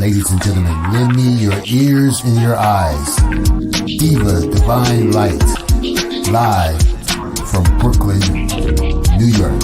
Ladies and gentlemen, lend me your ears and your eyes. Diva Divine Light, live from Brooklyn, New York.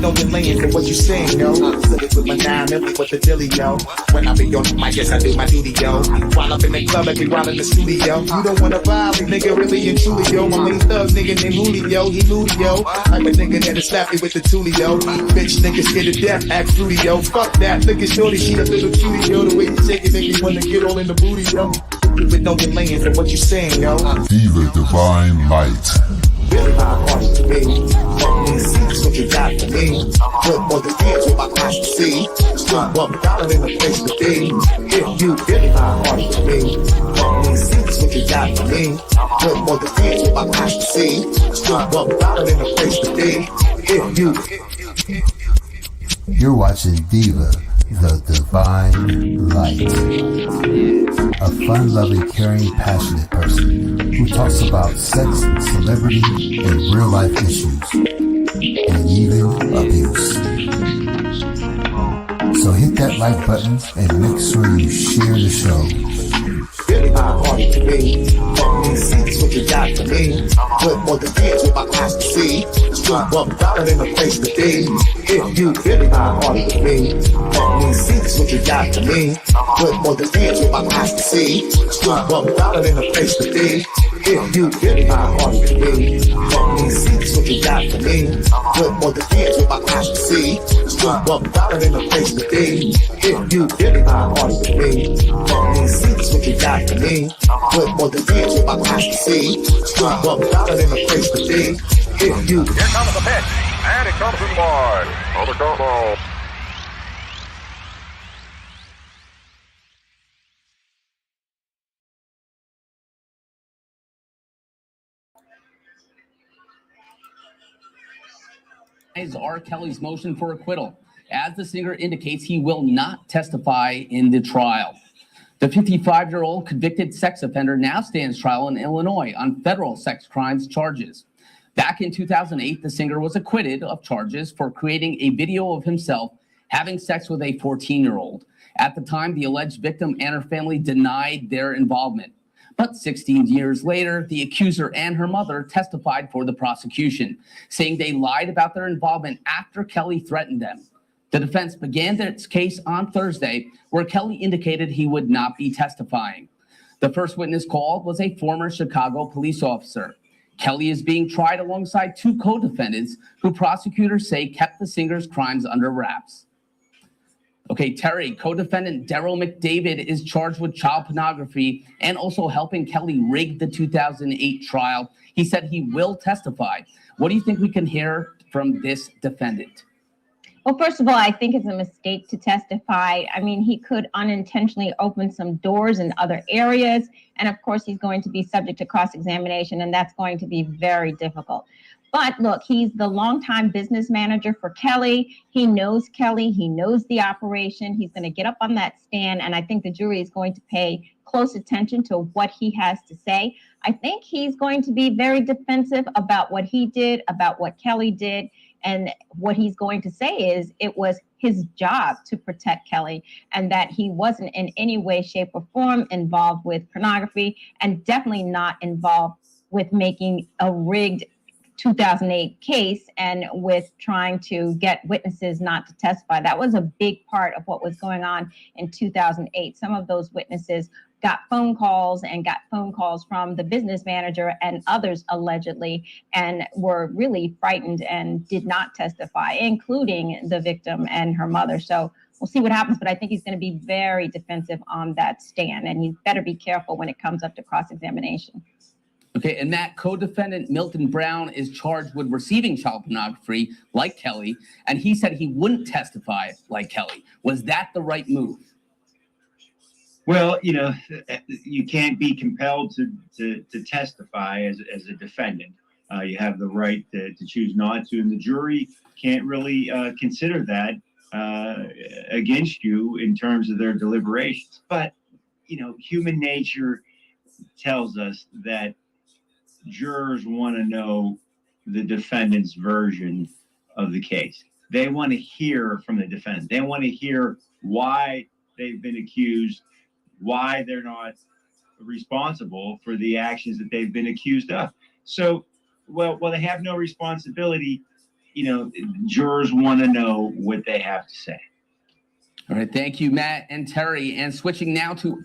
Know your lane for what you saying, yo. Silly with my 9 milli with the dilly, yo. When I be on my yes, I do my duty, yo. While up in the club, I be wild in the studio. You don't wanna violate, nigga, really and truly, yo. My main thug, nigga named Julio, he moody, yo. I'm a nigga that'll slap me with the tulio. Bitch, nigga scared to death, act fruity, yo. Fuck that, look at shorty, she a little cutie, yo. The way you shake it, make me wanna get all in the booty, yo. With no delaying for what you saying, yo. Diva Divine Light. Really my heart to me. That's what you got for me. Put more than dance with my eyes to see. Still $1 in the place to be. If you really my heart to me. That's what you got for me. Put more than dance with my eyes to see. Still $1 in the place to be. If you. You're watching Diva, the Divine Light. A fun-loving, caring, passionate person who talks about sex, celebrity, and real-life issues, and even abuse. So hit that like button and make sure you share the show. Really my heart to me. That's what you got for me. Put more than dance with my eyes to see. Still $1 in the place to be. If you really my heart to me. That's what you got for me. Put more than dance with my eyes to see. Still $1 in the place to be. If you really my heart to me. That's what you got for me. Put more than dance with my eyes to see. Still $1 in the place to be. If you really my heart to me. That's what you got for me. Put more than dance with my eyes to see. Still $1 in the place to be. If you. Here comes the pitch, and it comes in wide. On the go ball. Is R. Kelly's motion for acquittal, as the singer indicates he will not testify in the trial. The 55-year-old convicted sex offender now stands trial in Illinois on federal sex crimes charges. Back in 2008, the singer was acquitted of charges for creating a video of himself having sex with a 14-year-old. At the time, the alleged victim and her family denied their involvement. But 16 years later, the accuser and her mother testified for the prosecution, saying they lied about their involvement after Kelly threatened them. The defense began its case on Thursday, where Kelly indicated he would not be testifying. The first witness called was a former Chicago police officer. Kelly is being tried alongside two co-defendants who prosecutors say kept the singer's crimes under wraps. Okay, Terry, co-defendant Daryl McDavid is charged with child pornography and also helping Kelly rig the 2008 trial. He said he will testify. What do you think we can hear from this defendant? Well, first of all, I think it's a mistake to testify. I mean, he could unintentionally open some doors in other areas. And of course, he's going to be subject to cross-examination, and that's going to be very difficult. But look, he's the longtime business manager for Kelly. He knows Kelly. He knows the operation. He's going to get up on that stand, and I think the jury is going to pay close attention to what he has to say. I think he's going to be very defensive about what he did, about what Kelly did. And what he's going to say is it was his job to protect Kelly and that he wasn't in any way, shape, or form involved with pornography and definitely not involved with making a rigged 2008 case and with trying to get witnesses not to testify. That was a big part of what was going on in 2008. Some of those witnesses got phone calls from the business manager and others allegedly, and were really frightened and did not testify, including the victim and her mother. So we'll see what happens, but I think he's going to be very defensive on that stand, and you better be careful when it comes up to cross-examination. Okay, and that co-defendant Milton Brown is charged with receiving child pornography like Kelly, and he said he wouldn't testify like Kelly. Was that the right move? Well, you know, you can't be compelled to testify as a defendant. You have the right to choose not to, and the jury can't really consider that against you in terms of their deliberations. But, you know, human nature tells us that jurors want to know the defendant's version of the case. they want to hear from the defense. They want to hear why they've been accused, why they're not responsible for the actions that they've been accused of. So, well, they have no responsibility. Jurors want to know what they have to say. All right, thank you, Matt and Terry. And switching now to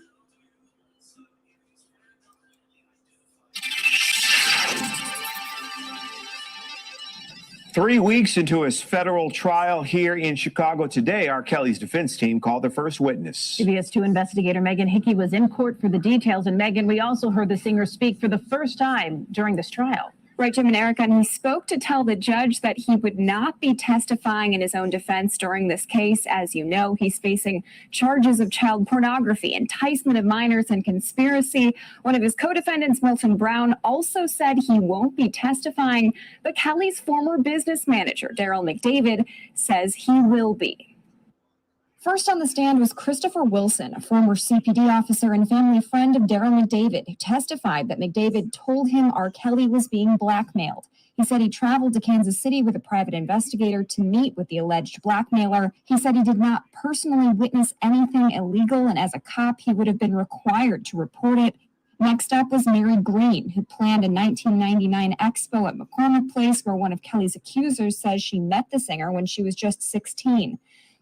Three weeks into his federal trial here in Chicago today, R. Kelly's defense team called their first witness. CBS 2 investigator Megan Hickey was in court for the details. And Megan, we also heard the singer speak for the first time during this trial. Right, Jim and Erica, and he spoke to tell the judge that he would not be testifying in his own defense during this case. As you know, he's facing charges of child pornography, enticement of minors, and conspiracy. One of his co-defendants, Milton Brown, also said he won't be testifying, but Kelly's former business manager, Daryl McDavid, says he will be. First on the stand was Christopher Wilson, a former CPD officer and family friend of Daryl McDavid, who testified that McDavid told him R. Kelly was being blackmailed. He said he traveled to Kansas City with a private investigator to meet with the alleged blackmailer. He said he did not personally witness anything illegal, and as a cop, he would have been required to report it. Next up was Mary Green, who planned a 1999 expo at McCormick Place, where one of Kelly's accusers says she met the singer when she was just 16.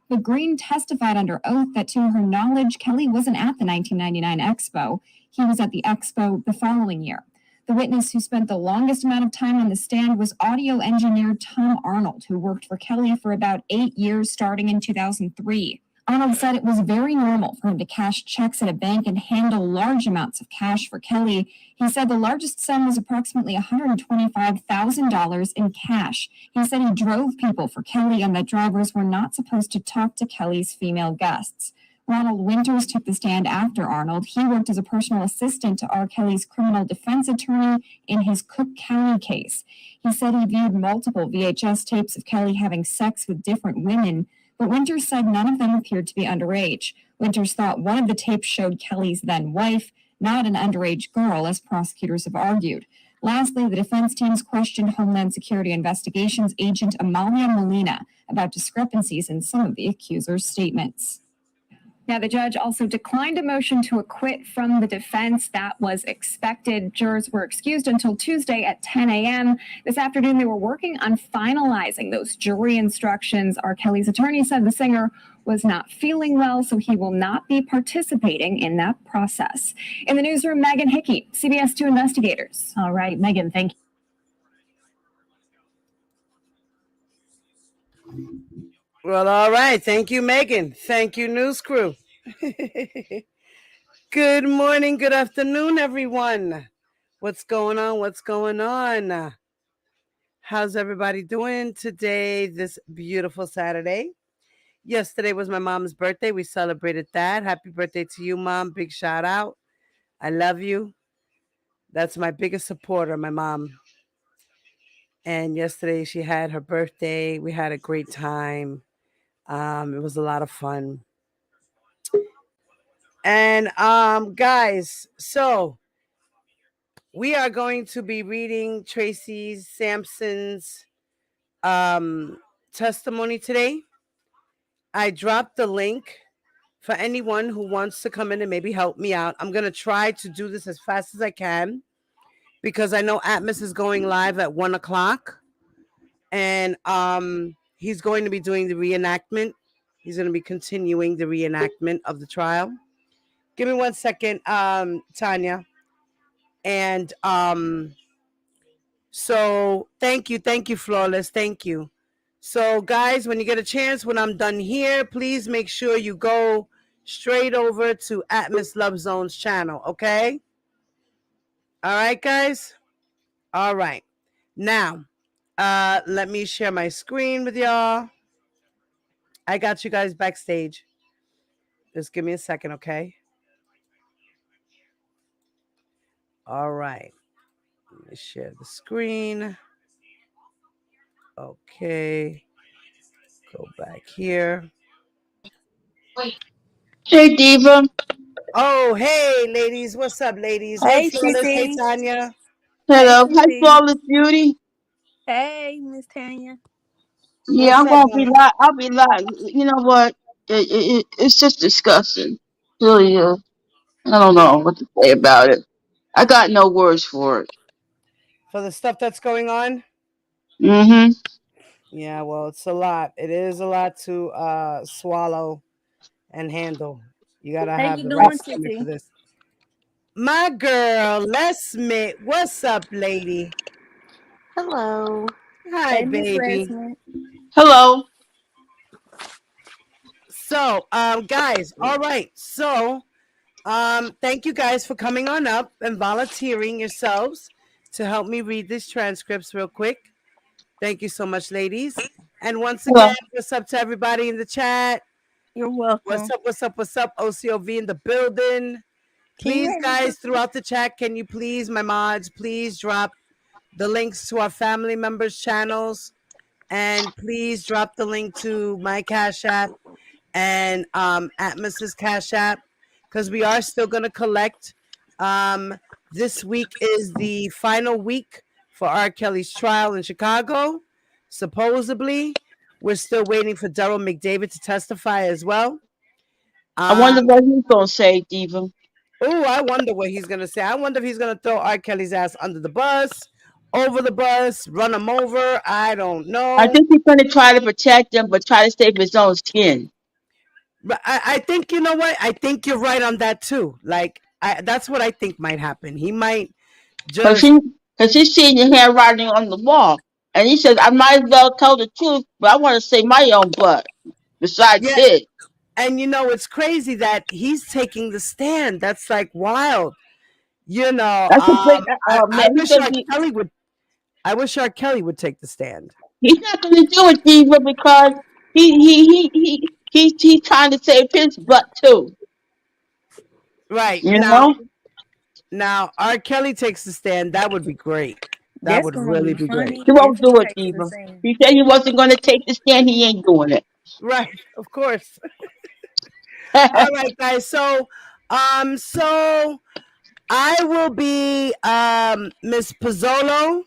But Green testified under oath that to her knowledge, Kelly wasn't at the 1999 expo. He was at the expo the following year. The witness who spent the longest amount of time on the stand was audio engineer Tom Arnold, who worked for Kelly for about 8 years, starting in 2003. Arnold said it was very normal for him to cash checks at a bank and handle large amounts of cash for Kelly. He said the largest sum was approximately $125,000 in cash. He said he drove people for Kelly and that drivers were not supposed to talk to Kelly's female guests. Ronald Winters took the stand after Arnold. He worked as a personal assistant to R. Kelly's criminal defense attorney in his Cook County case. He said he viewed multiple VHS tapes of Kelly having sex with different women, but Winters said none of them appeared to be underage. Winters thought one of the tapes showed Kelly's then wife, not an underage girl, as prosecutors have argued. Lastly, the defense teams questioned Homeland Security Investigations agent Amalia Molina about discrepancies in some of the accuser's statements. Now, the judge also declined a motion to acquit from the defense. That was expected. Jurors were excused until Tuesday at 10 a.m. This afternoon, they were working on finalizing those jury instructions. R. Kelly's attorney said the singer was not feeling well, so he will not be participating in that process. In the newsroom, Megan Hickey, CBS 2 investigators. All right, Megan, thank you. Well, all right. Thank you, Megan. Thank you, news crew. Good morning, good afternoon, everyone. What's going on? What's going on? How's everybody doing today, this beautiful Saturday? Yesterday was my mom's birthday. We celebrated that. Happy birthday to you, Mom. Big shout out. I love you. That's my biggest supporter, my mom. And yesterday she had her birthday. We had a great time. It was a lot of fun. And guys, so we are going to be reading Tracy Sampson's testimony today. I dropped the link for anyone who wants to come in and maybe help me out. I'm going to try to do this as fast as I can because I know Atmos is going live at 1 o'clock. And he's going to be doing the reenactment. He's going to be continuing the reenactment of the trial. Give me 1 second, Tanya. And so thank you, Flawless. Thank you. So, guys, when you get a chance, when I'm done here, please make sure you go straight over to Atmos Love Zone's channel, okay? All right, guys? All right. Now, let me share my screen with y'all. I got you guys backstage. Just give me a second, okay? All right. Let me share the screen. Okay. Go back here. Hey, Diva. Oh, hey, ladies. What's up, ladies? Hey, Flawless. Tracy. Hey, Tanya. Hello. Hey, Hi, Tracy. Flawless Beauty. Hey, Miss Tanya. Yeah, What's I'm up, gonna be mama? like, I'll be like, you know what? It's just disgusting. It really is. I don't know what to say about it. I got no words for it. For the stuff that's going on? Mm-hmm. Yeah, well, it's a lot. It is a lot to swallow and handle. You gotta How have you the right doing, stomach for Sissy? this. My girl, Les Smith. What's up, lady? Hello. Hi, Hey, Miss baby. Lesmond. Hello. So, guys, all right. So, thank you guys for coming on up and volunteering yourselves to help me read these transcripts real quick. Thank you so much, ladies. And once Hello. again, what's up to everybody in the chat? You're welcome. What's up? What's up? What's up? OCOV in the building. Can you Please, hear me, guys, Sissy? throughout the chat, can you please, my mods, please drop the links to our family members' channels, and please drop the link to my Cash App and Atmos's Cash App, because we are still going to collect. This week is the final week for R. Kelly's trial in Chicago. Supposedly, we're still waiting for Daryl McDavid to testify as well. I wonder what he's gonna say, Diva. Oh, I wonder what he's gonna say. I wonder if he's gonna throw R. Kelly's ass under the bus, over the bus, run him over. I don't know. I think he's gonna try to protect him, but try to save his own skin. But I think, you know what? I think you're right on that too. Like, that's what I think might happen. He might Cause just he's seeing the handwriting on the wall, and he says, "I might as well tell the truth, but I want to save my own butt." Besides yeah. his. And you know, it's crazy that he's taking the stand. That's like wild. You know, That's a big. I Man, he's wish gonna R. be. Kelly would. I wish R. Kelly would take the stand. He's not gonna do it, Diva, because he's trying to save his butt too. Right You know. now, R. Kelly takes the stand. That would be great. That That's would gonna really be be great. funny He if won't he do it, takes the Diva. stand. He said he wasn't gonna take the stand. He ain't doing it. Right, of course. All right, guys. So I will be Miss Pizzolo.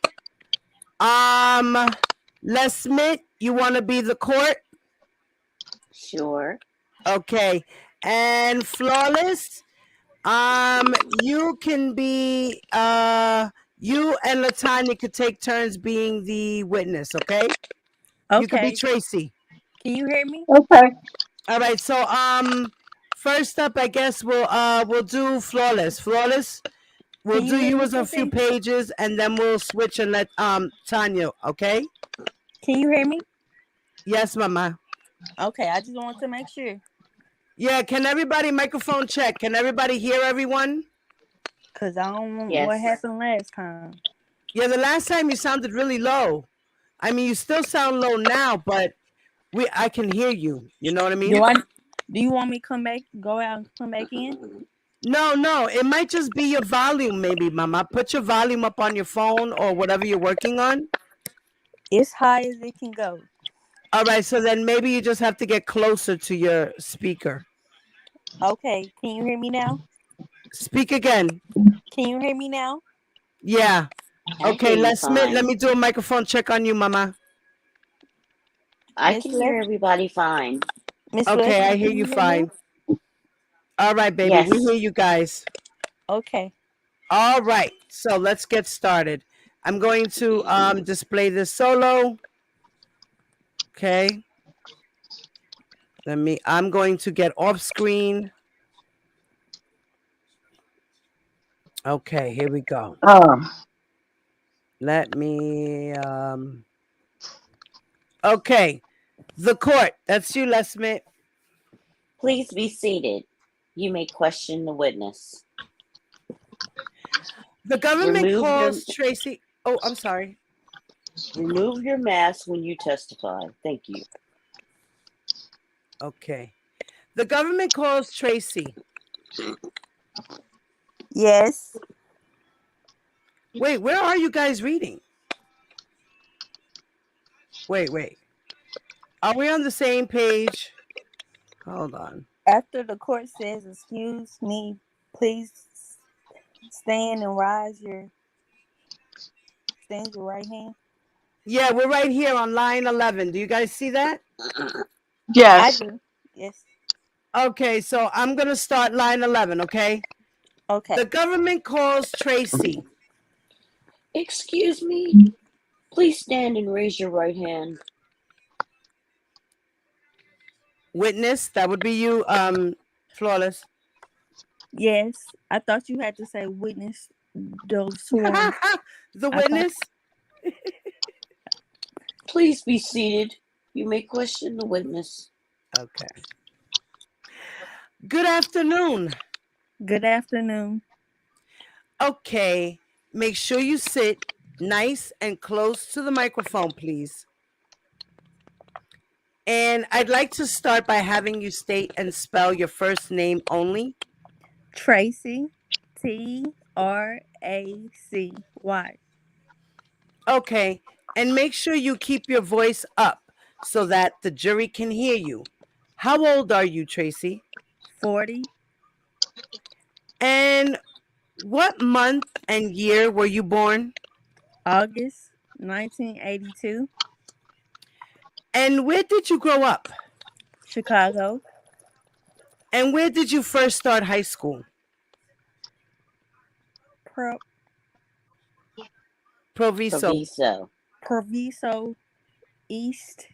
Les Smith, you want to be the court? Sure. Okay. And Flawless, you can be you and Latanya could take turns being the witness, okay? You could be Okay. Tracy. Can you hear me? Okay. All right, so first up, I guess we'll do Flawless. Flawless, we'll Can you do hear you me, as a few Sissy? pages, and then we'll switch and let Tanya, okay? Can you hear me? Yes, Mama. Okay, I just want to make sure. Yeah, can everybody microphone check? Can everybody hear everyone? Because I don't know what happened last time. Yeah, the last time you sounded really low. I mean, you still sound low now, but I can hear you. You know what I mean? Do you want me to go out and come back in? No. It might just be your volume, maybe, Mama. Put your volume up on your phone or whatever you're working on. It's high as it can go. All right, so then maybe you just have to get closer to your speaker. Okay, can you hear me now? Speak again. Can you hear me now? Yeah. Okay, Les Smith, let me do a microphone check on you, Mama. I can hear everybody fine. Okay, I hear you fine. All right, baby. Yes. We hear you guys. Okay. All right. So let's get started. I'm going to display this solo. Okay. I'm going to get off screen. Okay, here we go. Let me okay. The court. That's you, Les Smith. Please be seated. You may question the witness. The government calls Tracy. Oh, I'm sorry. Remove your mask when you testify. Thank you. Okay. The government calls Tracy. Yes. Wait, where are you guys reading? Wait. Are we on the same page? Hold on. After the court says, "Excuse me, please stand and stand your right hand." Yeah, we're right here on line 11. Do you guys see that? I Yes. do. Yes. Okay, so I'm going to start line 11, okay? Okay. The government calls Tracy. Excuse me. Please stand and raise your right hand. Witness, that would be you, Flawless. Yes. I thought you had to say witness those sworn. The witness? Please be seated. You may question the witness. Okay. Good afternoon. Good afternoon. Okay, make sure you sit nice and close to the microphone, please. And I'd like to start by having you state and spell your first name only. Tracy. Tracy. Okay, and make sure you keep your voice up so that the jury can hear you. How old are you, Tracy? 40. And what month and year were you born? August 1982. And where did you grow up? Chicago. And where did you first start high school? Proviso. Proviso East.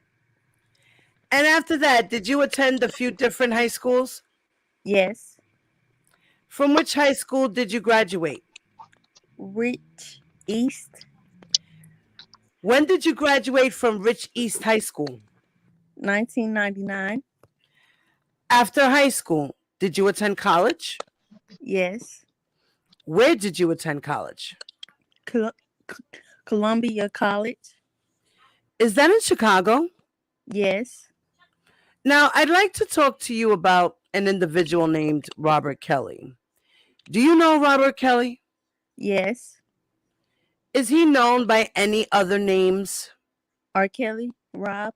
And after that, did you attend a few different high schools? Yes. From which high school did you graduate? Rich East. When did you graduate from Rich East High School? 1999. After high school, did you attend college? Yes. Where did you attend college? Columbia College. Is that in Chicago? Yes. Now, I'd like to talk to you about an individual named Robert Kelly. Do you know Robert Kelly? Yes. Is he known by any other names? R. Kelly, Rob.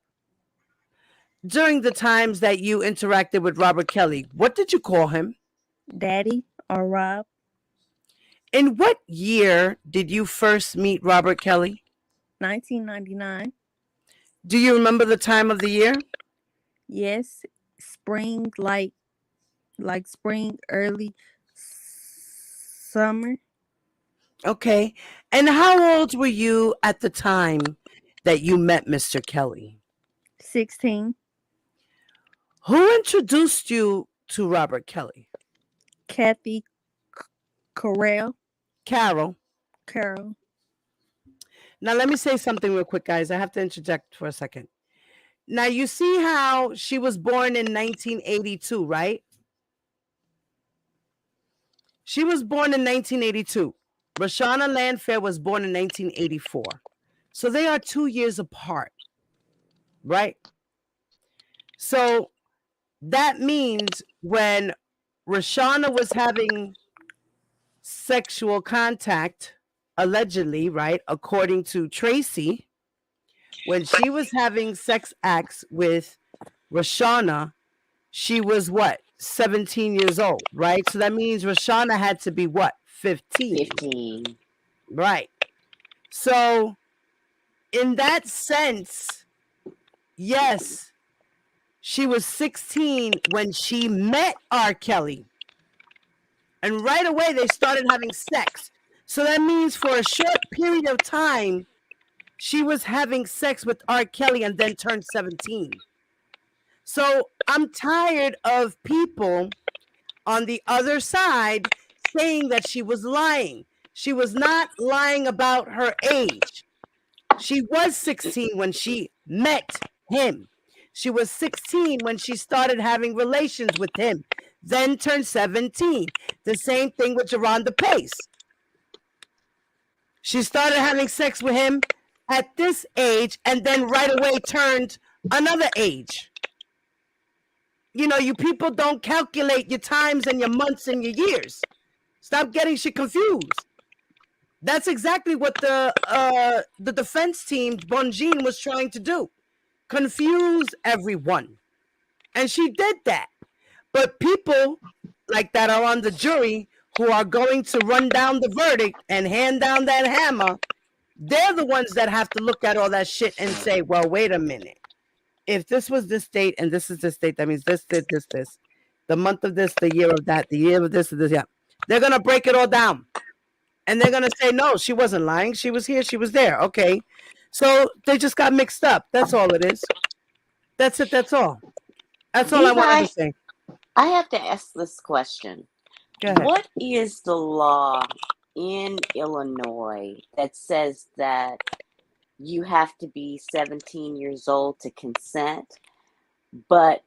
During the times that you interacted with Robert Kelly, what did you call him? Daddy or Rob. In what year did you first meet Robert Kelly? 1999. Do you remember the time of the year? Yes. Spring, like spring, early summer. Okay. And how old were you at the time that you met Mr. Kelly? 16. Who introduced you to Robert Kelly? Kathy Carroll. Carol. Now, let me say something real quick, guys. I have to interject for a second. Now, you see how she was born in 1982, right? She was born in 1982. Rashana Landfair was born in 1984. So they are 2 years apart, right? So that means when Rashana was having sexual contact, allegedly, right, according to Tracy, when she was having sex acts with Rashana, she was what? 17 years old, right? So that means Rashana had to be what? 15. Right. So in that sense, yes, she was 16 when she met R. Kelly. And right away they started having sex. So that means for a short period of time, she was having sex with R. Kelly and then turned 17. So I'm tired of people on the other side saying that she was lying. She was not lying about her age. She was 16 when she met him. She was 16 when she started having relations with him, then turned 17. The same thing with Geronda Pace. She started having sex with him at this age and then right away turned another age. You know, you people don't calculate your times and your months and your years. Stop getting shit confused. That's exactly what the defense team, Bonjean, was trying to do. Confuse everyone. And she did that. But people like that are on the jury who are going to run down the verdict and hand down that hammer, They're the ones that have to look at all that shit and say, well, wait a minute. If this was this date and this is this date, that means this. The month of this, the year of that, the year of this, yeah. They're going to break it all down. And they're going to say, no, she wasn't lying. She was here. She was there. Okay. So they just got mixed up. That's all it is. That's it. That's all. That's all I wanted to say. I have to ask this question. Go ahead. What is the law in Illinois that says that you have to be 17 years old to consent, but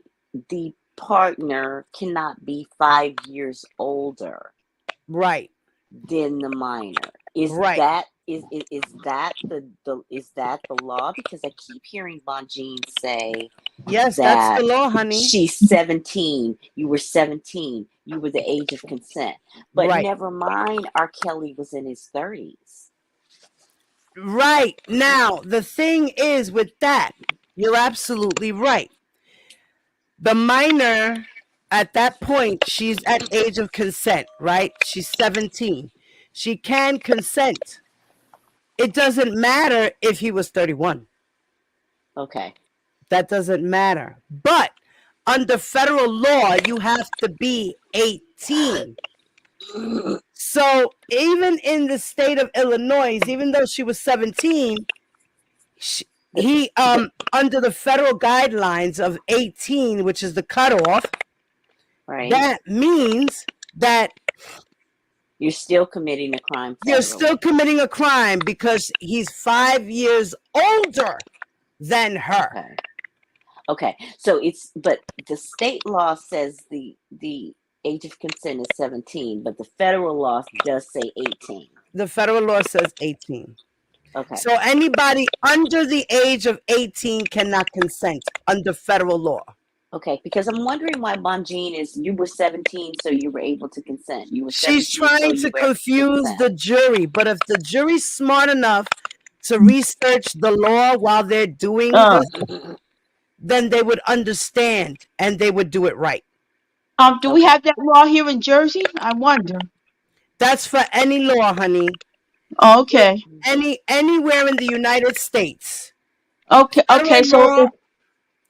the partner cannot be 5 years older than the minor? Is that the law? Because I keep hearing Bonjean say, yes, that's the law, honey. She's 17. You were 17. You were the age of consent. But never mind, R. Kelly was in his 30s. Right. Now, the thing is with that, you're absolutely right. The minor, at that point, she's at age of consent, right? She's 17. She can consent. It doesn't matter if he was 31. Okay. That doesn't matter. But under federal law, you have to be 18. So even in the state of Illinois, even though she was 17, he under the federal guidelines of 18, which is the cutoff, that means that you're still committing a crime. You're still committing a crime because he's 5 years older than her. Okay. So but the state law says the age of consent is 17, but the federal law does say 18. The federal law says 18. Okay. So anybody under the age of 18 cannot consent under federal law. Okay, because I'm wondering why Bonjean you were 17, so you were able to consent. You were 17, she's trying to confuse the jury, but if the jury's smart enough to research the law while they're doing this, then they would understand and they would do it right. Do we have that law here in Jersey? I wonder. That's for any law, honey. Okay. Anywhere in the United States. Okay. Okay.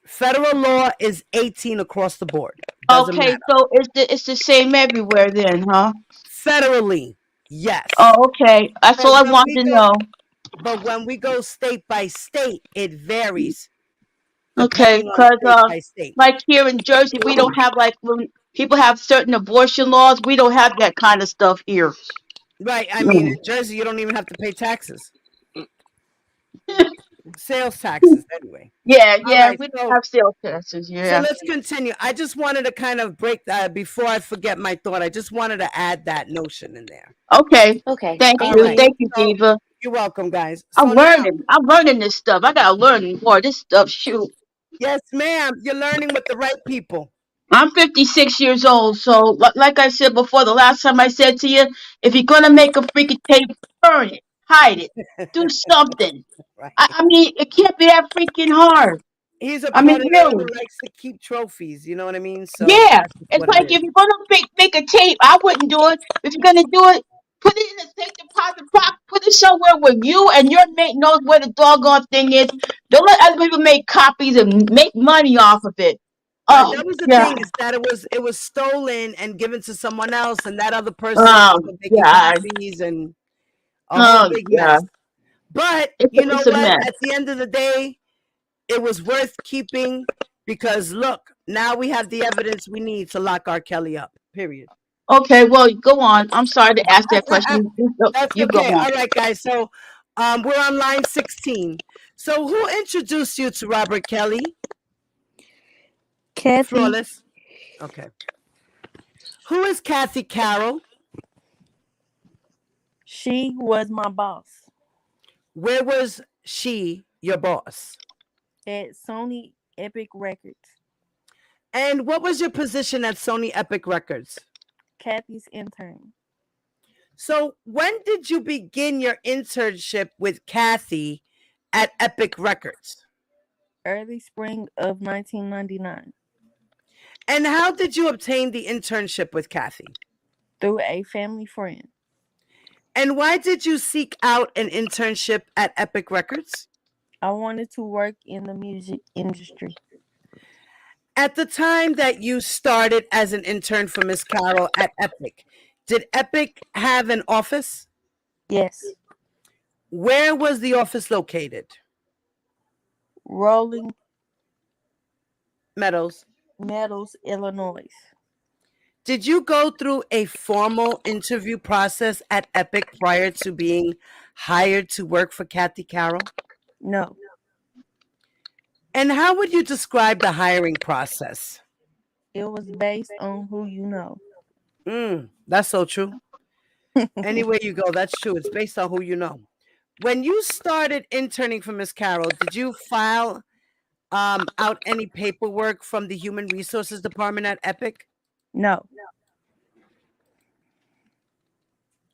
Federal law is 18 across the board. Okay, so it's the same everywhere then, huh? Federally, yes. Oh, okay. That's all I wanted to know. But when we go state by state, it varies. Okay, because like here in Jersey, we don't have when people have certain abortion laws. We don't have that kind of stuff here. Right. I mean, in Jersey, you don't even have to pay taxes. Sales taxes, anyway. Yeah, right, we don't have sales taxes. Yeah. So let's continue. I just wanted to kind of break that before I forget my thought. I just wanted to add that notion in there. Okay. Okay. Thank you. Thank you, Diva. You're welcome, guys. I'm learning this stuff. I gotta learn more of this stuff. Shoot. Yes, ma'am. You're learning with the right people. I'm 56 years old, so like I said before, the last time I said to you, if you're gonna make a freaking tape, burn it, hide it, do something. Right. I mean, it can't be that freaking hard. He's a really who likes to keep trophies. You know what I mean? So yeah, it's like if you're gonna make a tape, I wouldn't do it. If you're gonna do it, put it in a tape deposit box, put it somewhere where you and your mate knows where the doggone thing is. Don't let other people make copies and make money off of it. That was the thing, is that it was stolen and given to someone else, and that other person was making copies and a whole big mess. But you know what? At the end of the day, it was worth keeping because look, now we have the evidence we need to lock R. Kelly up. Period. Okay, well, go on. I'm sorry to ask that question. That's okay. Go on. All right, guys. So we're on line 16. So who introduced you to Robert Kelly? Kathy. Flawless. Okay. Who is Kathy Carroll? She was my boss. Where was she your boss? At Sony Epic Records. And what was your position at Sony Epic Records? Kathy's intern. So when did you begin your internship with Kathy at Epic Records? Early spring of 1999. And how did you obtain the internship with Kathy? Through a family friend. And why did you seek out an internship at Epic Records? I wanted to work in the music industry. At the time that you started as an intern for Miss Carol at Epic, did Epic have an office? Yes. Where was the office located? Rolling Meadows, Illinois. Did you go through a formal interview process at Epic prior to being hired to work for Kathy Carroll? No. And how would you describe the hiring process? It was based on who you know. That's so true. Anywhere you go, that's true. It's based on who you know. When you started interning for Miss Carroll, did you file out any paperwork from the Human Resources Department at Epic? No.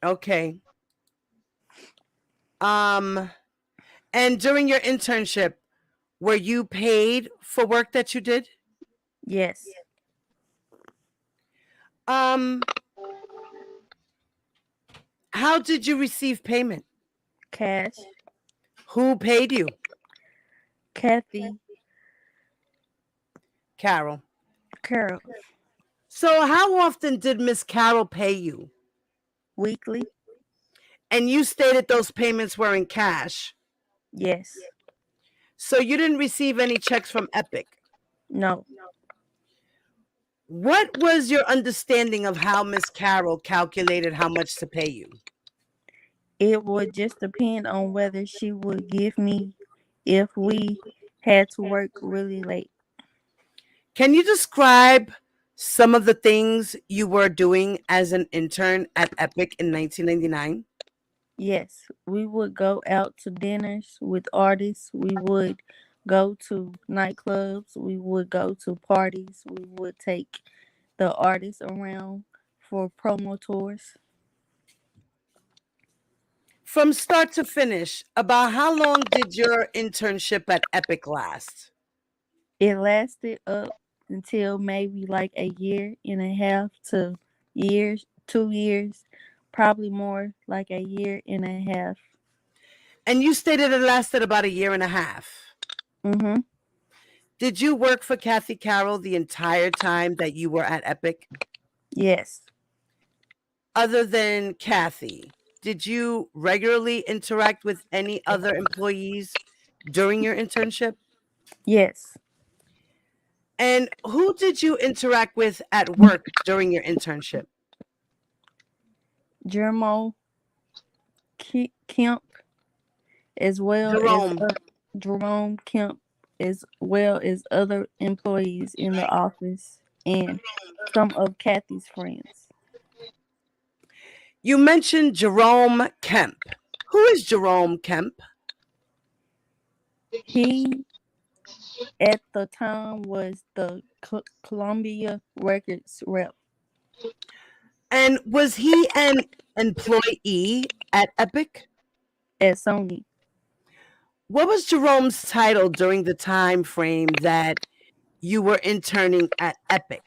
Okay. And during your internship, were you paid for work that you did? Yes. How did you receive payment? Cash. Who paid you? Kathy Carol. Carol. So how often did Miss Carol pay you? Weekly. And you stated those payments were in cash. Yes. So you didn't receive any checks from Epic? No. What was your understanding of how Miss Carol calculated how much to pay you? It would just depend on whether she would give me if we had to work really late. Can you describe some of the things you were doing as an intern at Epic in 1999? Yes, we would go out to dinners with artists. We would go to nightclubs. We would go to parties. We would take the artists around for promo tours. From start to finish, about how long did your internship at Epic last? It lasted up until maybe like a year and a half to 2 years, probably more like a year and a half. And you stated it lasted about a year and a half. Mm-hmm. Did you work for Kathy Carroll the entire time that you were at Epic? Yes. Other than Kathy, did you regularly interact with any other employees during your internship? Yes. And who did you interact with at work during your internship? Jermo Kemp, as well Jerome. as Jerome Kemp, as well as other employees in the office and some of Kathy's friends. You mentioned Jerome Kemp. Who is Jerome Kemp? He, at the time, was the Columbia Records rep. And was he an employee at Epic? At Sony. What was Jerome's title during the time frame that you were interning at Epic?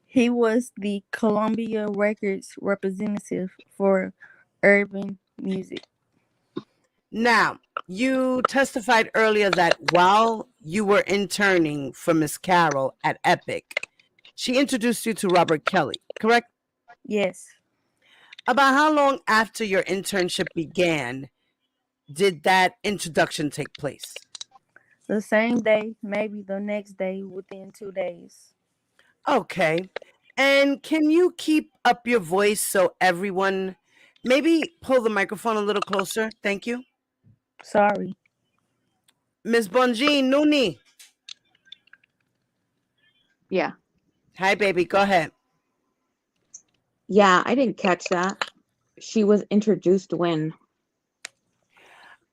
He was the Columbia Records representative for urban music. Now, you testified earlier that while you were interning for Miss Carroll at Epic, she introduced you to Robert Kelly, correct? Yes. About how long after your internship began did that introduction take place? The same day, maybe the next day, within 2 days. Okay. And can you keep up your voice so everyone, maybe pull the microphone a little closer? Thank you. Sorry. Miss Bonjean Nooni. Yeah. Hi, baby. Go ahead. Yeah, I didn't catch that. She was introduced when?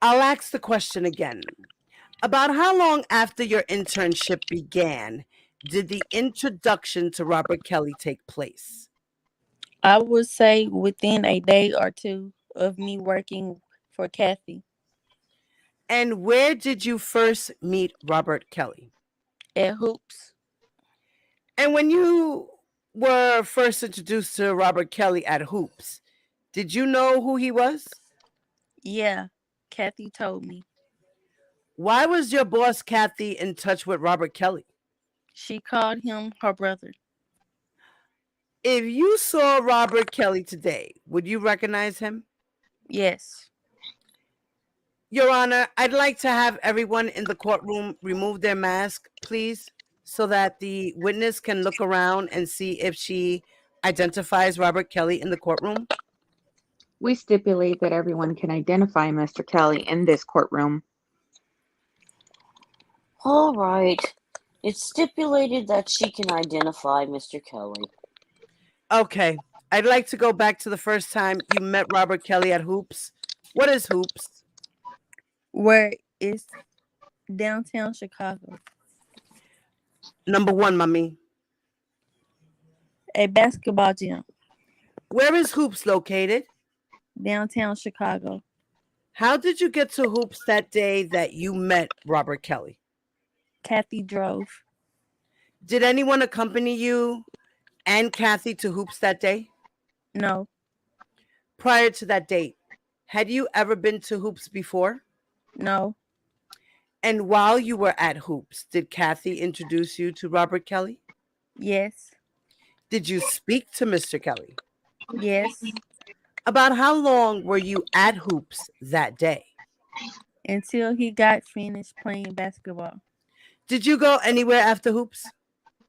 I'll ask the question again. About how long after your internship began did the introduction to Robert Kelly take place? I would say within a day or two of me working for Kathy. And where did you first meet Robert Kelly? At Hoops. And when you were first introduced to Robert Kelly at Hoops, Did you know who he was? Yeah, Kathy told me. Why was your boss, Kathy, in touch with Robert Kelly? She called him her brother. If you saw Robert Kelly today, would you recognize him? Yes. Your Honor, I'd like to have everyone in the courtroom remove their mask, please, so that the witness can look around and see if she identifies Robert Kelly in the courtroom. We stipulate that everyone can identify Mr. Kelly in this courtroom. All right. It's stipulated that she can identify Mr. Kelly. Okay. I'd like to go back to the first time you met Robert Kelly at Hoops. What is Hoops? Where is downtown Chicago? Number 1, mommy. A basketball gym. Where is Hoops located? Downtown Chicago. How did you get to Hoops that day that you met Robert Kelly? Kathy drove. Did anyone accompany you and Kathy to Hoops that day? No. Prior to that date, had you ever been to Hoops before? No. And while you were at Hoops, did Kathy introduce you to Robert Kelly? Yes. Did you speak to Mr. Kelly? Yes. About how long were you at Hoops that day? Until he got finished playing basketball. Did you go anywhere after Hoops?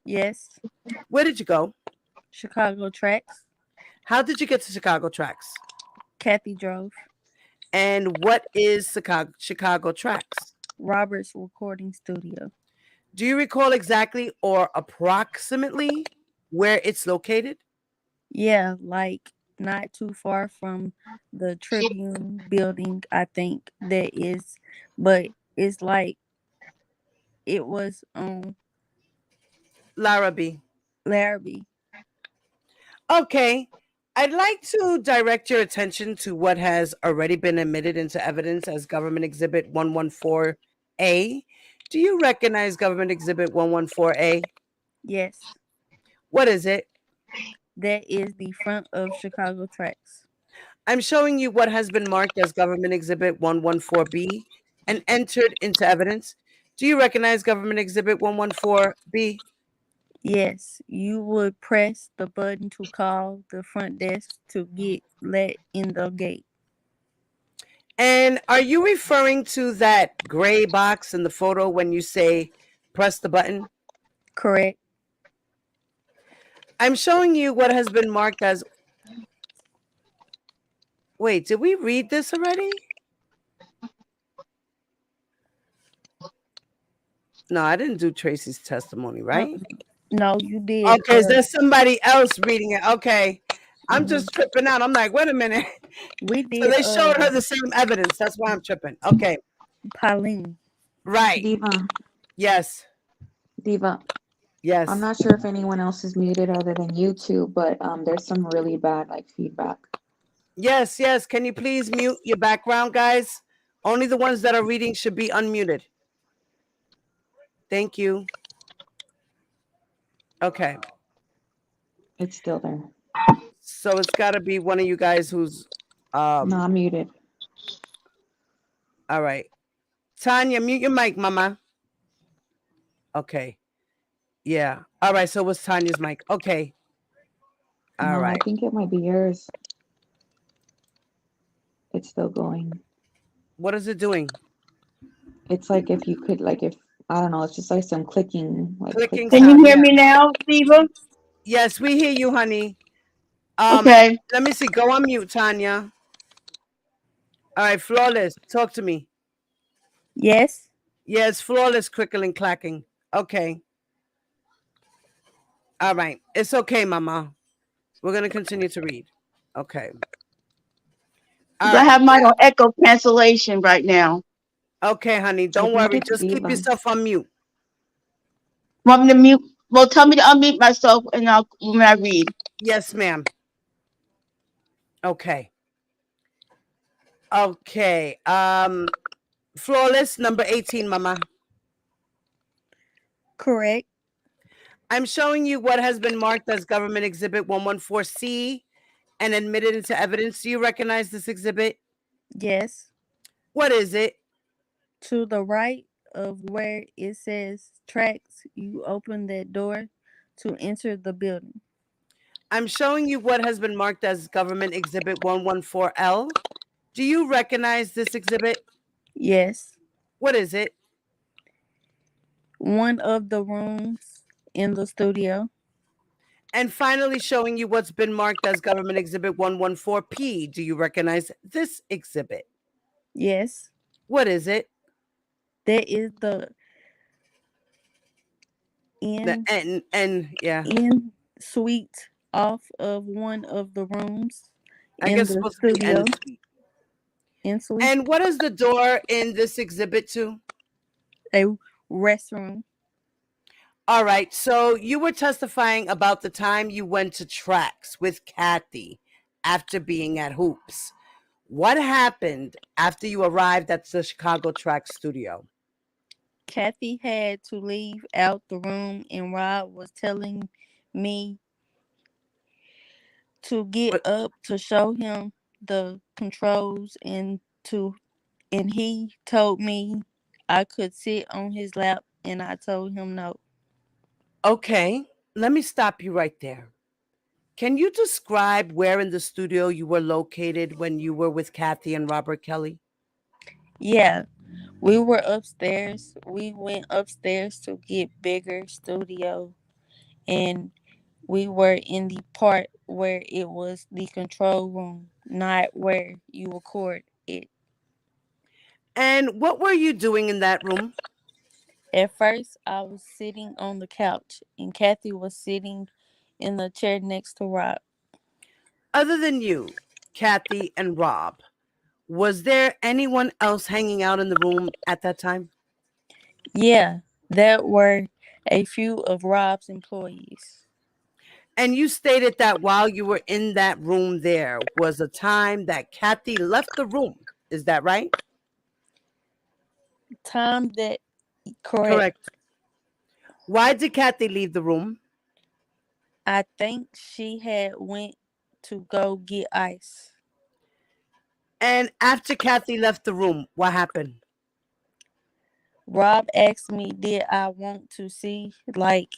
Yes. Where did you go? Chicago tracks. How did you get to Chicago tracks? Kathy drove. And what is Chicago tracks? Robert's recording studio. Do you recall exactly or approximately where it's located? Yeah, like not too far from the Tribune building, I think that is. But it's like it was on Larrabee. Larrabee. Okay. I'd like to direct your attention to what has already been admitted into evidence as Government Exhibit 114A. Do you recognize Government Exhibit 114A? Yes. What is it? That is the front of Chicago tracks. I'm showing you what has been marked as Government Exhibit 114B and entered into evidence. Do you recognize Government Exhibit 114B? Yes, you would press the button to call the front desk to get let in the gate. And are you referring to that gray box in the photo when you say press the button? Correct. I'm showing you what has been marked as... Wait, did we read this already? No, I didn't do Tracy's testimony, right? No, you did. Okay, is there somebody else reading it? Okay. I'm just tripping out. I'm like, wait a minute. We did. So they showed her the same evidence. That's why I'm tripping. Okay. Pauline. Right. Diva. Yes. Diva. Yes. I'm not sure if anyone else is muted other than you two, but there's some really bad feedback. Yes, yes. Can you please mute your background, guys? Only the ones that are reading should be unmuted. Thank you. Okay. It's still there. So it's got to be one of you guys who's not muted. All right. Tanya, mute your mic, mama. Okay. Yeah. All right. So what's Tanya's mic? Okay. All right. I think it might be yours. It's still going. What is it doing? It's like if you could, if I don't know, it's just like some clicking. Clicking. Can you hear me now, Diva? Yes, we hear you, honey. Okay. Let me see. Go on mute, Tanya. All right, Flawless, talk to me. Yes. Yes, Flawless, crickling, clacking. Okay. All right. It's okay, Mama. We're going to continue to read. Okay. I have mine on echo cancellation right now. Okay, honey. Don't worry. Just keep yourself on mute. Want me to mute? Well, tell me to unmute myself and when I read. Yes, ma'am. Okay. Okay. Flawless, number 18, Mama. Correct. I'm showing you what has been marked as Government Exhibit 114C and admitted into evidence. Do you recognize this exhibit? Yes. What is it? To the right of where it says tracks, you open that door to enter the building. I'm showing you what has been marked as Government Exhibit 114L. Do you recognize this exhibit? Yes. What is it? One of the rooms in the studio. And finally, showing you what's been marked as Government Exhibit 114P. Do you recognize this exhibit? Yes. What is it? That is the in yeah. in suite off of one of the rooms I in guess the supposed to be studio. N suite. In suite. And what is the door in this exhibit to? A restroom. All right. So you were testifying about the time you went to Tracks with Kathy after being at Hoops. What happened after you arrived at the Chicago Tracks studio? Kathy had to leave out the room, and Rob was telling me to get up to show him the controls, and he told me I could sit on his lap, and I told him no. Okay, let me stop you right there. Can you describe where in the studio you were located when you were with Kathy and Robert Kelly? Yeah, we were upstairs. We went upstairs to get bigger studio, and we were in the part where it was the control room, not where you record it. And what were you doing in that room? At first, I was sitting on the couch, and Kathy was sitting in the chair next to Rob. Other than you, Kathy, and Rob, was there anyone else hanging out in the room at that time? Yeah, there were a few of Rob's employees. And you stated that while you were in that room, there was a time that Kathy left the room. Is that right? Time that Correct. Why did Kathy leave the room? I think she had went to go get ice. And after Kathy left the room, what happened? Rob asked me did I want to see like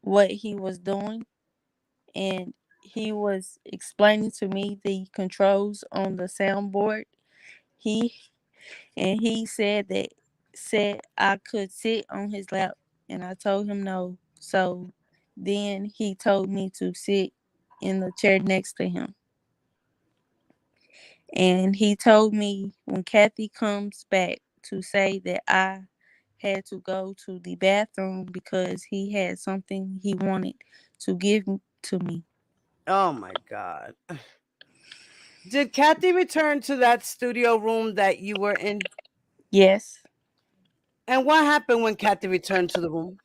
what he was doing, and he was explaining to me the controls on the soundboard. He said I could sit on his lap, and I told him no. So then he told me to sit in the chair next to him. And he told me when Kathy comes back to say that I had to go to the bathroom because he had something he wanted to give to me. Oh my God. Did Kathy return to that studio room that you were in? Yes. And what happened when Kathy returned to the room?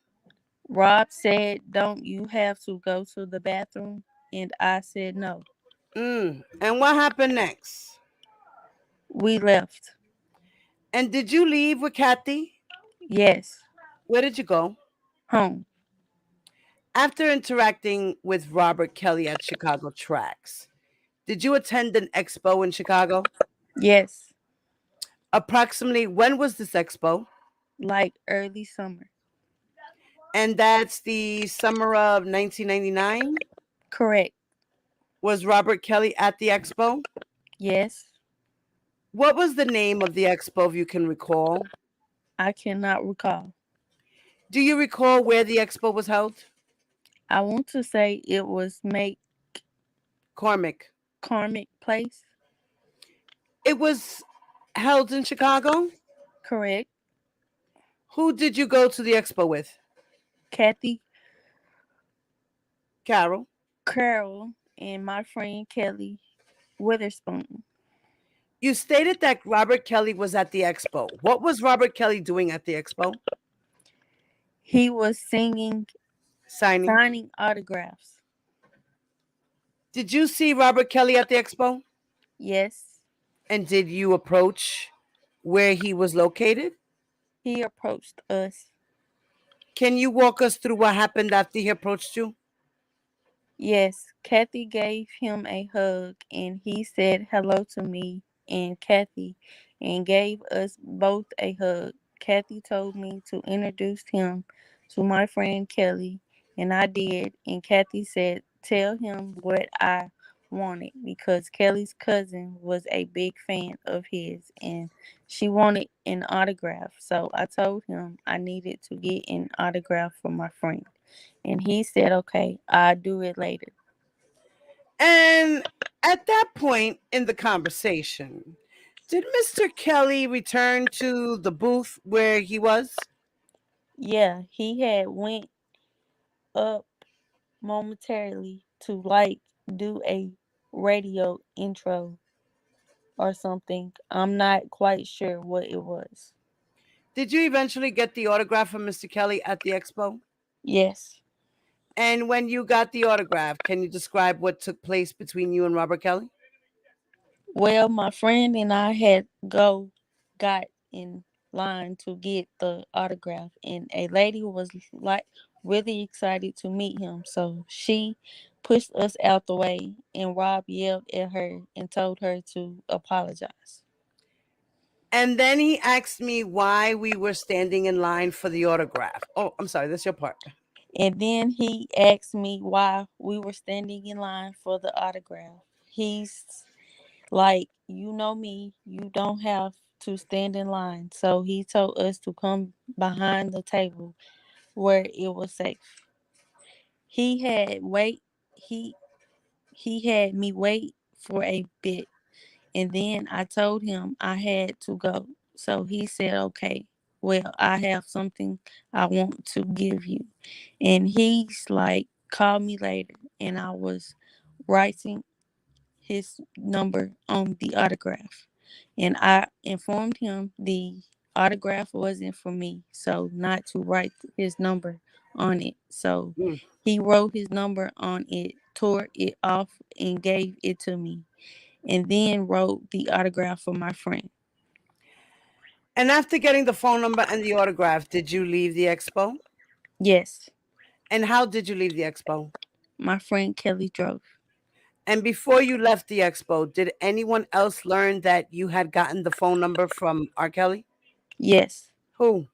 Rob said, "Don't you have to go to the bathroom?" And I said no. And what happened next? We left. And did you leave with Kathy? Yes. Where did you go? Home. After interacting with Robert Kelly at Chicago Tracks, did you attend an expo in Chicago? Yes. Approximately when was this expo? Like early summer. And that's the summer of 1999? Correct. Was Robert Kelly at the expo? Yes. What was the name of the expo, if you can recall? I cannot recall. Do you recall where the expo was held? I want to say it was Carmick Place. It was held in Chicago? Correct. Who did you go to the expo with? Kathy, Carol, and my friend Kelly Witherspoon. You stated that Robert Kelly was at the expo. What was Robert Kelly doing at the expo? He was signing autographs. Did you see Robert Kelly at the expo? Yes. And did you approach where he was located? He approached us. Can you walk us through what happened after he approached you? Yes, Kathy gave him a hug and he said hello to me and Kathy and gave us both a hug. Kathy told me to introduce him to my friend Kelly and I did, and Kathy said tell him what I wanted because Kelly's cousin was a big fan of his and she wanted an autograph. So I told him I needed to get an autograph for my friend. And he said, okay, I'll do it later. And at that point in the conversation, did Mr. Kelly return to the booth where he was? Yeah, he had went up momentarily to do a radio intro or something. I'm not quite sure what it was. Did you eventually get the autograph from Mr. Kelly at the expo? Yes. And when you got the autograph, can you describe what took place between you and Robert Kelly? Well, my friend and I got in line to get the autograph, and a lady was really excited to meet him, so she pushed us out the way, and Rob yelled at her and told her to apologize. And then he asked me why we were standing in line for the autograph. Oh, I'm sorry, that's your part. And then he asked me why we were standing in line for the autograph. He's like, you know me, you don't have to stand in line. So he told us to come behind the table where it was safe. He had wait he he had me wait for a bit and then I told him I had to go. So he said, okay, well, I have something I want to give you. And he's like, call me later. And I was writing his number on the autograph. And I informed him the autograph wasn't for me, so not to write his number on it. So he wrote his number on it, tore it off, and gave it to me, and then wrote the autograph for my friend. And after getting the phone number and the autograph, did you leave the expo? Yes. And how did you leave the expo? My friend Kelly drove. And before you left the expo, did anyone else learn that you had gotten the phone number from R. Kelly? Yes. Who?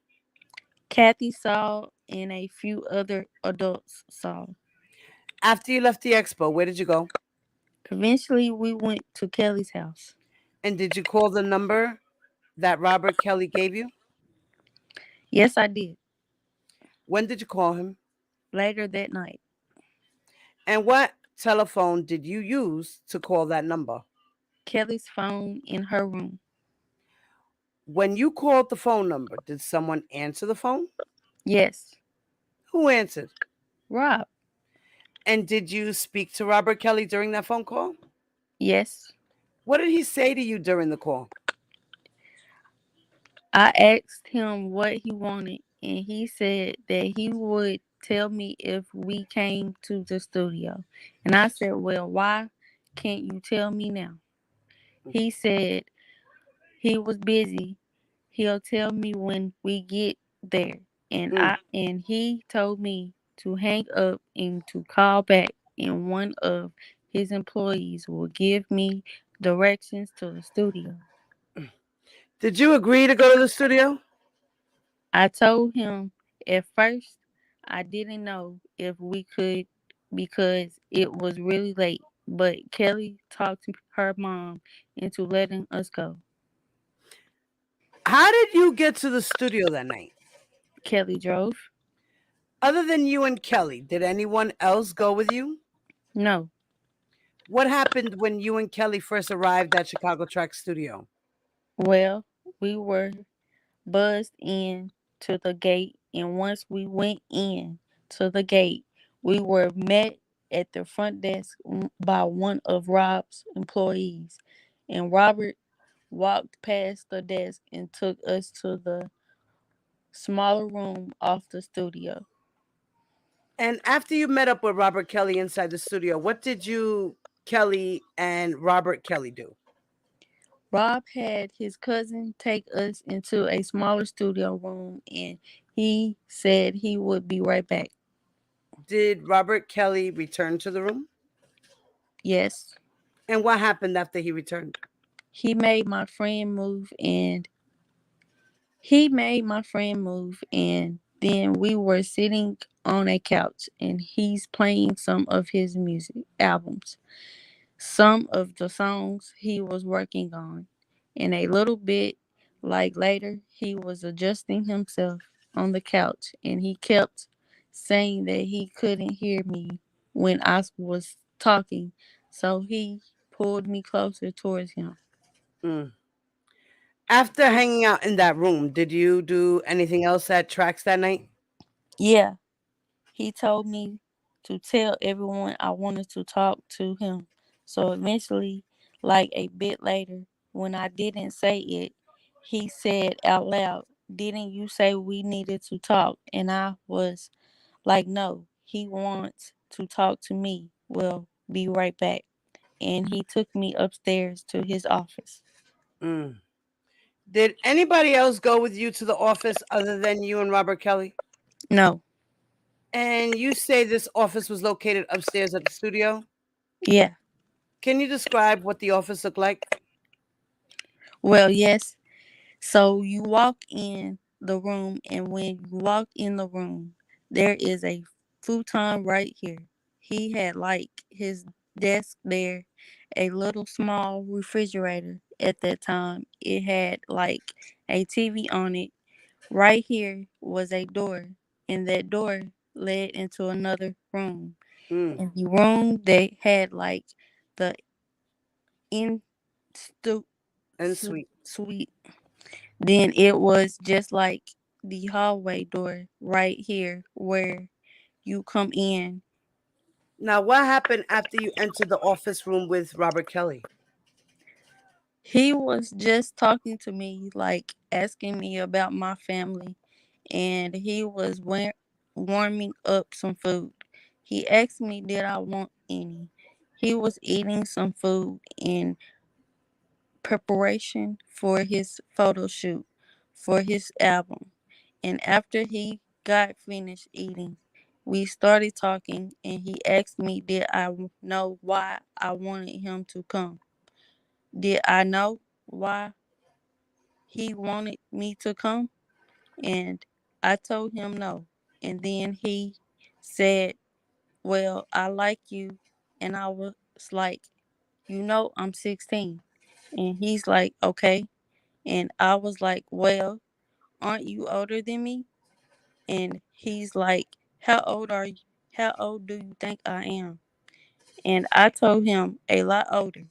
Kathy saw and a few other adults saw. After you left the expo, where did you go? Eventually, we went to Kelly's house. And did you call the number that Robert Kelly gave you? Yes, I did. When did you call him? Later that night. And what telephone did you use to call that number? Kelly's phone in her room. When you called the phone number, did someone answer the phone? Yes. Who answered? Rob. And did you speak to Robert Kelly during that phone call? Yes. What did he say to you during the call? I asked him what he wanted, and he said that he would tell me if we came to the studio. And I said, well, why can't you tell me now? He said he was busy. He'll tell me when we get there. And he told me to hang up and to call back, and one of his employees will give me directions to the studio. Did you agree to go to the studio? I told him at first I didn't know if we could because it was really late, but Kelly talked her mom into letting us go. How did you get to the studio that night? Kelly drove? Other than you and Kelly, did anyone else go with you? No. What happened when you and Kelly first arrived at Chicago Track Studio? Well, we were buzzed in to the gate, and once we went in to the gate, we were met at the front desk by one of Rob's employees, and Robert walked past the desk and took us to the smaller room off the studio. And after you met up with Robert Kelly inside the studio, what did you, Kelly, and Robert Kelly do? Rob had his cousin take us into a smaller studio room, and he said he would be right back. Did Robert Kelly return to the room? Yes. And what happened after he returned? He made my friend move and then we were sitting on a couch and he's playing some of his music albums, some of the songs he was working on. And a little bit like later, he was adjusting himself on the couch and he kept saying that he couldn't hear me when I was talking. So he pulled me closer towards him. Mm. After hanging out in that room, did you do anything else at Tracks that night? Yeah, he told me to tell everyone I wanted to talk to him. So eventually, like a bit later, when I didn't say it, he said out loud, "Didn't you say we needed to talk?" And I was like, "No, he wants to talk to me. Well, be right back." And he took me upstairs to his office. Mm. Did anybody else go with you to the office other than you and Robert Kelly? No. And you say this office was located upstairs at the studio? Yeah. Can you describe what the office looked like? Well, yes. So you walk in the room, and when you walk in the room, there is a futon right here. He had like his desk there, a little small refrigerator at that time. It had like a TV on it. Right here was a door, and that door led into another room. Mm. And the room they had like the in And sweet. suite. Then it was just like the hallway door right here where you come in. Now, what happened after you entered the office room with Robert Kelly? He was just talking to me, like asking me about my family, and he was warming up some food. He asked me, did I want any? He was eating some food in preparation for his photo shoot for his album. And after he got finished eating, we started talking, and he asked me, did I know why I wanted him to come? Did I know why he wanted me to come? And I told him no. And then he said, well, I like you. And I was like, I'm 16. And he's like, okay. And I was like, well, aren't you older than me? And he's like, how old are you? How old do you think I am? And I told him a lot older.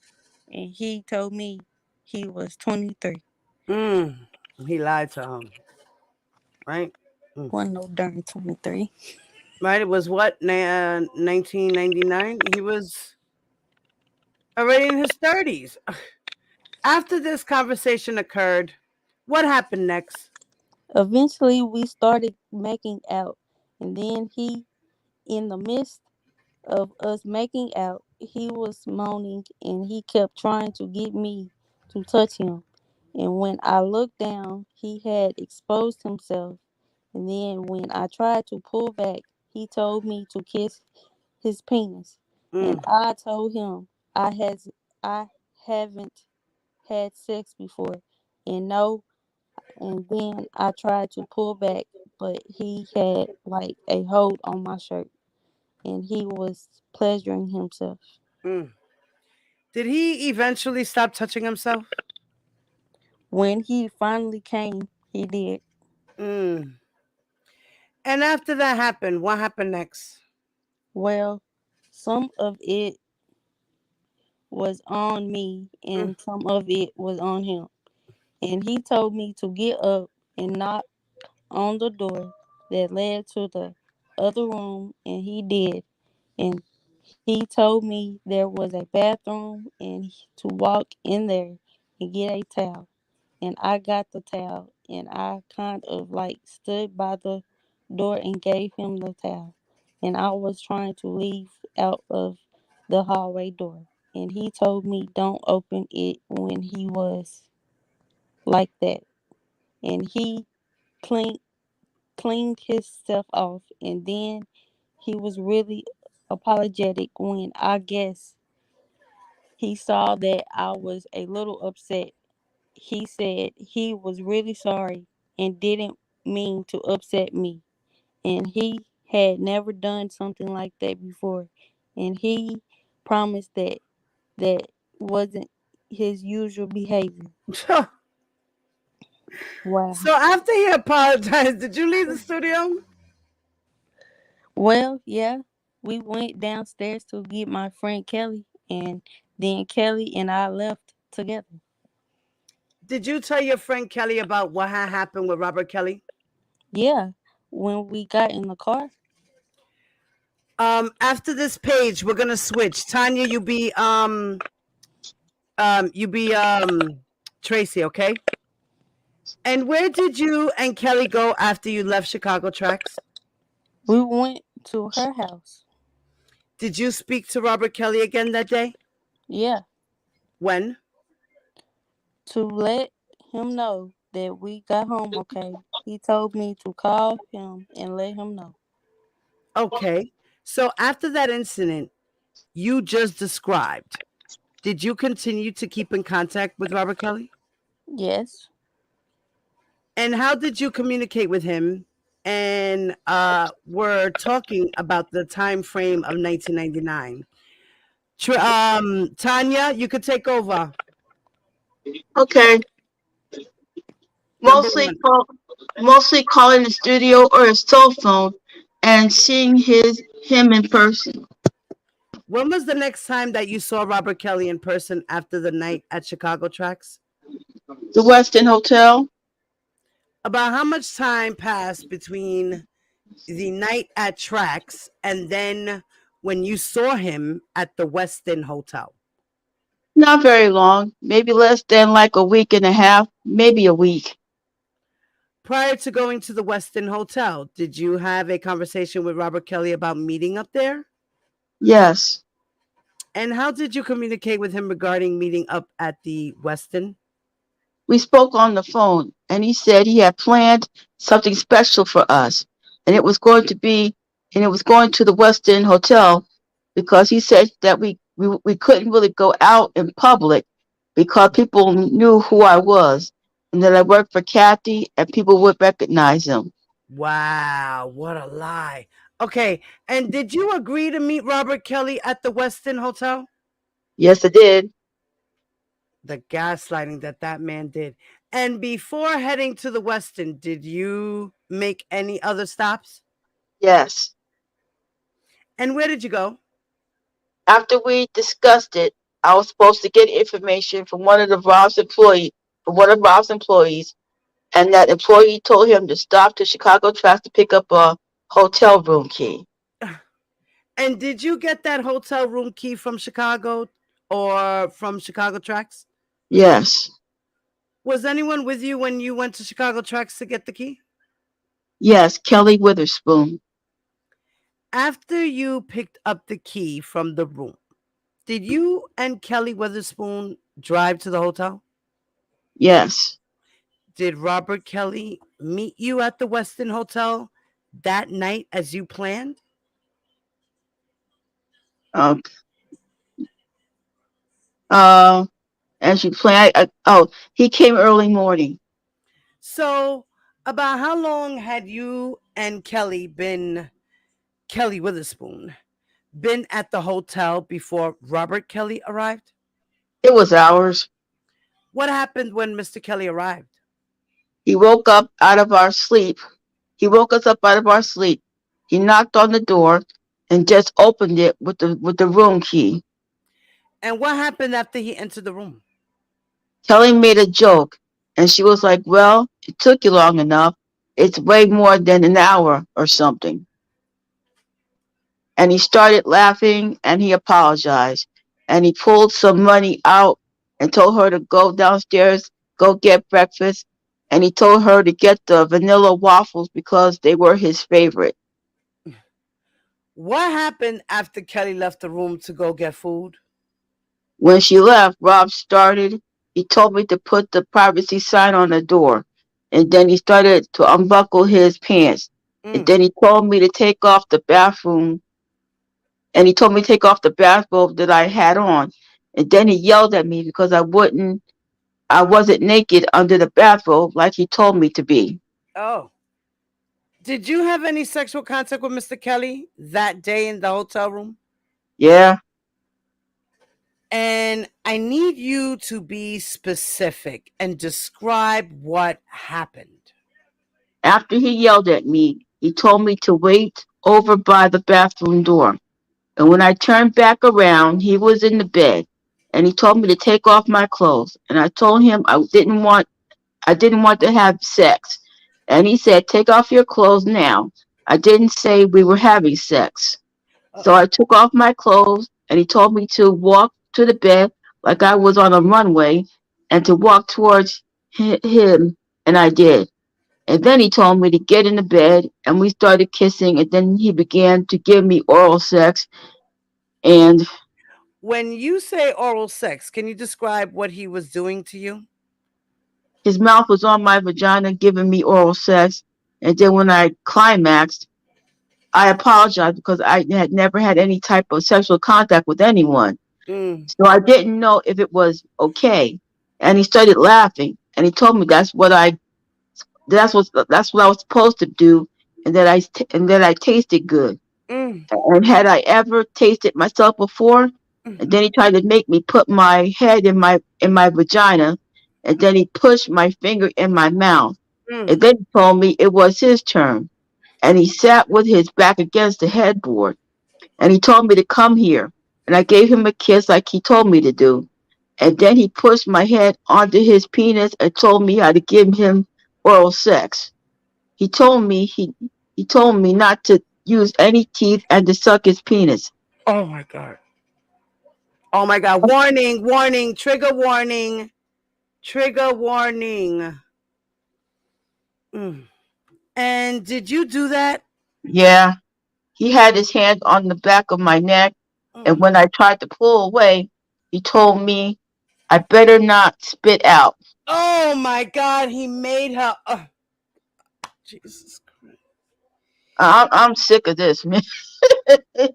And he told me he was 23. Mm. He lied to him, right? Mm. Wasn't no darn 23. Right? It was what? 1999? He was already in his 30s. After this conversation occurred, what happened next? Eventually, we started making out. And then in the midst of us making out, he was moaning and he kept trying to get me to touch him. And when I looked down, he had exposed himself. And then when I tried to pull back, he told me to kiss his penis. And Mm. I told him I haven't had sex before. And no, and then I tried to pull back, but he had like a hold on my shirt and he was pleasuring himself. Mm. Did he eventually stop touching himself? When he finally came, he did. Mm. And after that happened, what happened next? Well, some of it was on me Mm. and some of it was on him. And he told me to get up and knock on the door that led to the other room, and he did. And he told me there was a bathroom and to walk in there and get a towel. And I got the towel and I kind of like stood by the door and gave him the towel. And I was trying to leave out of the hallway door. And he told me don't open it when he was like that. And he cleaned cleaned himself off and then he was really apologetic when I guess he saw that I was a little upset. He said he was really sorry and didn't mean to upset me. And he had never done something like that before. And he promised that that wasn't his usual behavior. Wow. So after he apologized, did you leave the studio? Well, yeah, we went downstairs to get my friend Kelly, and then Kelly and I left together. Did you tell your friend Kelly about what had happened with Robert Kelly? Yeah, when we got in the car. After this page, we're gonna switch. Tanya, you be Tracy, okay? And where did you and Kelly go after you left Chicago Tracks? We went to her house. Did you speak to Robert Kelly again that day? Yeah. When? To let him know that we got home okay. He told me to call him and let him know. Okay. So after that incident you just described, did you continue to keep in contact with Robert Kelly? Yes. And how did you communicate with him? And we're talking about the time frame of 1999. Tanya, you could take over. Okay. Number Mostly one. mostly calling the studio or his cell phone and seeing him in person. When was the next time that you saw Robert Kelly in person after the night at Chicago Tracks? The Westin Hotel. About how much time passed between the night at Tracks and then when you saw him at the Westin Hotel? Not very long. Maybe less than like a week and a half. Maybe a week. Prior to going to the Westin Hotel, did you have a conversation with Robert Kelly about meeting up there? Yes. And how did you communicate with him regarding meeting up at the Westin? We spoke on the phone, and he said he had planned something special for us, and it was going to the Westin Hotel because he said that we couldn't really go out in public because people knew who I was and that I worked for Kathy and people would recognize him. Wow, what a lie. Okay, and did you agree to meet Robert Kelly at the Westin Hotel? Yes, I did. The gaslighting that man did. And before heading to the Westin, did you make any other stops? Yes. And where did you go? After we discussed it, I was supposed to get information from one of Rob's employees, and that employee told him to stop to Chicago Tracks to pick up a hotel room key. And did you get that hotel room key from Chicago or from Chicago Tracks? Yes. Was anyone with you when you went to Chicago Tracks to get the key? Yes, Kelly Witherspoon. After you picked up the key from the room, did you and Kelly Witherspoon drive to the hotel? Yes. Did Robert Kelly meet you at the Westin Hotel that night as you planned? Okay. As you planned. He came early morning. So, about how long had you and Kelly Witherspoon, been at the hotel before Robert Kelly arrived? It was hours. What happened when Mr. Kelly arrived? He woke up out of our sleep. He woke us up out of our sleep. He knocked on the door and just opened it with the room key. And what happened after he entered the room? Kelly made a joke, and she was like, "Well, it took you long enough. It's way more than an hour or something." And he started laughing, and he apologized. And he pulled some money out and told her to go downstairs, go get breakfast. And he told her to get the vanilla waffles because they were his favorite. What happened after Kelly left the room to go get food? When she left, Rob started. He told me to put the privacy sign on the door. And then he started to unbuckle his pants. And then he told me to take off the bathroom, and he told me to take off the bathrobe that I had on. And then he yelled at me because I wasn't naked under the bathrobe like he told me to be. Oh. Did you have any sexual contact with Mr. Kelly that day in the hotel room? Yeah. And I need you to be specific and describe what happened. After he yelled at me, he told me to wait over by the bathroom door. And when I turned back around, he was in the bed, and he told me to take off my clothes. And I told him I didn't want to have sex. And he said, "Take off your clothes now." I didn't say we were having sex. So I took off my clothes, and he told me to walk to the bed like I was on a runway and to walk towards him, and I did. And then he told me to get in the bed, and we started kissing, and then he began to give me oral sex. And when you say oral sex, can you describe what he was doing to you? His mouth was on my vagina giving me oral sex. And then when I climaxed, I apologized because I had never had any type of sexual contact with anyone. So I didn't know if it was okay. And he started laughing, and he told me that's what I was supposed to do, and that I tasted good. And had I ever tasted myself before? And then he tried to make me put my head in my vagina, and then he pushed my finger in my mouth. And then he told me it was his turn. And he sat with his back against the headboard. And he told me to come here. And I gave him a kiss like he told me to do. And then he pushed my head onto his penis and told me how to give him oral sex. He told me not to use any teeth and to suck his penis. Oh my God. Oh my God. Warning, warning, trigger warning. Trigger warning. And did you do that? Yeah. He had his hand on the back of my neck. And when I tried to pull away, he told me I better not spit out. Oh my God. He made her. Jesus Christ. I'm sick of this, man.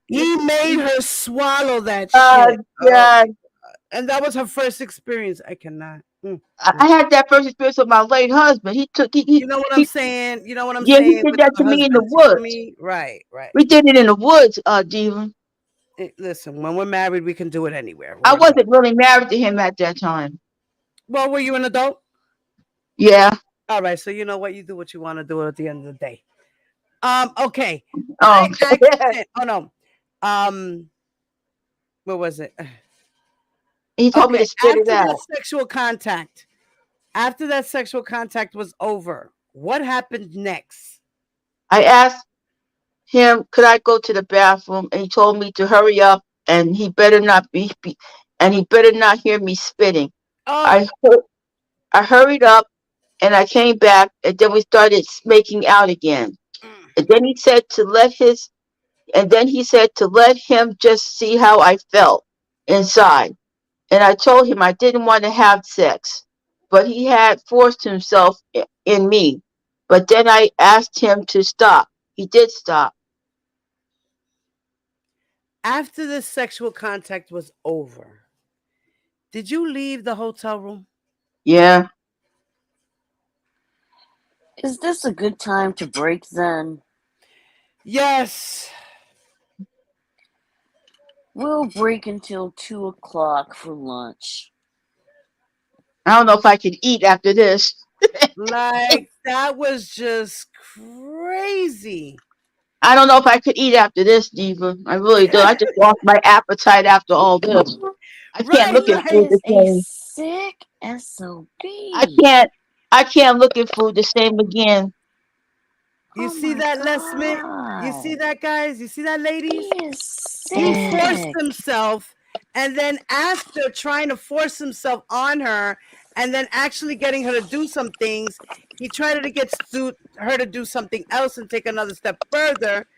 He made her swallow that shit. God. And that was her first experience. I cannot. I had that first experience with my late husband. You know what I'm saying? You know what I'm yeah, saying? he did that to me in the woods. Right. We did it in the woods, Diva. Listen, when we're married, we can do it anywhere. I wasn't really married to him at that time. Well, were you an adult? Yeah. All right. So you know what? You do what you want to do at the end of the day. Okay. Oh, no. What was it? He told me to spit it out. After that sexual contact was over, what happened next? I asked him, could I go to the bathroom? And he told me to hurry up, and he better not hear me spitting. I hurried up, and I came back, and then we started making out again. And then he said to let him just see how I felt inside. And I told him I didn't want to have sex, but he had forced himself in me. But then I asked him to stop. He did stop. After the sexual contact was over, did you leave the hotel room? Yeah. Is this a good time to break then? Yes. We'll break until 2 o'clock for lunch. I don't know if I can eat after this. Like, that was just crazy. I don't know if I could eat after this, Diva. I really do. I just lost my appetite after all this. I can't look at food the same. Sick SOB. I can't look at food the same again. You see that, Lesman? You see that, guys? You see that, ladies? He forced himself, and then after trying to force himself on her, and then actually getting her to do some things, he tried to get her to do something else and take another step further.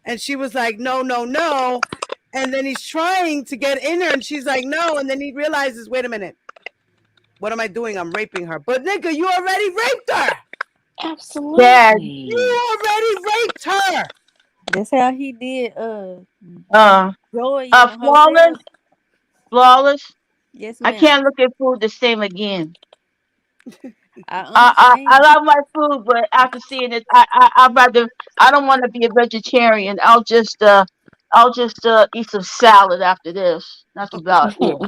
And she was like, no, no, no. And then he's trying to get in her, and she's like, no. And then he realizes, wait a minute. What am I doing? I'm raping her. But nigga, you already raped her. Dad, Absolutely. You already raped her. That's how he did uh, Joy in the flawless, hotel. flawless. Yes, I ma'am. can't look at food the same again. I I understand. love my food, but after seeing it, I'd rather. I don't want to be a vegetarian. I'll just eat some salad after this. That's about it.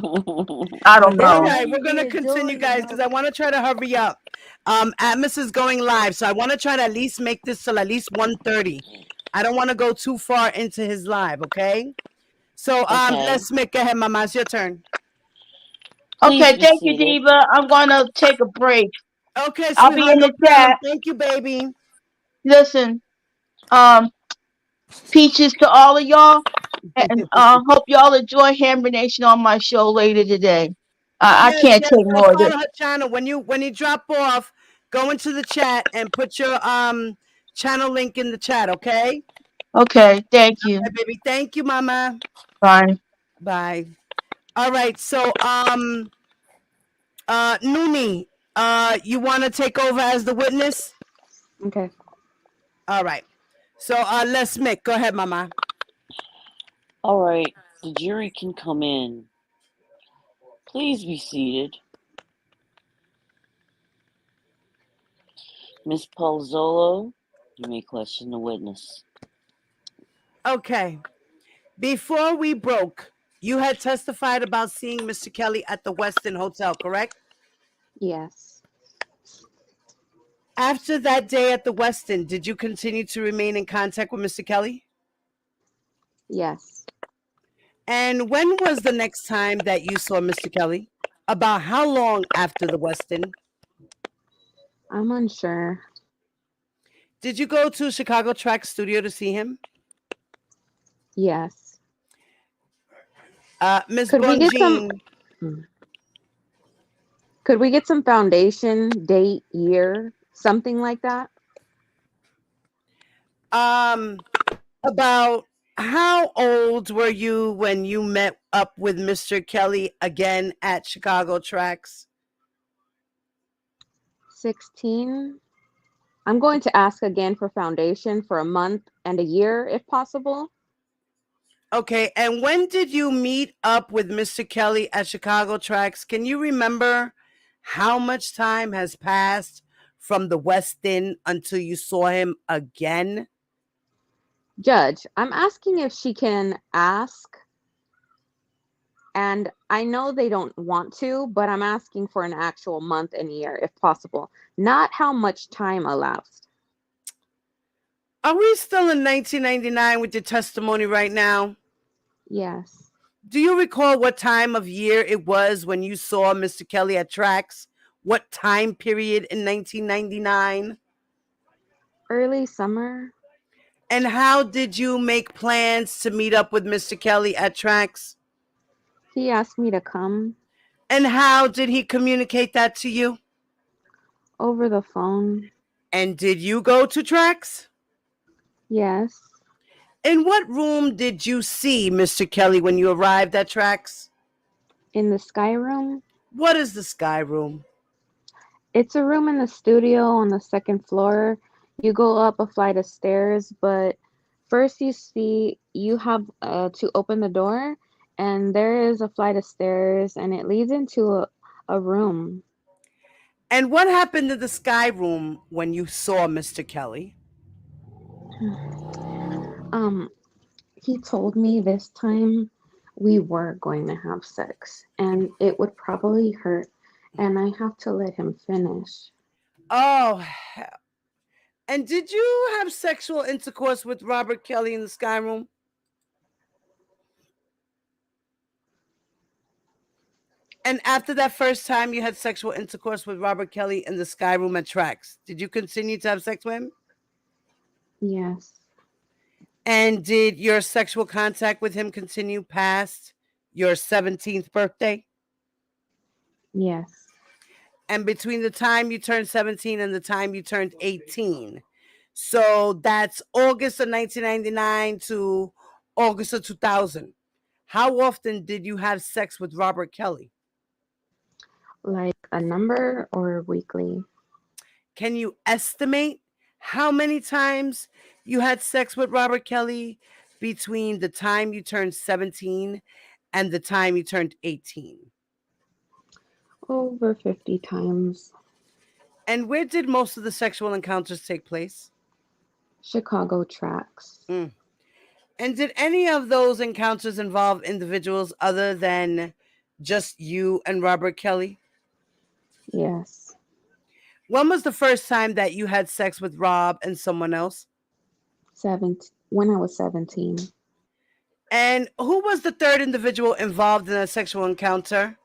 I don't That's All know. how right, he we're gonna did continue, Joy in the guys, because I hotel. want to try to hurry up. Atmos is going live, so I want to try to at least make this till at least 1:30. I don't want to go too far into his live, okay? So Okay. let's make ahead, Mama. It's your turn. Please Okay, be thank you, seated. Diva. I'm gonna take a break. Okay, I'll be sweetheart, in no the problem. chat. Thank you, baby. Listen, um, peaches to all of y'all, and hope y'all enjoy Hammer Nation on my show later today. I Yes, can't yes, take go more of this. follow her channel. When you drop off, go into the chat and put your channel link in the chat, okay? Okay, thank All you. right, baby. Thank you, Mama. Bye. Bye. All right, so Nuni, you want to take over as the witness? Okay. All right. So let's Mick. Go ahead, Mama. All right. The jury can come in. Please be seated. Miss Palazzolo, you may question the witness. Okay. Before we broke, you had testified about seeing Mr. Kelly at the Westin Hotel, correct? Yes. After that day at the Westin, did you continue to remain in contact with Mr. Kelly? Yes. And when was the next time that you saw Mr. Kelly? About how long after the Westin? I'm unsure. Did you go to Chicago Track Studio to see him? Yes. Miss Could we get some Bonjean, could we get some foundation, date, year, something like that? about how old were you when you met up with Mr. Kelly again at Chicago Tracks? 16. I'm going to ask again for foundation for a month and a year if possible. Okay, and when did you meet up with Mr. Kelly at Chicago Tracks? Can you remember how much time has passed from the Westin until you saw him again? Judge, I'm asking if she can ask, and I know they don't want to, but I'm asking for an actual month and year if possible, not how much time elapsed. Are we still in 1999 with your testimony right now? Yes. Do you recall what time of year it was when you saw Mr. Kelly at Tracks? What time period in 1999? Early summer. And how did you make plans to meet up with Mr. Kelly at Tracks? He asked me to come And how did he communicate that to you? over the phone. And did you go to Tracks? Yes. In what room did you see Mr. Kelly when you arrived at Tracks? In the sky room. What is the Sky Room? It's a room in the studio on the second floor. You go up a flight of stairs, but first you have to open the door, and there is a flight of stairs, and it leads into a room. And what happened in the Sky Room when you saw Mr. Kelly? Um, he told me this time we were going to have sex, and it would probably hurt, and I have to let him finish. Oh, and did you have sexual intercourse with Robert Kelly in the Sky Room? And after that first time you had sexual intercourse with Robert Kelly in the Sky Room at Tracks, did you continue to have sex with him? Yes. And did your sexual contact with him continue past your 17th birthday? Yes. And between the time you turned 17 and the time you turned 18. So that's August of 1999 to August of 2000. How often did you have sex with Robert Kelly? Like a number or weekly? Can you estimate how many times you had sex with Robert Kelly between the time you turned 17 and the time you turned 18? Over 50 times. And where did most of the sexual encounters take place? Chicago tracks. And did any of those encounters involve individuals other than just you and Robert Kelly? Yes. When was the first time that you had sex with Rob and someone else? When I was 17. And who was the third individual involved in a sexual encounter?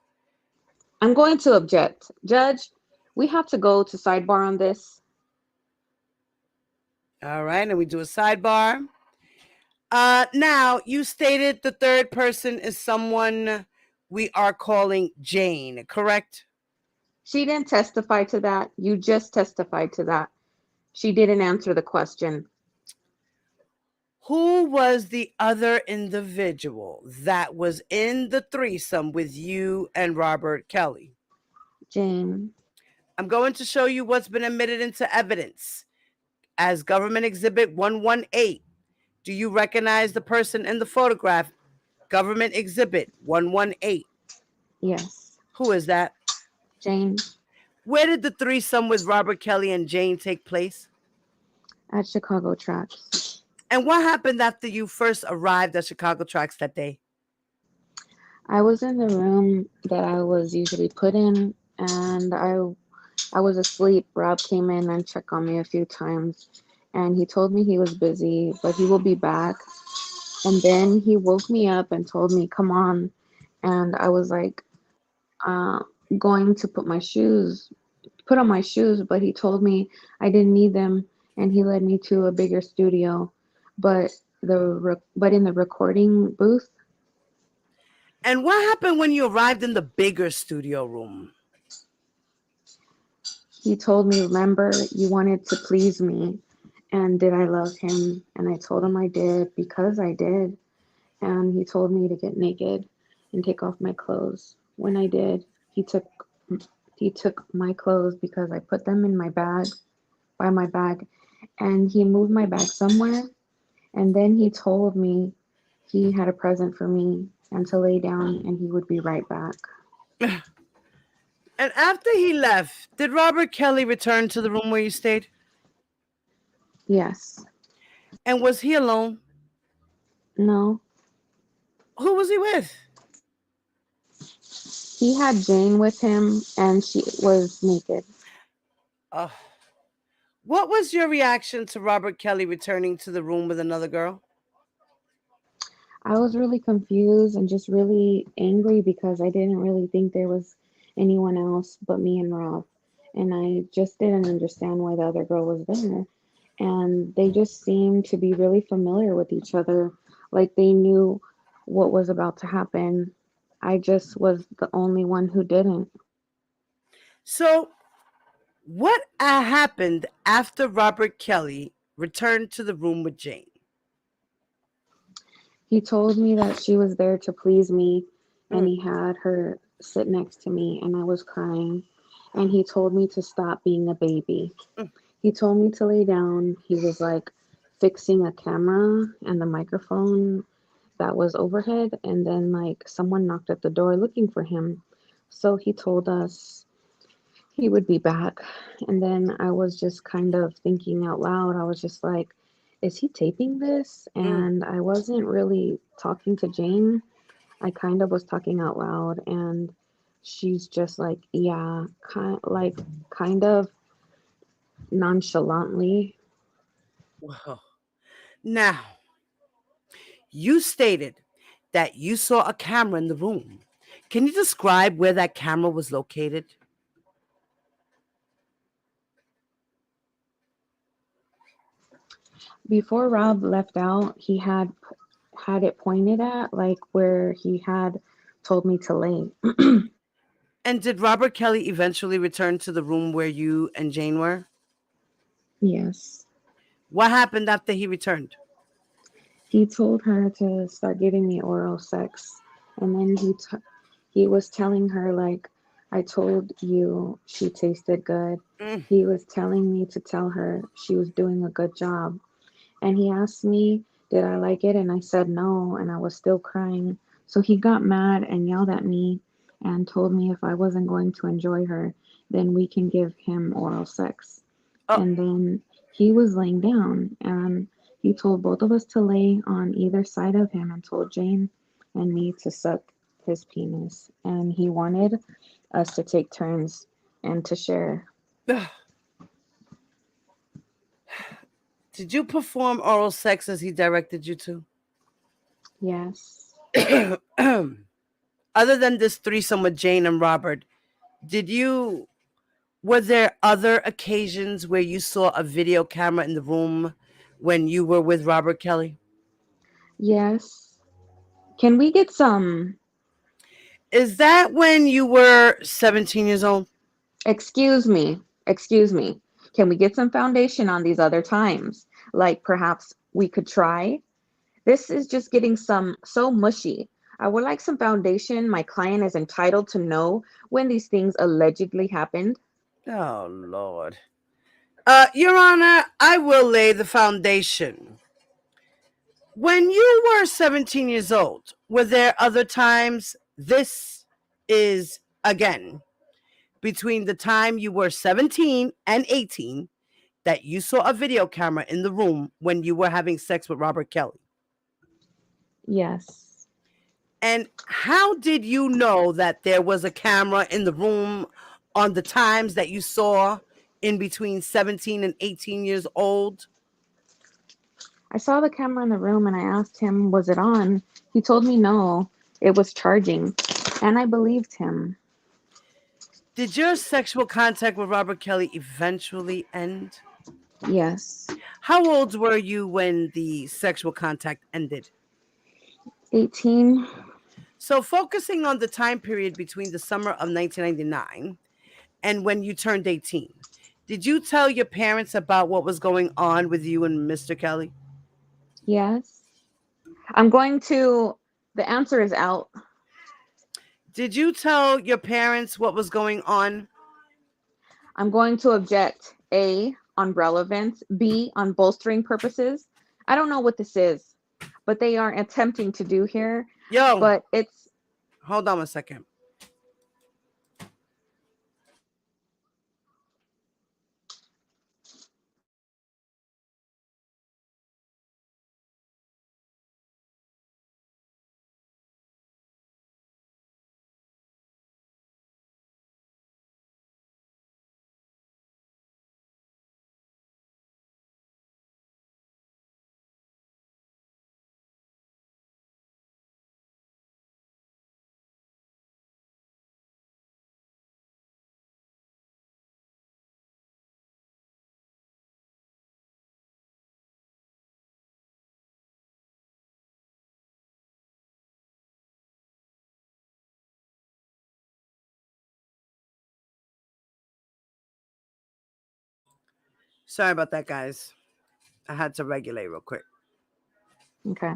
I'm going to object. Judge, we have to go to sidebar on this. All right, and we do a sidebar. Now, you stated the third person is someone we are calling Jane, correct? She didn't testify to that. You just testified to that. She didn't answer the question. Who was the other individual that was in the threesome with you and Robert Kelly? Jane. I'm going to show you what's been admitted into evidence as Government Exhibit 118. Do you recognize the person in the photograph? Government Exhibit 118. Yes. Who is that? Jane. Where did the threesome with Robert Kelly and Jane take place? At Chicago Tracks. And what happened after you first arrived at Chicago Tracks that day? I was in the room that I was usually put in, and I was asleep. Rob came in and checked on me a few times, and he told me he was busy, but he will be back. And then he woke me up and told me, come on. And I was like, going to put on my shoes, but he told me I didn't need them, and he led me to a bigger studio, but in the recording booth. And what happened when you arrived in the bigger studio room? He told me, remember, you wanted to please me, and did I love him? And I told him I did, because I did. And he told me to get naked and take off my clothes. When I did, he took my clothes because I put them in my bag, by my bag, and he moved my bag somewhere. And then he told me he had a present for me and to lay down, and he would be right back. And after he left, did Robert Kelly return to the room where you stayed? Yes. And was he alone? No. Who was he with? He had Jane with him, and she was naked. What was your reaction to Robert Kelly returning to the room with another girl? I was really confused and just really angry because I didn't really think there was anyone else but me and Rob. And I just didn't understand why the other girl was there. And they just seemed to be really familiar with each other, like they knew what was about to happen. I just was the only one who didn't. So, what happened after Robert Kelly returned to the room with Jane? He told me that she was there to please me, and he had her sit next to me, and I was crying. And he told me to stop being a baby. He told me to lay down. He was like fixing a camera and the microphone that was overhead, and then like someone knocked at the door looking for him. So he told us he would be back. And then I was just kind of thinking out loud. I was just like, is he taping this? And I wasn't really talking to Jane. I kind of was talking out loud, and she's just like, yeah, kind of nonchalantly. Wow. Now, you stated that you saw a camera in the room. Can you describe where that camera was located? Before Rob left out, he had it pointed at like where he had told me to lay. And did Robert Kelly eventually return to the room where you and Jane were? Yes. What happened after he returned? He told her to start giving me oral sex, and then he was telling her like I told you she tasted good. Mm. He was telling me to tell her she was doing a good job. And he asked me, did I like it? And I said no, and I was still crying. So he got mad and yelled at me and told me if I wasn't going to enjoy her, then we can give him oral sex. Oh. And then he was laying down and he told both of us to lay on either side of him and told Jane and me to suck his penis. And he wanted us to take turns and to share. Did you perform oral sex as he directed you to? Yes. Other than this threesome with Jane and Robert, were there other occasions where you saw a video camera in the room when you were with Robert Kelly? Yes. Can we get some? Is that when you were 17 years old? Excuse me. Excuse me. Can we get some foundation on these other times? Like perhaps we could try? This is just getting so mushy. I would like some foundation. My client is entitled to know when these things allegedly happened. Oh, Lord. Your Honor, I will lay the foundation. When you were 17 years old, were there other times? This is, again, between the time you were 17 and 18 that you saw a video camera in the room when you were having sex with Robert Kelly. Yes. And how did you know that there was a camera in the room on the times that you saw in between 17 and 18 years old? I saw the camera in the room and I asked him, was it on? He told me no, it was charging. And I believed him. Did your sexual contact with Robert Kelly eventually end? Yes. How old were you when the sexual contact ended? 18. So focusing on the time period between the summer of 1999 and when you turned 18, did you tell your parents about what was going on with you and Mr. Kelly? Yes. The answer is out. Did you tell your parents what was going on? I'm going to object. A, on relevance. B, on bolstering purposes. I don't know what this is, but they are attempting to do here. But it's... Hold on a second. Sorry about that, guys. I had to regulate real quick. Okay.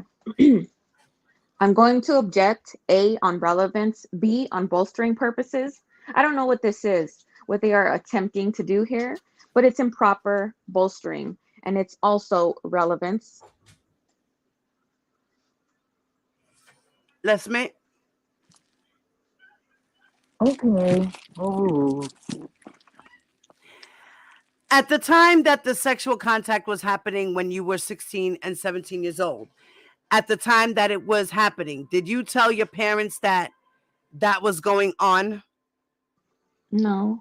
I'm going to object. A, on relevance. B, on bolstering purposes. I don't know what this is, what they are attempting to do here, but it's improper bolstering, and it's also relevance. Let's make. Okay. Oh. At the time that the sexual contact was happening when you were 16 and 17 years old, at the time that it was happening, did you tell your parents that was going on? No.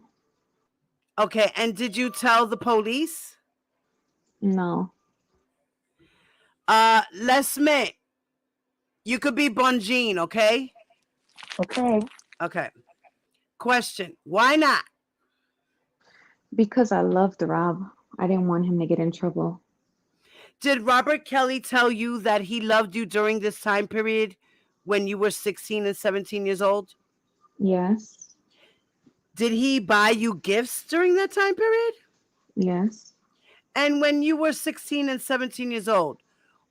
Okay, and did you tell the police? No. Lesme, you could be Bonjean, okay? Okay. Okay. Question, why not? Because I loved Rob. I didn't want him to get in trouble. Did Robert Kelly tell you that he loved you during this time period when you were 16 and 17 years old? Yes. Did he buy you gifts during that time period? Yes. And when you were 16 and 17 years old,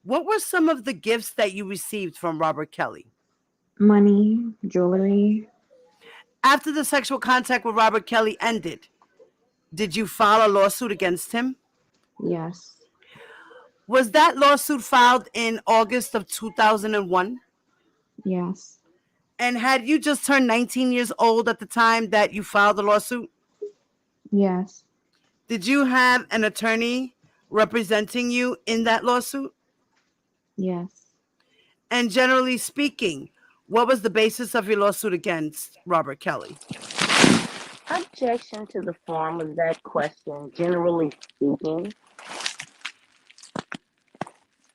what were some of the gifts that you received from Robert Kelly? Money, jewelry. After the sexual contact with Robert Kelly ended, did you file a lawsuit against him? Yes. Was that lawsuit filed in August of 2001? Yes. And had you just turned 19 years old at the time that you filed the lawsuit? Yes. Did you have an attorney representing you in that lawsuit? Yes. And generally speaking, what was the basis of your lawsuit against Robert Kelly? Objection to the form of that question, generally speaking.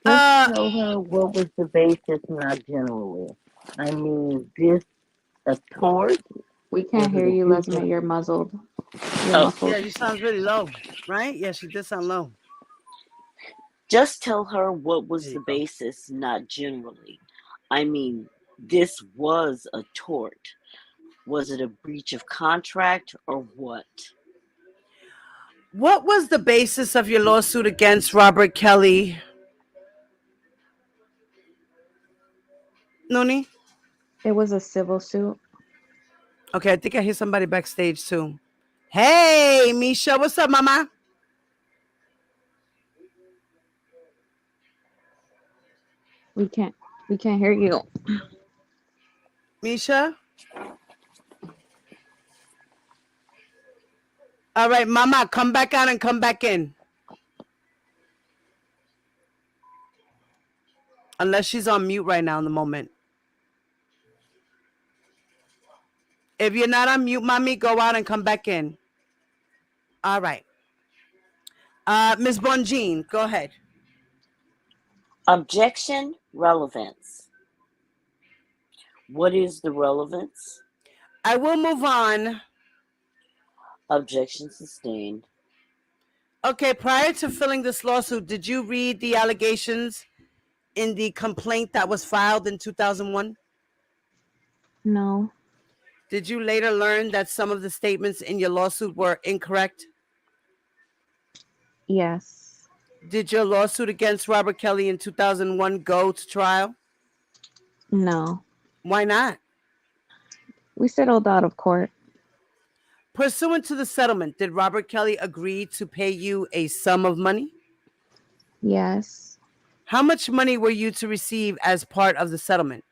Just tell her what was the basis, not generally. I mean, this a tort? We can't hear you, Lesma. You're muzzled. You're muffled. Yeah, you sound really low, right? Yeah, she did sound low. Just tell her what was the basis, not generally. I mean, this was a tort. Was it a breach of contract or what? What was the basis of your lawsuit against Robert Kelly? Noni? It was a civil suit. Okay, I think I hear somebody backstage too. Hey, Misha, what's up, mama? We can't hear you. Misha? All right, mama, come back out and come back in. Unless she's on mute right now in the moment. If you're not on mute, mommy, go out and come back in. All right. Ms. Bonjean, go ahead. Objection, relevance. What is the relevance? I will move on. Objection sustained. Okay, prior to filing this lawsuit, did you read the allegations in the complaint that was filed in 2001? No. Did you later learn that some of the statements in your lawsuit were incorrect? Yes. Did your lawsuit against Robert Kelly in 2001 go to trial? No. Why not? We settled out of court. Pursuant to the settlement, did Robert Kelly agree to pay you a sum of money? Yes. How much money were you to receive as part of the settlement?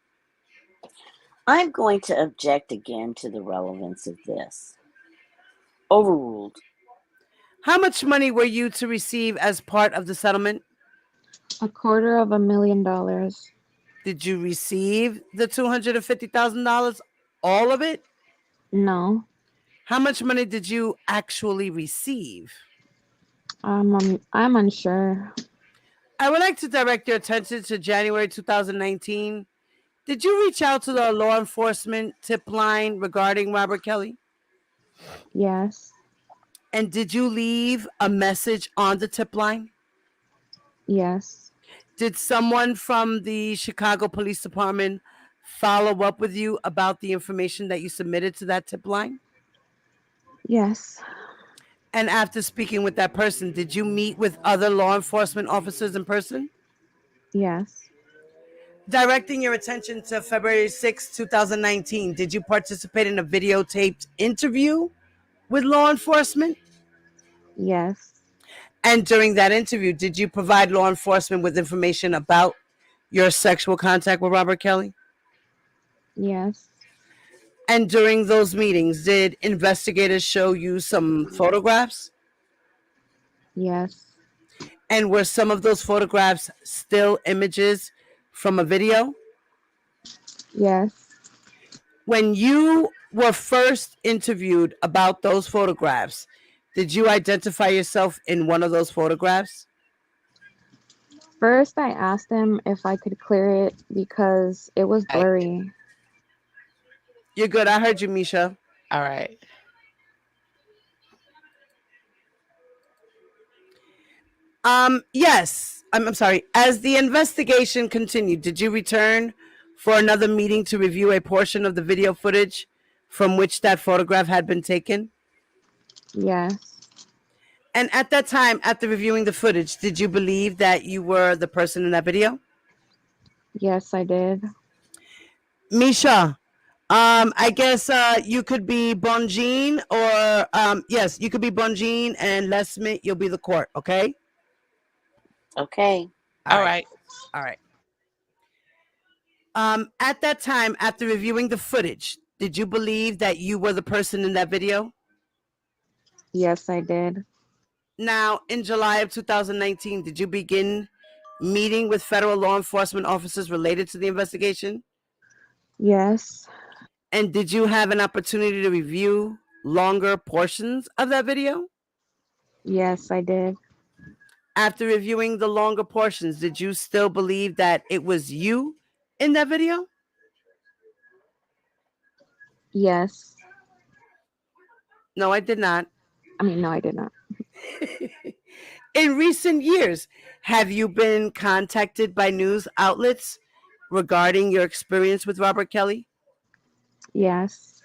I'm going to object again to the relevance of this. Overruled. How much money were you to receive as part of the settlement? $250,000. Did you receive the $250,000? All of it? No. How much money did you actually receive? I'm unsure. I would like to direct your attention to January 2019. Did you reach out to the law enforcement tip line regarding Robert Kelly? Yes. And did you leave a message on the tip line? Yes. Did someone from the Chicago Police Department follow up with you about the information that you submitted to that tip line? Yes. And after speaking with that person, did you meet with other law enforcement officers in person? Yes. Directing your attention to February 6, 2019, did you participate in a videotaped interview with law enforcement? Yes. And during that interview, did you provide law enforcement with information about your sexual contact with Robert Kelly? Yes. And during those meetings, did investigators show you some photographs? Yes. And were some of those photographs still images from a video? Yes. When you were first interviewed about those photographs, did you identify yourself in one of those photographs? First, I asked him if I could clear it because it was blurry. You're good. I heard you, Misha. All right. Yes. I'm sorry. As the investigation continued, did you return for another meeting to review a portion of the video footage from which that photograph had been taken? Yes. And at that time, after reviewing the footage, did you believe that you were the person in that video? Yes, I did. Misha, I guess you could be Bonjean or yes, you could be Bonjean and Les Smith, you'll be the court, okay? Okay. All right. All right. At that time, after reviewing the footage, did you believe that you were the person in that video? Yes, I did. Now, in July of 2019, did you begin meeting with federal law enforcement officers related to the investigation? Yes. And did you have an opportunity to review longer portions of that video? Yes, I did. After reviewing the longer portions, did you still believe that it was you in that video? Yes. No, I did not. No, I did not. In recent years, have you been contacted by news outlets regarding your experience with Robert Kelly? Yes.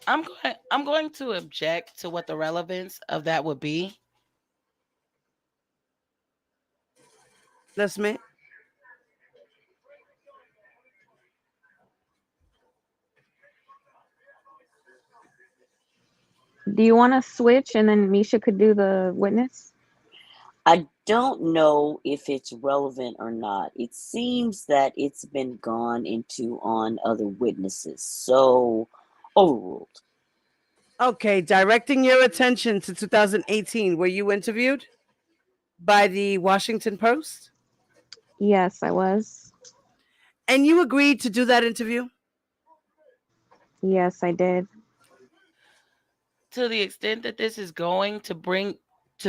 I'm going to object to what the relevance of that would be. That's me. Do you want to switch and then Misha could do the witness? I don't know if it's relevant or not. It seems that it's been gone into on other witnesses. So, overruled. Okay, directing your attention to 2018, were you interviewed by the Washington Post? Yes, I was. And you agreed to do that interview? Yes, I did. To the extent that this is going to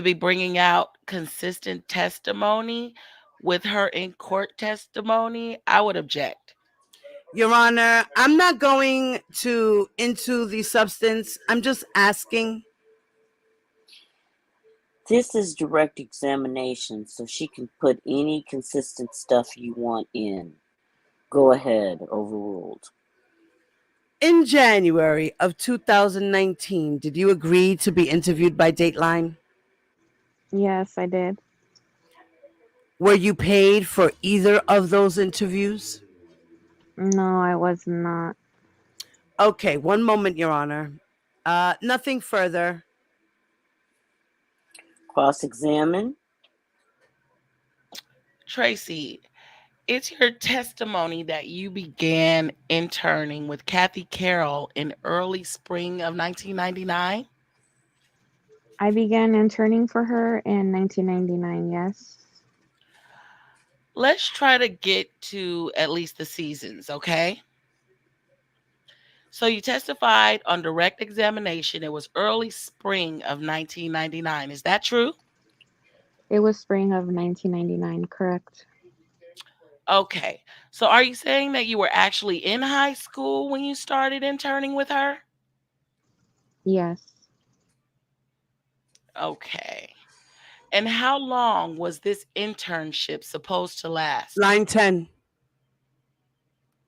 be bringing out consistent testimony with her in court testimony, I would object. Your Honor, I'm not going into the substance. I'm just asking. This is direct examination, so she can put any consistent stuff you want in. Go ahead, overruled. In January of 2019, did you agree to be interviewed by Dateline? Yes, I did. Were you paid for either of those interviews? No, I was not. Okay, one moment, Your Honor. Nothing further. Cross-examine. Tracy, it's your testimony that you began interning with Kathy Carroll in early spring of 1999? I began interning for her in 1999, yes. Let's try to get to at least the seasons, okay? So you testified on direct examination. It was early spring of 1999. Is that true? It was spring of 1999, correct. Okay. So are you saying that you were actually in high school when you started interning with her? Yes. Okay. And how long was this internship supposed to last? Line 10.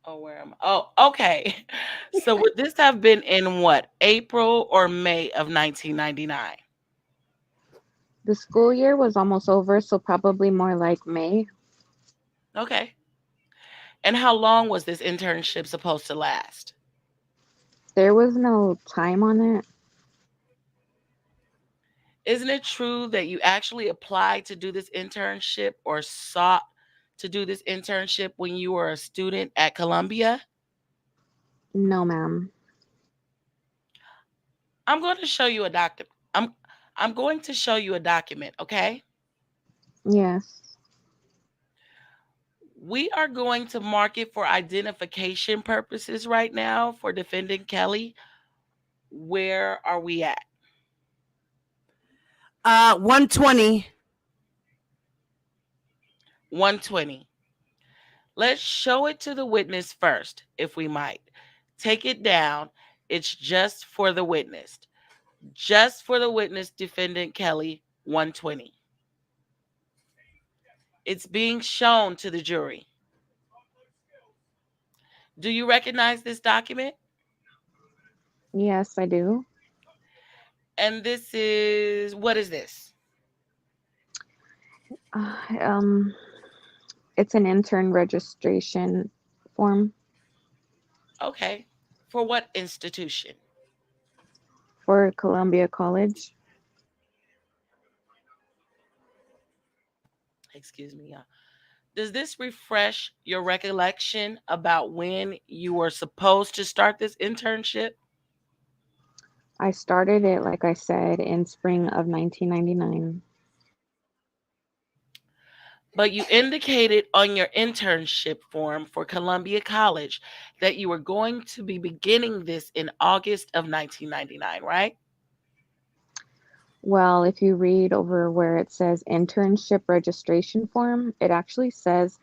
Oh, where am I? Oh, okay. So would this have been in what, April or May of 1999? The school year was almost over, so probably more like May. Okay. And how long was this internship supposed to last? There was no time on it. Isn't it true that you actually applied to do this internship or sought to do this internship when you were a student at Columbia? No, ma'am. I'm going to show you a document. I'm going to show you a document, okay? Yes. We are going to mark it for identification purposes right now for defendant Kelly. Where are we at? 120. 120. Let's show it to the witness first, if we might. Take it down. It's just for the witness. Just for the witness, defendant Kelly, 120. It's being shown to the jury. Do you recognize this document? Yes, I do. And this is, what is this? It's an intern registration form. Okay. For what institution? For Columbia College. Excuse me, y'all. Does this refresh your recollection about when you were supposed to start this internship? I started it, like I said, in spring of 1999. But you indicated on your internship form for Columbia College that you were going to be beginning this in August of 1999, right? Well, if you read over where it says internship registration form, it actually says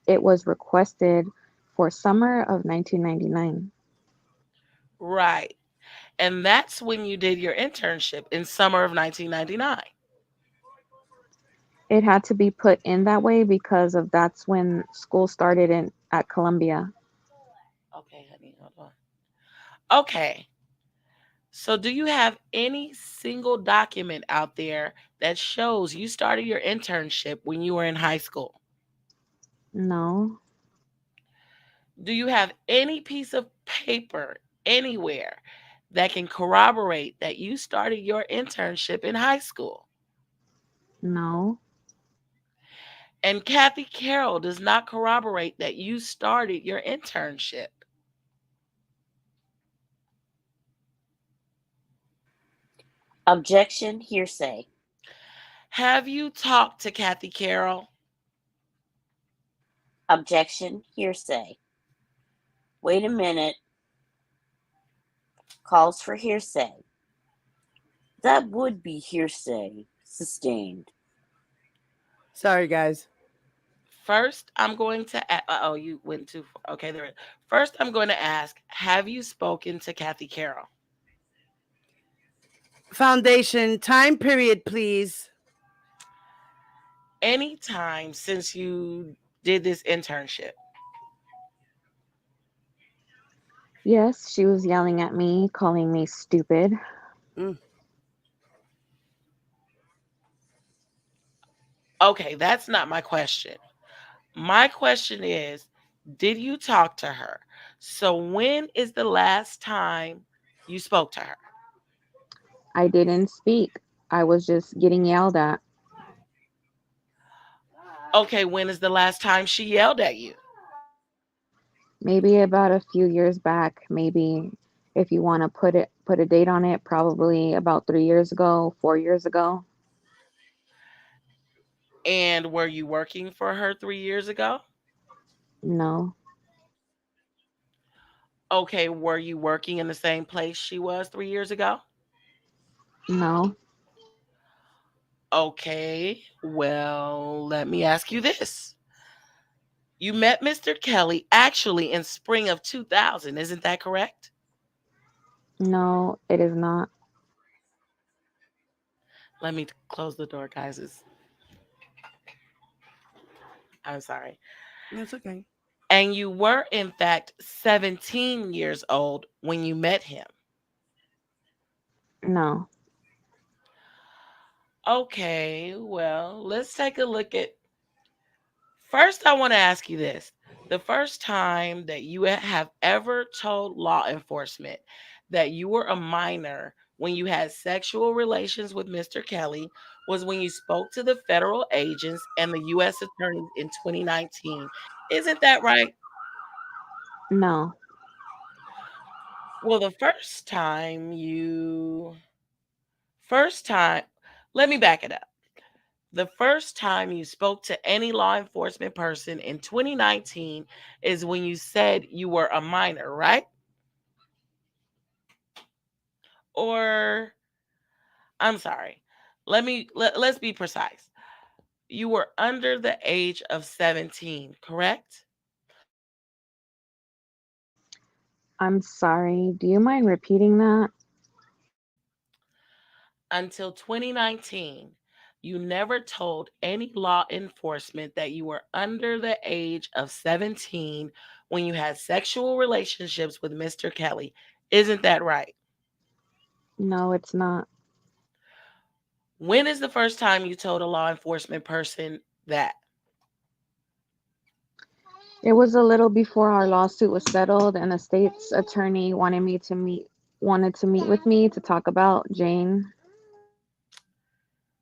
it was requested for summer of 1999. Right. And that's when you did your internship in summer of 1999. It had to be put in that way because of that's when school started in at Columbia. Okay, honey, hold on. Okay. So, do you have any single document out there that shows you started your internship when you were in high school? No, Do you have any piece of paper anywhere that can corroborate that you started your internship in high school? no, And Kathy Carroll does not corroborate that you started your internship. Objection, hearsay. Have you talked to Kathy Carroll? Objection, hearsay. Wait a minute. Calls for hearsay. That would be hearsay. Sustained. Sorry, guys. First, I'm going to. Oh, you went too far. Okay, there. First, I'm going to ask: have you spoken to Kathy Carroll? Foundation, time period, please. Any time since you did this internship? yes, she was yelling at me, calling me stupid. Okay, that's not my question. My question is, did you talk to her? So when is the last time you spoke to her? I didn't speak. I was just getting yelled at. Okay, when is the last time she yelled at you? Maybe about a few years back, maybe if you want to put a date on it, probably about 3 years ago, 4 years ago. And were you working for her 3 years ago? No, Okay, were you working in the same place she was 3 years ago? no, Okay, well, let me ask you this. You met Mr. Kelly actually in spring of 2000, isn't that correct? no, it is not. Let me close the door, guys. I'm sorry. That's okay. And you were, in fact, 17 years old when you met him. No, Okay, well, let's take a look at. First, I want to ask you this. The first time that you have ever told law enforcement that you were a minor when you had sexual relations with Mr. Kelly was when you spoke to the federal agents and the U.S. attorneys in 2019. Isn't that right? no. Well, first time, let me back it up. The first time you spoke to any law enforcement person in 2019 is when you said you were a minor, right? Or I'm sorry. Let's be precise. You were under the age of 17, correct? I'm sorry. Do you mind repeating that? Until 2019, you never told any law enforcement that you were under the age of 17 when you had sexual relationships with Mr. Kelly. Isn't that right? No, it's not. When is the first time you told a law enforcement person that? It was a little before our lawsuit was settled, and the state's attorney wanted to meet with me to talk about Jane.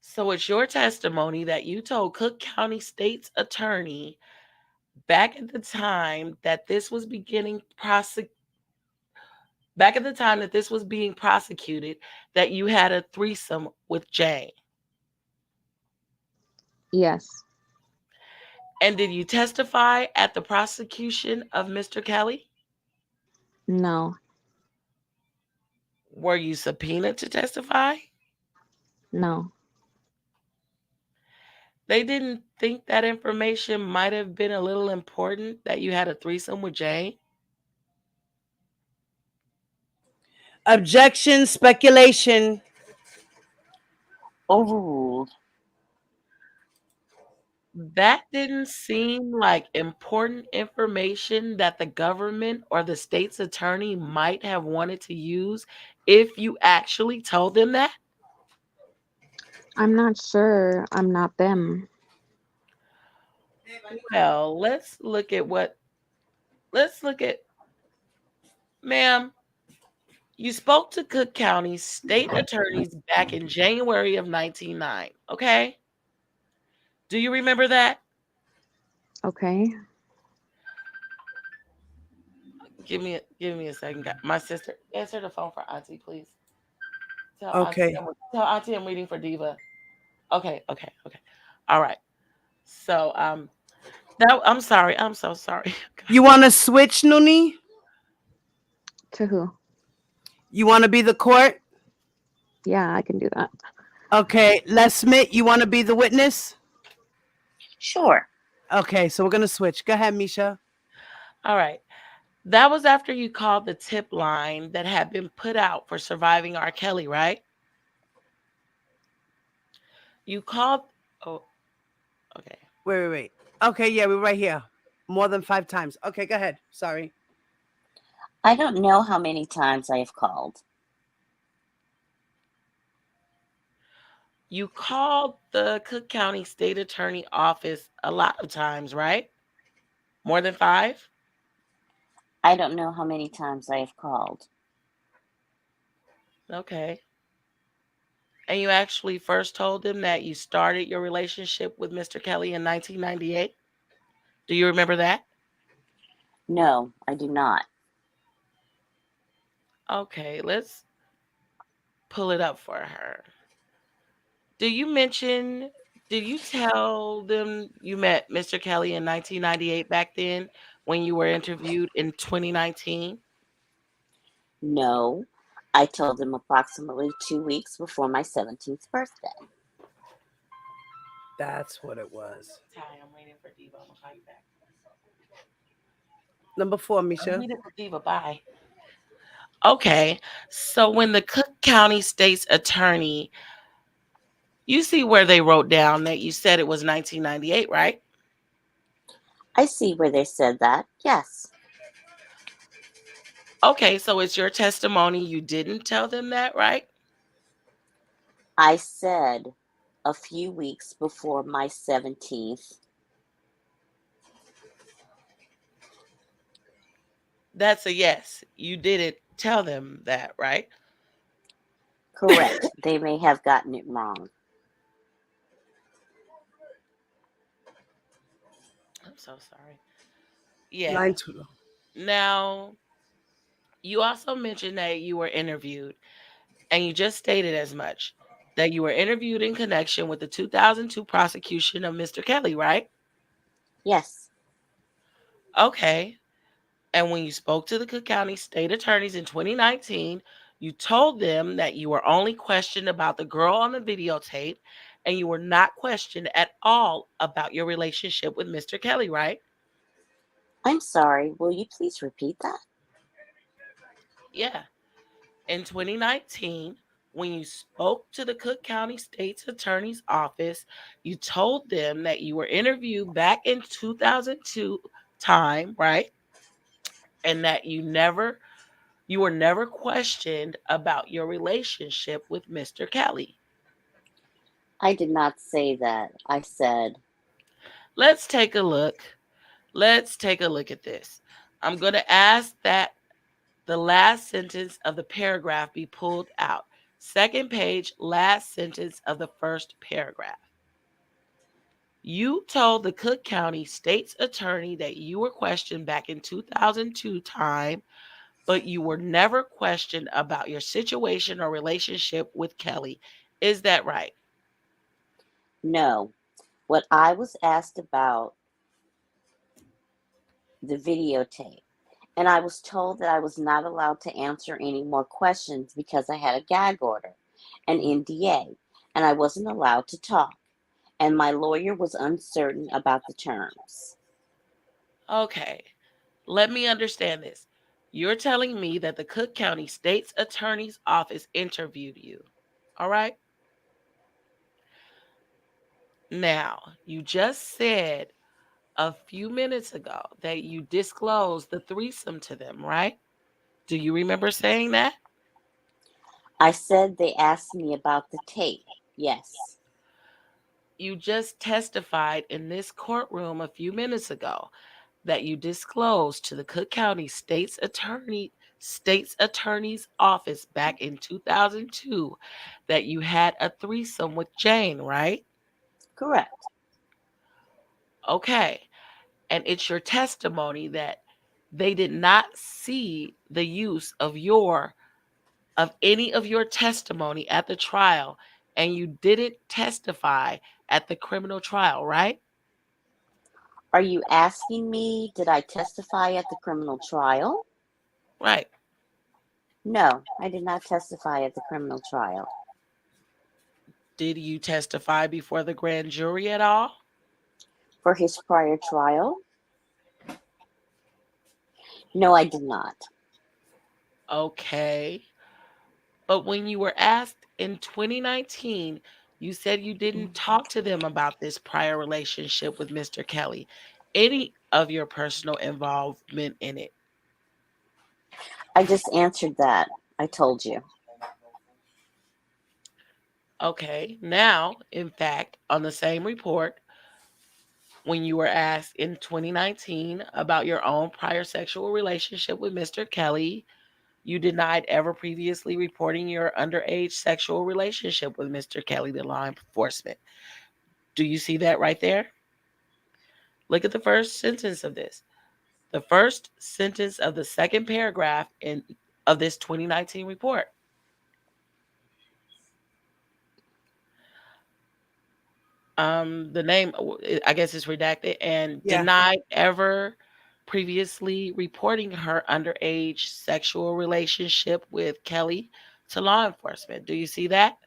So it's your testimony that you told Cook County State's attorney back at the time that this was being prosecuted that you had a threesome with Jane. Yes. And did you testify at the prosecution of Mr. Kelly? No. Were you subpoenaed to testify? No. They didn't think that information might have been a little important that you had a threesome with Jane? Objection, speculation. Overruled. That didn't seem like important information that the government or the state's attorney might have wanted to use if you actually told them that? I'm not sure. I'm not them. Well, let's look at, ma'am, you spoke to Cook County state attorneys back in January of 1999, okay? Do you remember that? Okay. Give me a second. My sister, answer the phone for Auntie, please. Tell Okay. Auntie I'm reading for Diva. Okay. All right. So I'm sorry. I'm so sorry. You want to switch, Nuni? To who? You want to be the court? Yeah, I can do that. Okay. Les Smith, you want to be the witness? Sure. Okay, so we're going to switch. Go ahead, Misha. All right. That was after you called the tip line that had been put out for surviving R. Kelly, right? You called. Oh, okay. Wait. Okay, yeah, we're right here. More than 5 times. Okay, go ahead. Sorry. I don't know how many times I have called. You called the Cook County State Attorney Office a lot of times, right? More than 5? I don't know how many times I have called. Okay. And you actually first told him that you started your relationship with Mr. Kelly in 1998? Do you remember that? No, I do not. Okay, let's pull it up for her. Did you tell them you met Mr. Kelly in 1998 back then when you were interviewed in 2019? No, I told them approximately 2 weeks before my 17th birthday. That's what it was. Ty, I'm waiting for Diva. I'm going to call you back. Number 4, I'm Misha. waiting for Diva. Bye. Okay, so when the Cook County State's attorney, you see where they wrote down that you said it was 1998, right? I see where they said that. Yes. Okay, so it's your testimony. You didn't tell them that, right? I said a few weeks before my 17th. That's a yes. You didn't tell them that, right? Correct. They may have gotten it wrong. I'm so sorry. Yeah. Line 2. Now, you also mentioned that you were interviewed, and you just stated as much, that you were interviewed in connection with the 2002 prosecution of Mr. Kelly, right? Yes. Okay. And when you spoke to the Cook County state attorneys in 2019, you told them that you were only questioned about the girl on the videotape, and you were not questioned at all about your relationship with Mr. Kelly, right? I'm sorry. Will you please repeat that? Yeah. In 2019, when you spoke to the Cook County State's Attorney's Office, you told them that you were interviewed back in 2002 time, right? And that you were never questioned about your relationship with Mr. Kelly. I did not say that. I said, Let's take a look. Let's take a look at this. I'm going to ask that the last sentence of the paragraph be pulled out. Second page, last sentence of the first paragraph. You told the Cook County State's Attorney that you were questioned back in 2002 time, but you were never questioned about your situation or relationship with Kelly. Is that right? No. What I was asked about the videotape, and I was told that I was not allowed to answer any more questions because I had a gag order, an NDA, and I wasn't allowed to talk. And my lawyer was uncertain about the terms. Okay, let me understand this. You're telling me that the Cook County State's Attorney's Office interviewed you. All right? Now, you just said a few minutes ago that you disclosed the threesome to them, right? Do you remember saying that? I said they asked me about the tape. Yes. You just testified in this courtroom a few minutes ago that you disclosed to the Cook County State's Attorney's Office back in 2002 that you had a threesome with Jane, right? Correct. Okay. And it's your testimony that they did not see the use of any of your testimony at the trial, and you didn't testify at the criminal trial, right? Are you asking me, did I testify at the criminal trial? Right. No, I did not testify at the criminal trial. Did you testify before the grand jury at all? For his prior trial? No, I did not. Okay. But when you were asked in 2019, you said you didn't talk to them about this prior relationship with Mr. Kelly, any of your personal involvement in it. I just answered that. I told you. Okay. Now, in fact, on the same report, when you were asked in 2019 about your own prior sexual relationship with Mr. Kelly, you denied ever previously reporting your underage sexual relationship with Mr. Kelly to law enforcement. Do you see that right there? Look at the first sentence of this. The first sentence of the second paragraph of this 2019 report. The name, I guess, is redacted, and Yeah. denied ever previously reporting her underage sexual relationship with Kelly to law enforcement. Do you see that?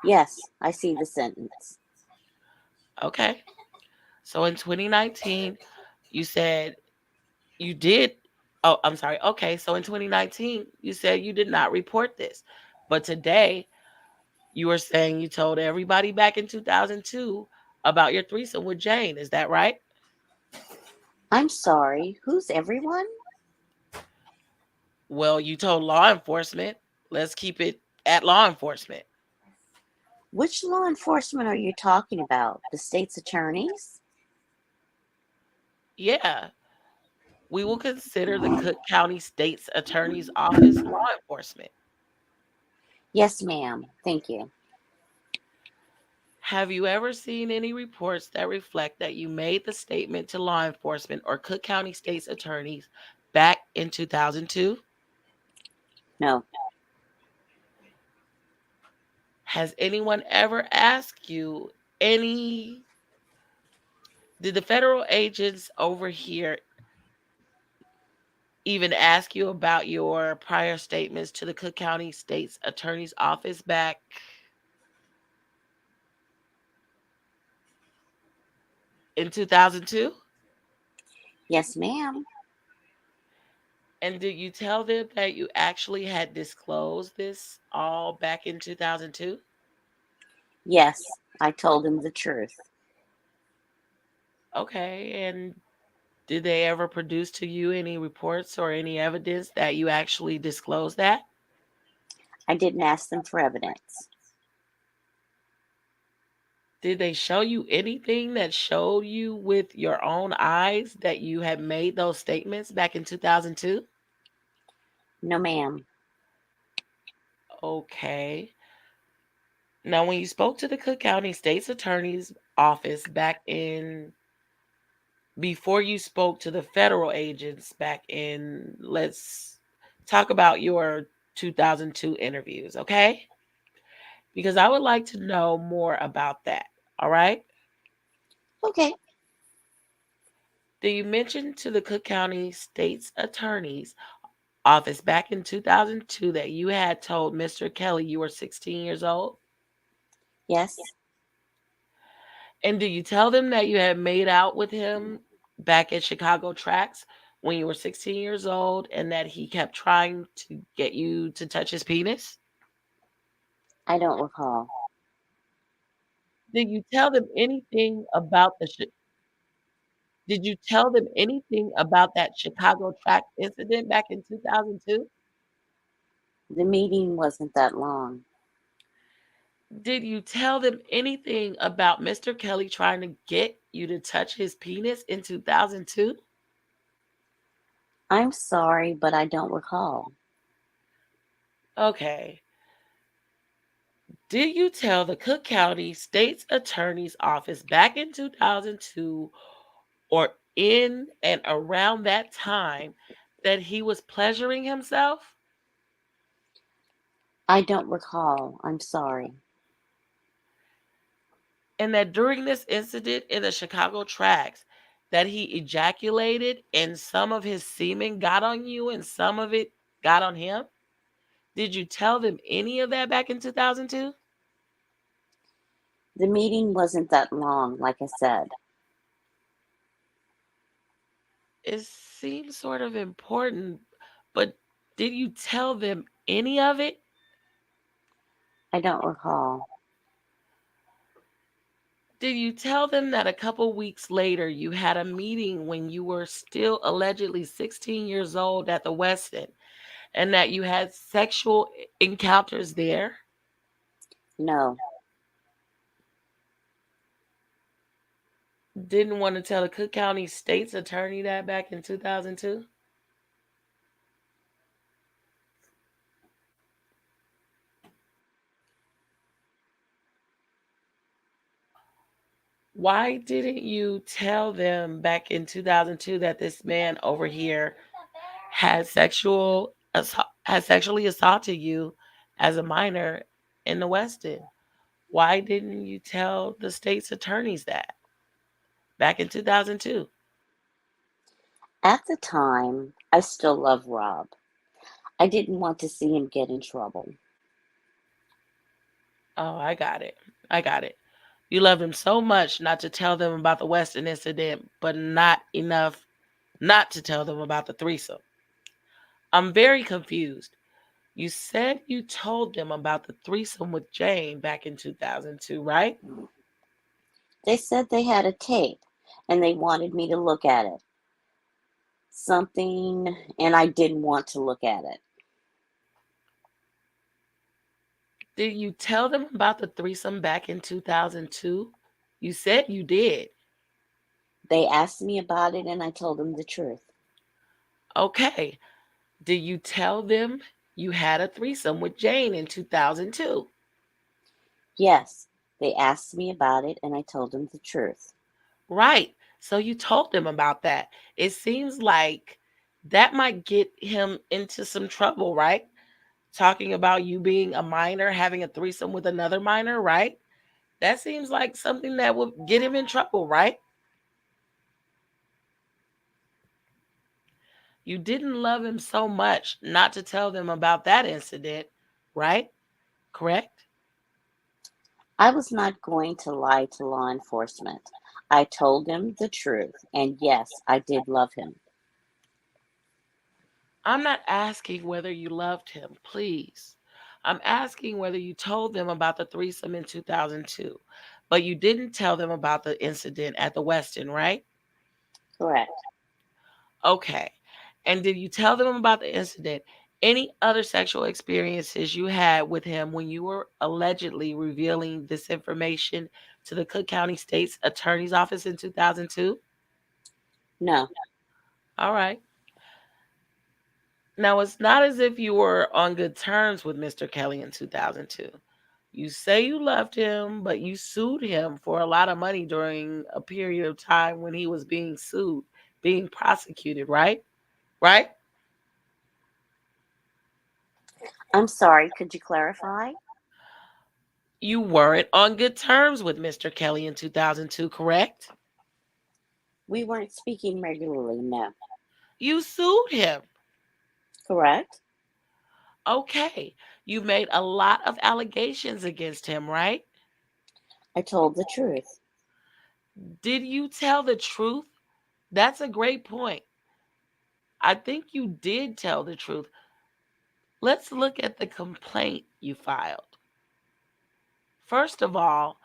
Yes, I see the sentence. Okay. So in 2019, you said you did. Oh, I'm sorry. Okay. So in 2019, you said you did not report this. But today, you were saying you told everybody back in 2002 about your threesome with Jane. Is that right? I'm sorry. Who's everyone? Well, you told law enforcement. Let's keep it at law enforcement. Which law enforcement are you talking about? The state's attorneys? Yeah. We will consider the Cook County State's Attorney's Office law enforcement. Yes, ma'am. Thank you. Have you ever seen any reports that reflect that you made the statement to law enforcement or Cook County State's attorneys back in 2002? No. Has anyone ever asked you did the federal agents over here even ask you about your prior statements to the Cook County State's Attorney's Office back in 2002? Yes, ma'am. And did you tell them that you actually had disclosed this all back in 2002? Yes, I told him the truth. Okay, and did they ever produce to you any reports or any evidence that you actually disclosed that? I didn't ask them for evidence. Did they show you anything that showed you with your own eyes that you had made those statements back in 2002? No, ma'am. Okay. Now, when you spoke to the Cook County State's Attorney's office back in, before you spoke to the federal agents back in, let's talk about your 2002 interviews, okay? Because I would like to know more about that, all right? Okay. Did you mention to the Cook County State's Attorney's office back in 2002 that you had told Mr. Kelly you were 16 years old? Yes. And do you tell them that you had made out with him back at Chicago Tracks when you were 16 years old and that he kept trying to get you to touch his penis? I don't recall. Did you tell them anything about did you tell them anything about that Chicago Track incident back in 2002? The meeting wasn't that long. Did you tell them anything about Mr. Kelly trying to get you to touch his penis in 2002? I'm sorry, but I don't recall. Okay. Did you tell the Cook County State's Attorney's Office back in 2002 or in and around that time that he was pleasuring himself? I don't recall. I'm sorry. And that during this incident in the Chicago Tracks that he ejaculated and some of his semen got on you and some of it got on him? Did you tell them any of that back in 2002? The meeting wasn't that long, like I said. It seems sort of important, but did you tell them any of it? I don't recall. Did you tell them that a couple weeks later you had a meeting when you were still allegedly 16 years old at the Westin and that you had sexual encounters there? No. Didn't want to tell the Cook County State's Attorney that back in 2002? Why didn't you tell them back in 2002 that this man over here has sexually assaulted you as a minor in the Westin? Why didn't you tell the state's attorneys that back in 2002? At the time, I still love Rob. I didn't want to see him get in trouble. Oh, I got it. I got it. You loved him so much not to tell them about the Westin incident, but not enough not to tell them about the threesome. I'm very confused. You said you told them about the threesome with Jane back in 2002, right? They said they had a tape and they wanted me to look at it. Something, and I didn't want to look at it. Did you tell them about the threesome back in 2002? You said you did. They asked me about it and I told them the truth. Okay. Did you tell them you had a threesome with Jane in 2002? Yes, they asked me about it and I told them the truth. Right. So you told them about that. It seems like that might get him into some trouble, right? Talking about you being a minor, having a threesome with another minor, right? That seems like something that would get him in trouble, right? You didn't love him so much not to tell them about that incident, right? Correct? I was not going to lie to law enforcement. I told them the truth, and yes, I did love him. I'm not asking whether you loved him, please. I'm asking whether you told them about the threesome in 2002, but you didn't tell them about the incident at the Westin, right? Correct. Okay. And did you tell them about the incident? Any other sexual experiences you had with him when you were allegedly revealing this information to the Cook County State's Attorney's Office in 2002? No. All right. Now, it's not as if you were on good terms with Mr. Kelly in 2002. You say you loved him, but you sued him for a lot of money during a period of time when he was being sued, being prosecuted, right? Right? I'm sorry, could you clarify? You weren't on good terms with Mr. Kelly in 2002, correct? We weren't speaking regularly, no. You sued him. Correct? Okay. You made a lot of allegations against him, right? I told the truth. Did you tell the truth? That's a great point. I think you did tell the truth. Let's look at the complaint you filed. First of all,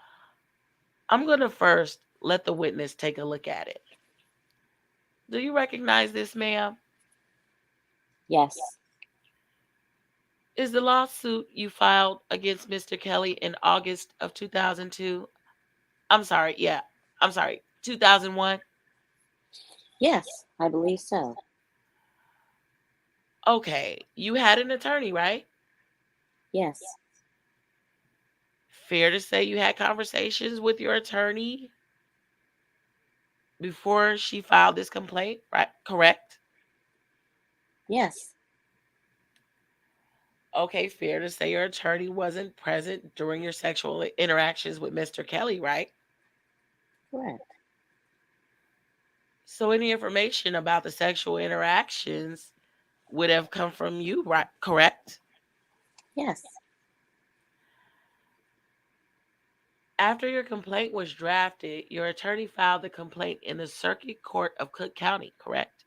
I'm going to first let the witness take a look at it. Do you recognize this, ma'am? Yes. Is the lawsuit you filed against Mr. Kelly in August of 2002? I'm sorry, 2001? Yes, I believe so. Okay, you had an attorney, right? Yes. Fair to say you had conversations with your attorney before she filed this complaint, right? Correct? Yes. Okay, fair to say your attorney wasn't present during your sexual interactions with Mr. Kelly, right? Correct. So any information about the sexual interactions would have come from you, right? Correct? Yes. After your complaint was drafted, your attorney filed the complaint in the Circuit Court of Cook County, correct?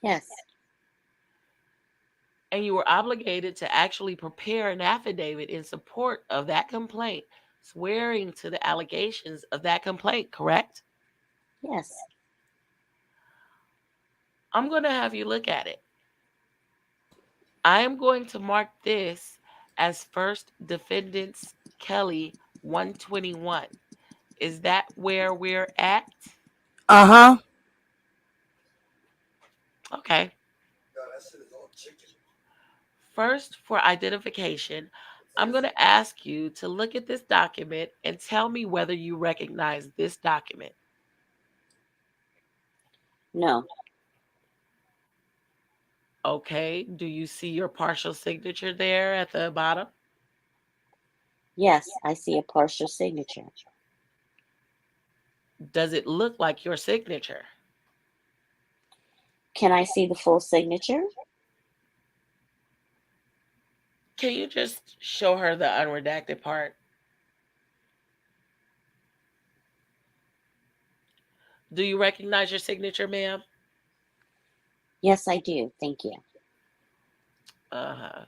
Yes. And you were obligated to actually prepare an affidavit in support of that complaint, swearing to the allegations of that complaint, correct? Yes. I'm going to have you look at it. I am going to mark this as First Defendants Kelly 121. Is that where we're at? Uh-huh. Okay. First, for identification, I'm going to ask you to look at this document and tell me whether you recognize this document. No. Okay. Do you see your partial signature there at the bottom? Yes, I see a partial signature. Does it look like your signature? Can I see the full signature? Can you just show her the unredacted part? Do you recognize your signature, ma'am? Yes, I do. Thank you. Uh-huh.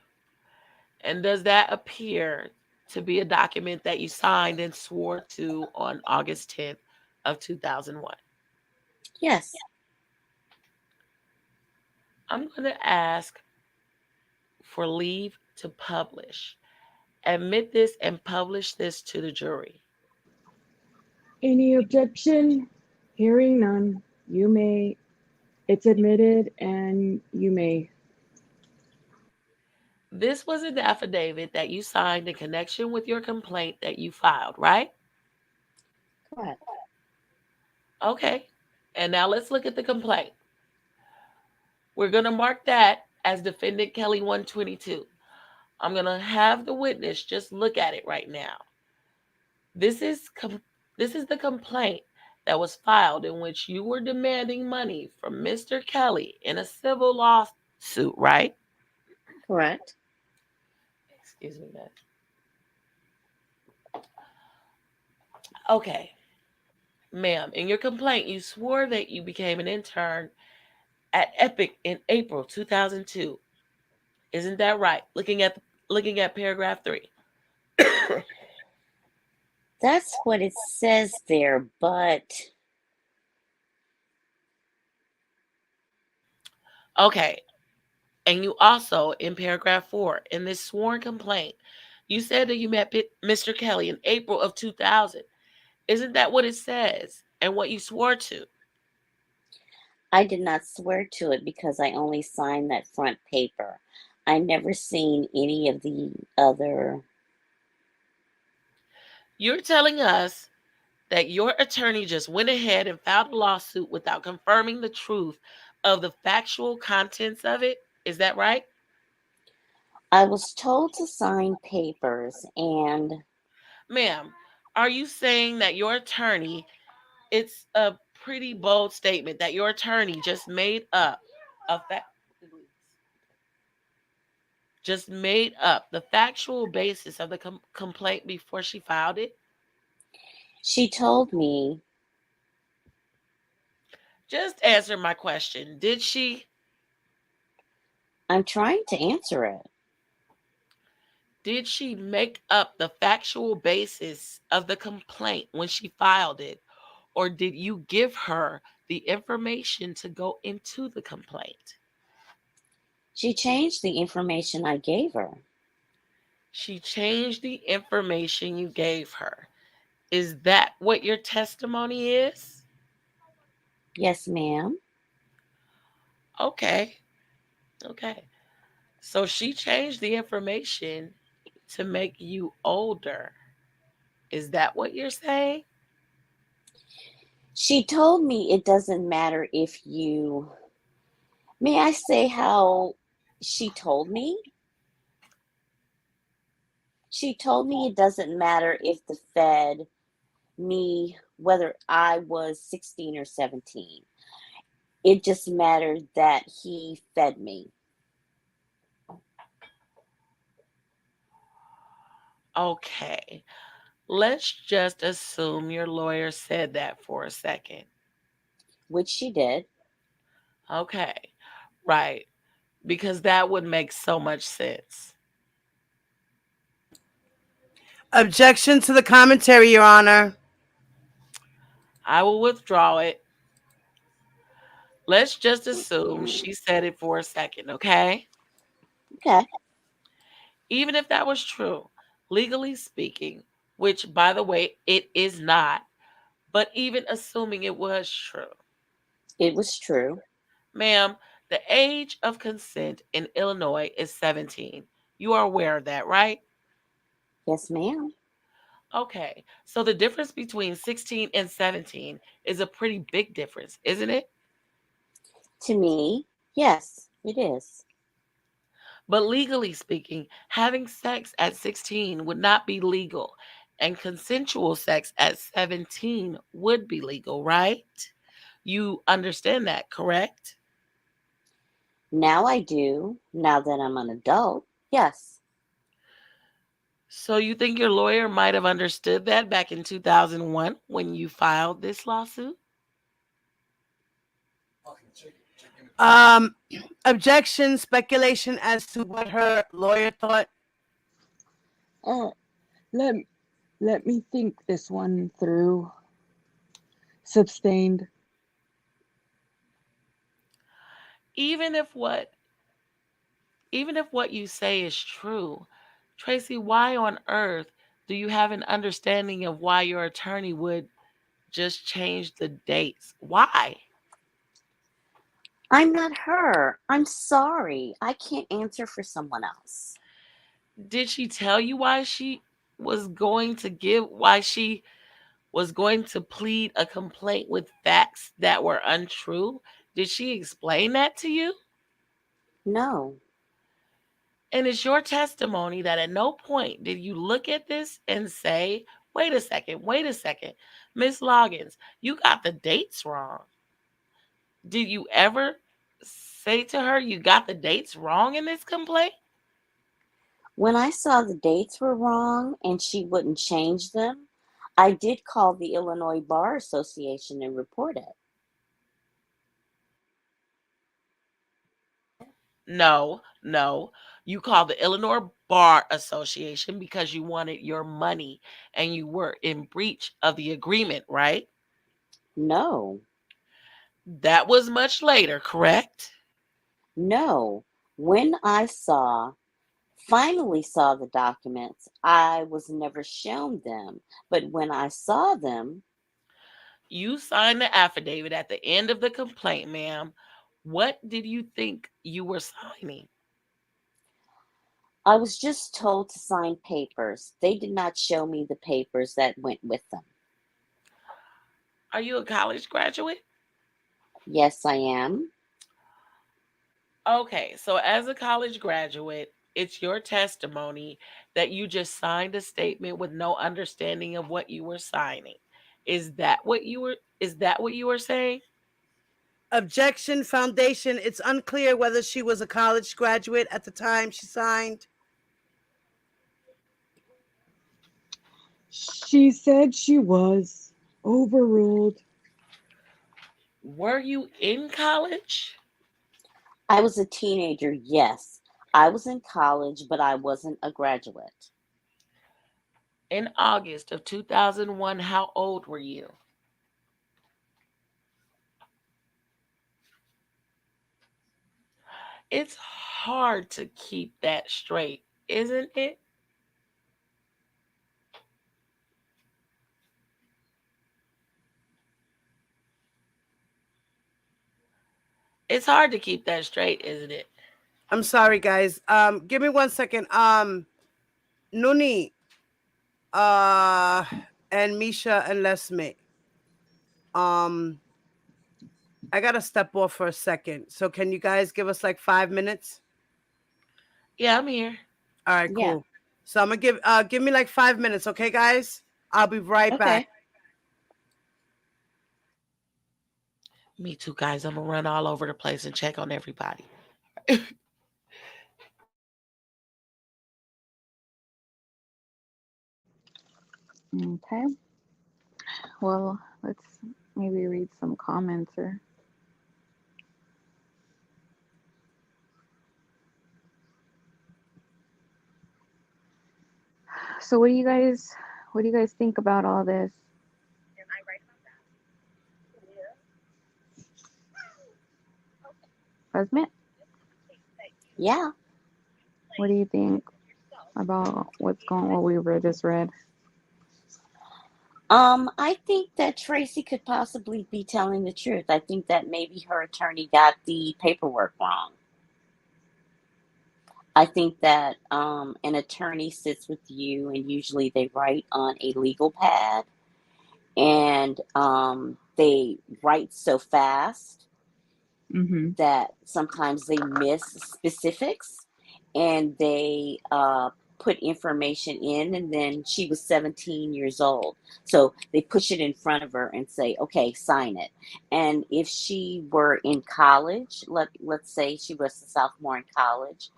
And does that appear to be a document that you signed and swore to on August 10th of 2001? Yes. I'm going to ask for leave to publish. Admit this and publish this to the jury. Any objection? Hearing none, you may. It's admitted and you may. This was an affidavit that you signed in connection with your complaint that you filed, right? Correct. Okay. And now let's look at the complaint. We're going to mark that as Defendant Kelly 122. I'm going to have the witness just look at it right now. This is the complaint that was filed in which you were demanding money from Mr. Kelly in a civil lawsuit, right? Correct. Excuse me, guys. Okay. Ma'am, in your complaint, you swore that you became an intern at Epic in April 2002. Isn't that right? Looking at paragraph 3. That's what it says there, but Okay. And you also, in paragraph 4, in this sworn complaint, you said that you met Mr. Kelly in April of 2000. Isn't that what it says and what you swore to? I did not swear to it because I only signed that front paper. I never seen any of the other. You're telling us that your attorney just went ahead and filed a lawsuit without confirming the truth of the factual contents of it? Is that right? I was told to sign papers and Ma'am, are you saying that your attorney, it's a pretty bold statement that your attorney just made up a the factual basis of the complaint before she filed it? she told me. Just answer my question. Did she? I'm trying to answer it. Did she make up the factual basis of the complaint when she filed it? Or did you give her the information to go into the complaint? She changed the information I gave her. She changed the information you gave her. Is that what your testimony is? Yes, ma'am. Okay. Okay. So she changed the information to make you older. Is that what you're saying? She told me it doesn't matter if you. May I say how she told me? She told me it doesn't matter if the Fed me whether I was 16 or 17. It just mattered that he fed me. Okay. Let's just assume your lawyer said that for a second. Which she did. Okay. Right. Because that would make so much sense. Objection to the commentary, Your Honor. I will withdraw it. Let's just assume she said it for a second, okay? Okay. Even if that was true, legally speaking, which, by the way, it is not, but even assuming it was true. It was true. Ma'am, the age of consent in Illinois is 17. You are aware of that, right? Yes, ma'am. Okay, so the difference between 16 and 17 is a pretty big difference, isn't it? To me, yes, it is. But legally speaking, having sex at 16 would not be legal, and consensual sex at 17 would be legal, right? You understand that, correct? Now I do, now that I'm an adult. Yes. So you think your lawyer might have understood that back in 2001 when you filed this lawsuit? Objection, speculation as to what her lawyer thought. Let me think this one through. Sustained. Even if what you say is true, Tracy, why on earth do you have an understanding of why your attorney would just change the dates? Why? I'm not her. I'm sorry. I can't answer for someone else. Did she tell you why she was going to plead a complaint with facts that were untrue? Did she explain that to you? No. And it's your testimony that at no point did you look at this and say, wait a second, Miss Loggins, you got the dates wrong. Did you ever say to her you got the dates wrong in this complaint? When I saw the dates were wrong and she wouldn't change them, I did call the Illinois Bar Association and report it. No. You called the Illinois Bar Association because you wanted your money and you were in breach of the agreement, right? No. That was much later, correct? No. When I saw finally saw the documents, I was never shown them. But when I saw them, You signed the affidavit at the end of the complaint, ma'am. What did you think you were signing? I was just told to sign papers. They did not show me the papers that went with them. Are you a college graduate? Yes, I am. Okay, so as a college graduate, it's your testimony that you just signed a statement with no understanding of what you were signing. Is that what you were saying? Objection, foundation. It's unclear whether she was a college graduate at the time she signed. She said she was. Overruled. Were you in college? I was a teenager, yes. I was in college, but I wasn't a graduate. In August of 2001, how old were you? It's hard to keep that straight, isn't it? It's hard to keep that straight, isn't it? I'm sorry, guys. Give me 1 second. Nuni, and Misha and Lesme. I gotta step off for a second. So can you guys give us like 5 minutes? Yeah, I'm here. All right, Yeah. cool. So I'm gonna give me like 5 minutes, okay, guys? I'll be right back. Okay. Me too, guys. I'm gonna run all over the place and check on everybody. Okay. Well, let's maybe read some comments or. So what do you guys think about all this? Husband? Yeah. What do you think about what we were just read? I think that Tracy could possibly be telling the truth. I think that maybe her attorney got the paperwork wrong. I think that an attorney sits with you and usually they write on a legal pad and they write so fast Mm-hmm. that sometimes they miss specifics and they put information in, and then she was 17 years old, so they push it in front of her and say, okay, sign it. And if she were in college, let's say she was a sophomore in college,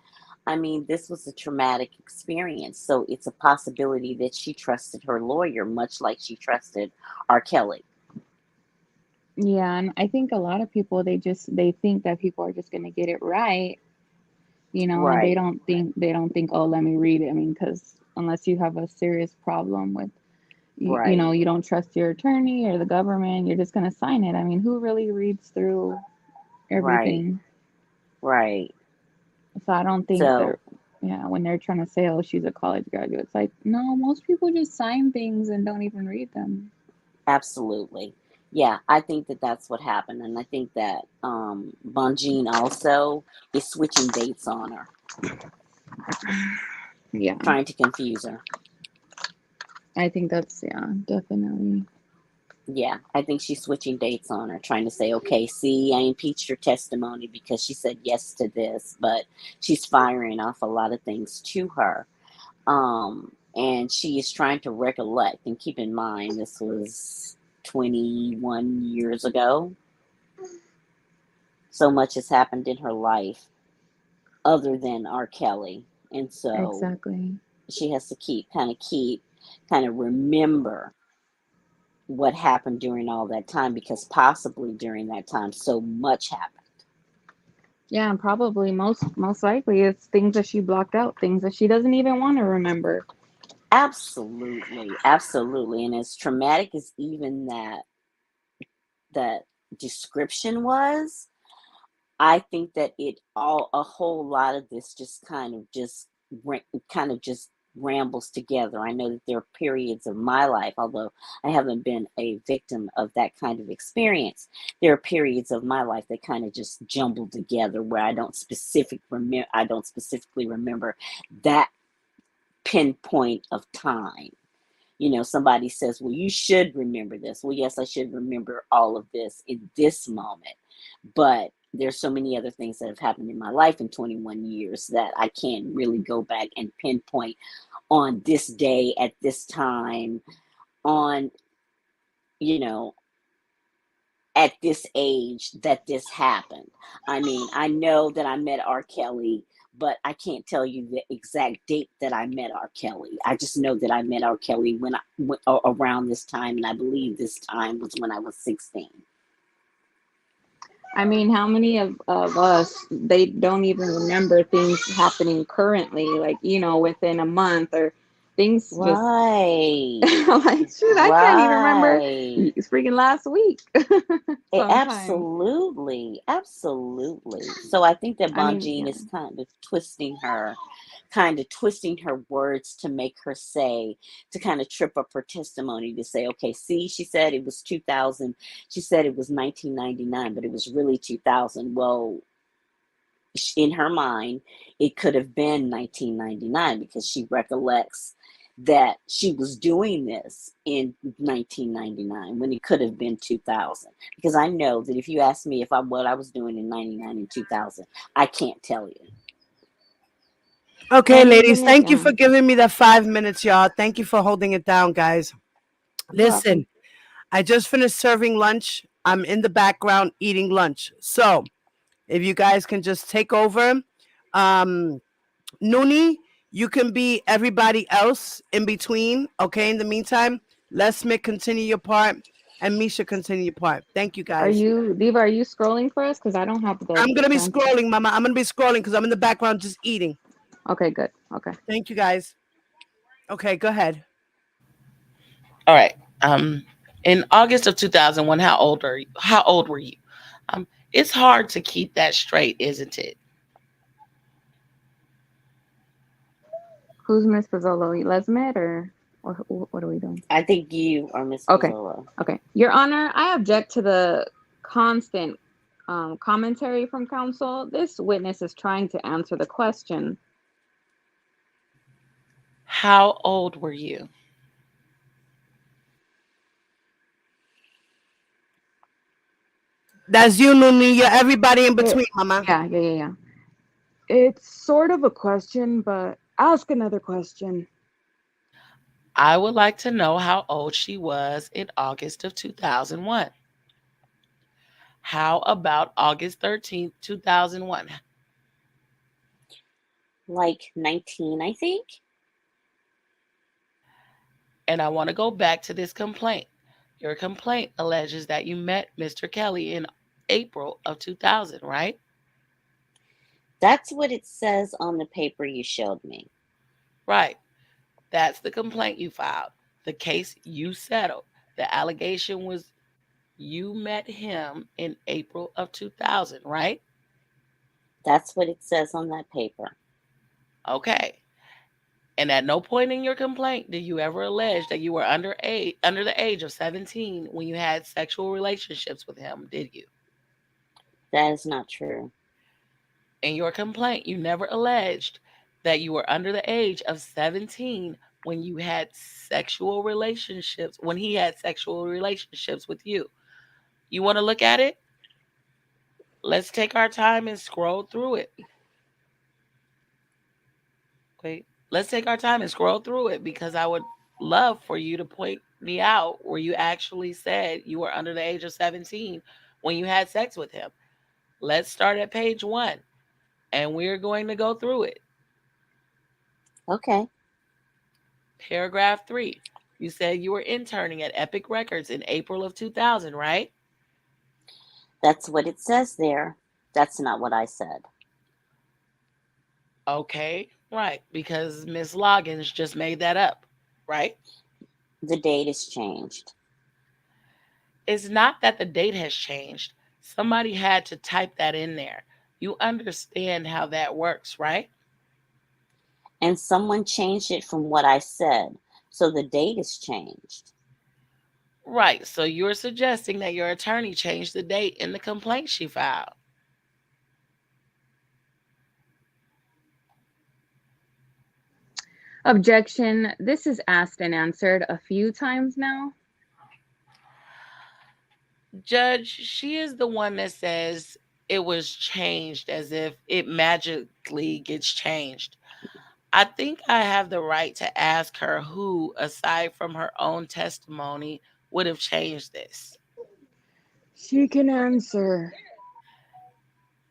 I mean, this was a traumatic experience, so it's a possibility that she trusted her lawyer much like she trusted R. Kelly. Yeah, and I think a lot of people they think that people are just gonna get it right, and they Right. don't think, oh, let me read it. I mean, because unless you have a serious problem with, Right. you don't trust your attorney or the government, you're just gonna sign it. I mean, who really reads through Right. everything? Right. So I don't think So they're, yeah, when they're trying to say, oh, she's a college graduate, it's like, no, most people just sign things and don't even read them. absolutely. Yeah, I think that that's what happened. And I think that Bonjean also is switching dates on her, Yeah, trying to confuse her. I think that's, yeah, definitely. Yeah, I think she's switching dates on her, trying to say, okay, see, I impeached her testimony because she said yes to this, but she's firing off a lot of things to her. And she is trying to recollect. And keep in mind, this was 21 years ago. So much has happened in her life other than R. Kelly. And so Exactly. she has to kind of remember what happened during all that time, because possibly during that time so much happened. Yeah, and probably most likely it's things that she blocked out, things that she doesn't even want to remember. Absolutely, absolutely. And as traumatic as even that description was, I think that a whole lot of this just kind of just kind of just rambles together. I know that there are periods of my life, although I haven't been a victim of that kind of experience. There are periods of my life that kind of just jumble together where I don't specifically remember that pinpoint of time. Somebody says, well, you should remember this. Well, yes, I should remember all of this in this moment. But there's so many other things that have happened in my life in 21 years that I can't really go back and pinpoint on this day at this time on, at this age that this happened. I mean, I know that I met R. Kelly, but I can't tell you the exact date that I met R. Kelly. I just know that I met R. Kelly around this time, and I believe this time was when I was 16. I mean, how many of us, they don't even remember things happening currently, like, within a month or things just Right. like, shoot, I can't even remember. Right. It's freaking last week. Sometimes. Absolutely. So I think that I mean, Bonjean yeah. is kind of twisting her words to make her say, to kind of trip up her testimony to say, okay, see, she said it was 2000. She said it was 1999, but it was really 2000. Well, in her mind, it could have been 1999 because she recollects that she was doing this in 1999 when it could have been 2000. Because I know that if you ask me what I was doing in 99 and 2000, I can't tell you. Okay, And ladies, even thank you for giving me that 5 minutes, y'all. Thank you for holding it down, guys. Listen, I just finished serving lunch. I'm in the background eating lunch. So if you guys can just take over. Noonie, you can be everybody else in between. Okay, in the meantime, let Smith continue your part and Misha continue your part. Thank you, Are guys. you, Diva, are you scrolling for us? Because I don't have the I'm going to be chance. scrolling, Mama. I'm going to be scrolling because I'm in the background just eating. Okay, good. Okay. Thank you, guys. Okay, go ahead. All right. In August of 2001, how old were you? It's hard to keep that straight, isn't it? Who's Miss Pizzolo? Lesmet or what are we doing? I think you are Miss Okay. Pizzolo. Okay. Your Honor, I object to the constant commentary from counsel. This witness is trying to answer the question. How old were you? That's you, Noonie. You're everybody in between, Mama. Yeah. It's sort of a question, but ask another question. I would like to know how old she was in August of 2001. How about August 13th, 2001? Like 19, I think. And I want to go back to this complaint. Your complaint alleges that you met Mr. Kelly in April of 2000, right? That's what it says on the paper you showed me. Right. That's the complaint you filed. The case you settled. The allegation was you met him in April of 2000, right? That's what it says on that paper. Okay. And at no point in your complaint did you ever allege that you were under the age of 17 when you had sexual relationships with him, did you? That is not true. In your complaint, you never alleged that you were under the age of 17 when you had sexual relationships, when he had sexual relationships with you. You want to look at it? Let's take our time and scroll through it. Wait, let's take our time and scroll through it because I would love for you to point me out where you actually said you were under the age of 17 when you had sex with him. Let's start at page 1 and we're going to go through it. Okay. Paragraph 3. You said you were interning at Epic Records in April of 2000, right? That's what it says there. That's not what I said. Okay, right, because Miss Loggins just made that up, right? The date has changed. It's not that the date has changed. Somebody had to type that in there. You understand how that works, right? And someone changed it from what I said. So the date is changed. Right. So you're suggesting that your attorney changed the date in the complaint she filed. Objection. This is asked and answered a few times now. Judge, she is the one that says it was changed as if it magically gets changed. I think I have the right to ask her who, aside from her own testimony, would have changed this. She can answer.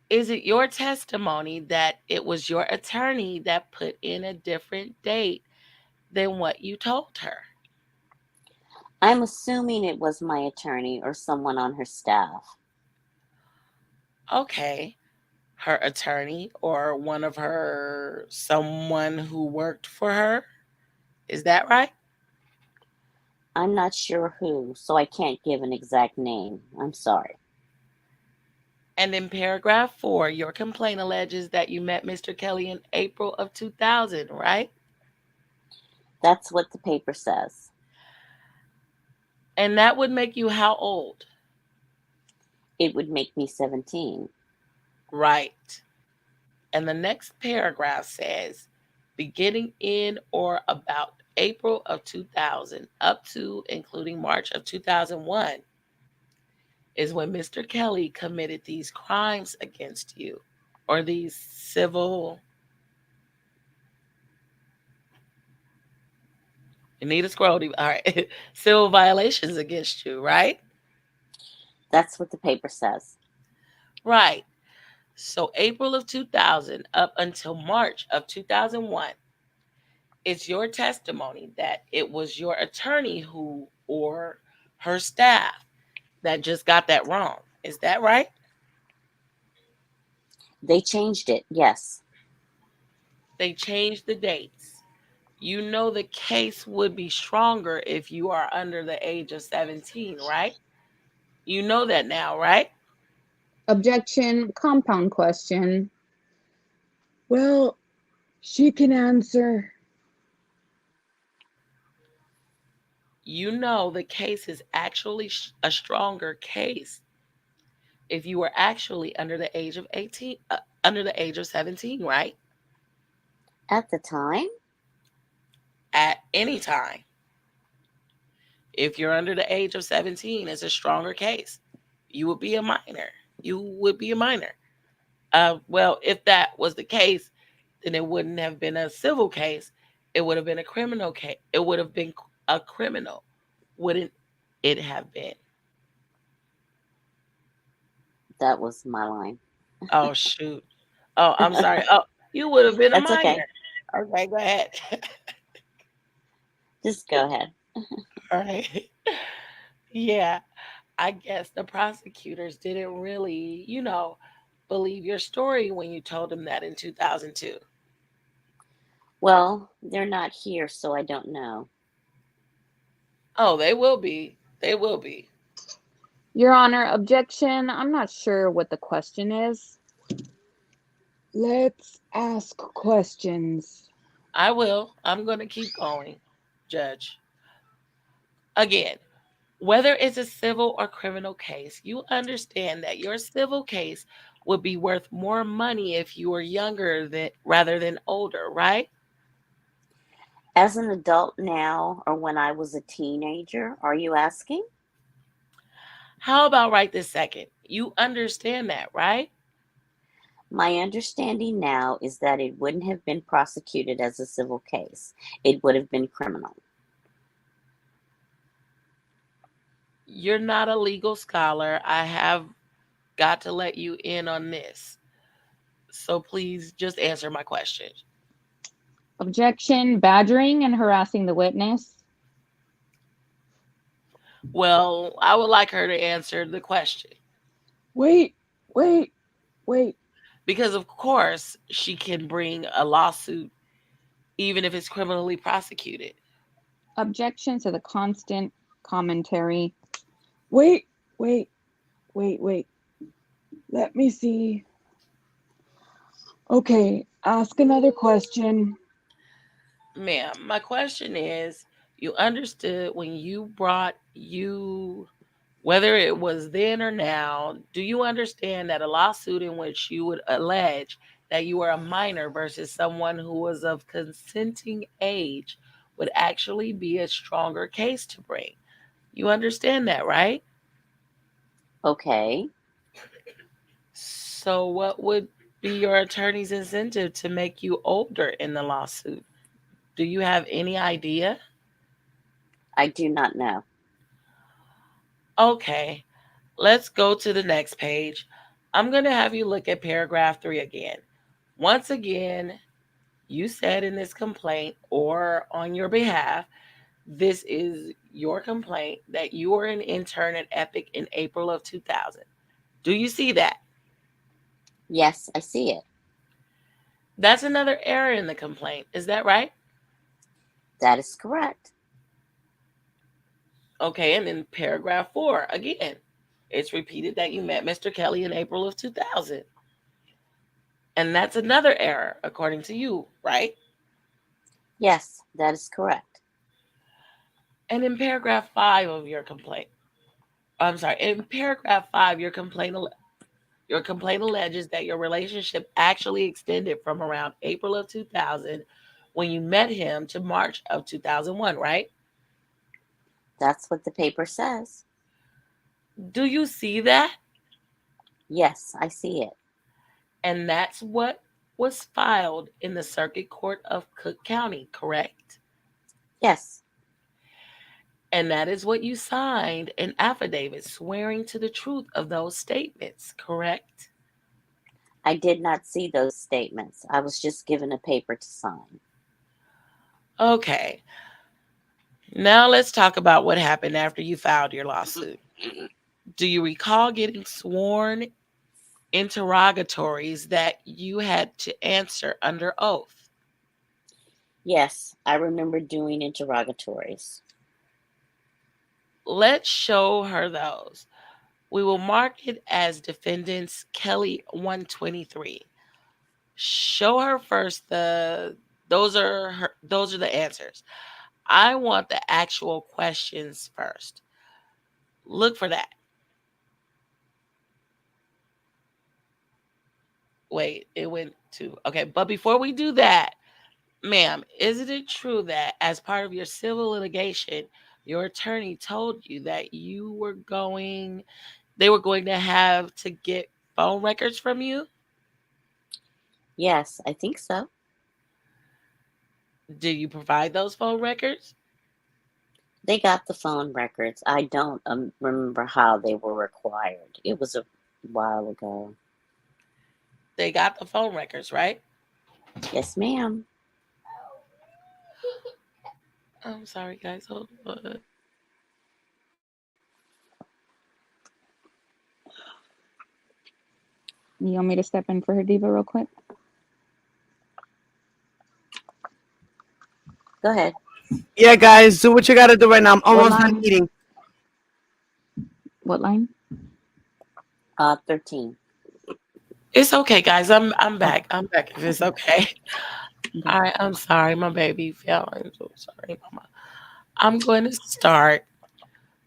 Is it your testimony that it was your attorney that put in a different date than what you told her? I'm assuming it was my attorney or someone on her staff. Okay. Her attorney or one of her, someone who worked for her? Is that right? I'm not sure who, so I can't give an exact name. I'm sorry. And in paragraph 4, your complaint alleges that you met Mr. Kelly in April of 2000, right? That's what the paper says. And that would make you how old? It would make me 17. Right. And the next paragraph says, beginning in or about April of 2000 up to including March of 2001 is when Mr. Kelly committed these crimes against you, or these civil... You need a scroll. All right. Civil violations against you, right? That's what the paper says. Right. So April of 2000 up until March of 2001, it's your testimony that it was your attorney who, or her staff, that just got that wrong. Is that right? They changed it, yes. They changed the dates. You know the case would be stronger if you are under the age of 17, right? You know that now, right? Objection. Compound question. Well, she can answer. You know the case is actually a stronger case if you were actually under the age of 18, under the age of 17, right? At the time? At any time. If you're under the age of 17, it's a stronger case. You would be a minor. You would be a minor. Well, if that was the case, then it wouldn't have been a civil case. It would have been a criminal case. It would have been a criminal. Wouldn't it have been? That was my line. Oh, shoot. Oh, I'm sorry. Oh, you would have been a That's minor. okay. Okay, go ahead. Just go ahead. All right. Yeah, I guess the prosecutors didn't really, believe your story when you told them that in 2002. Well, they're not here, so I don't know. Oh, they will be. They will be. Your Honor, objection. I'm not sure what the question is. Let's ask questions. I will. I'm going to keep going, Judge. Again, whether it's a civil or criminal case, you understand that your civil case would be worth more money if you were younger rather than older, right? As an adult now, or when I was a teenager, are you asking? How about right this second? You understand that, right? My understanding now is that it wouldn't have been prosecuted as a civil case. It would have been criminal. You're not a legal scholar. I have got to let you in on this. So please just answer my question. Objection. Badgering and harassing the witness. Well, I would like her to answer the question. Wait. Because, of course, she can bring a lawsuit even if it's criminally prosecuted. Objection to the constant commentary. Wait. Let me see. Okay, ask another question. Ma'am, my question is, you understood when whether it was then or now, do you understand that a lawsuit in which you would allege that you were a minor versus someone who was of consenting age would actually be a stronger case to bring? You understand that, right? Okay. So what would be your attorney's incentive to make you older in the lawsuit? Do you have any idea? I do not know. Okay, let's go to the next page. I'm going to have you look at paragraph 3 again. Once again, you said in this complaint or on your behalf, this is your complaint that you were an intern at Epic in April of 2000. Do you see that? Yes, I see it. That's another error in the complaint. Is that right? That is correct. Okay, and in paragraph 4, again, it's repeated that you met Mr. Kelly in April of 2000. And that's another error, according to you, right? Yes, that is correct. And in paragraph 5 of your complaint, in paragraph 5, your complaint alleges that your relationship actually extended from around April of 2000 when you met him to March of 2001, right? That's what the paper says. Do you see that? Yes, I see it. And that's what was filed in the Circuit Court of Cook County, correct? Yes. And that is what you signed an affidavit swearing to the truth of those statements, correct? I did not see those statements. I was just given a paper to sign. Okay. Now let's talk about what happened after you filed your lawsuit. Do you recall getting sworn interrogatories that you had to answer under oath? Yes, I remember doing interrogatories. Let's show her those. We will mark it as defendants Kelly 123. Show her first those are the answers. I want the actual questions first. Look for that. Wait, it went to okay, but before we do that, ma'am, isn't it true that as part of your civil litigation, your attorney told you that they were going to have to get phone records from you? Yes, I think so. Did you provide those phone records? They got the phone records. I don't remember how they were required. It was a while ago. They got the phone records, right? Yes, ma'am. I'm sorry, guys. Hold on. You want me to step in for her, Diva, real quick? Go ahead. Yeah, guys, do what you gotta do right now. I'm almost done eating. What line? 13. It's okay, guys. I'm back. I'm back if it's okay. All right, I'm sorry, my baby fell. I'm so sorry, mama. I'm going to start.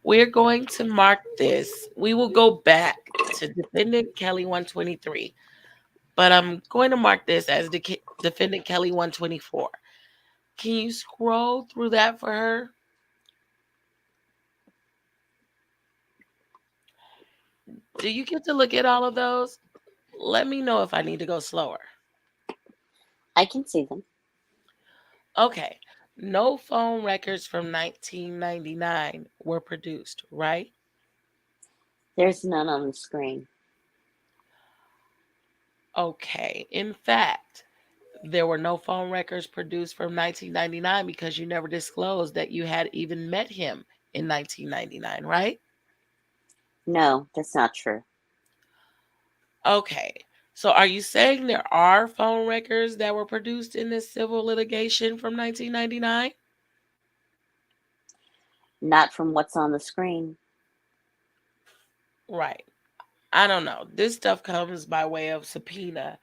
We're going to mark this. We will go back to defendant Kelly 123, but I'm going to mark this as defendant Kelly 124. Can you scroll through that for her? Do you get to look at all of those? Let me know if I need to go slower. I can see them. Okay. No phone records from 1999 were produced, right? There's none on the screen. Okay. In fact, there were no phone records produced from 1999 because you never disclosed that you had even met him in 1999, right? No, that's not true. Okay. So are you saying there are phone records that were produced in this civil litigation from 1999? Not from what's on the screen. Right. I don't know. This stuff comes by way of subpoena.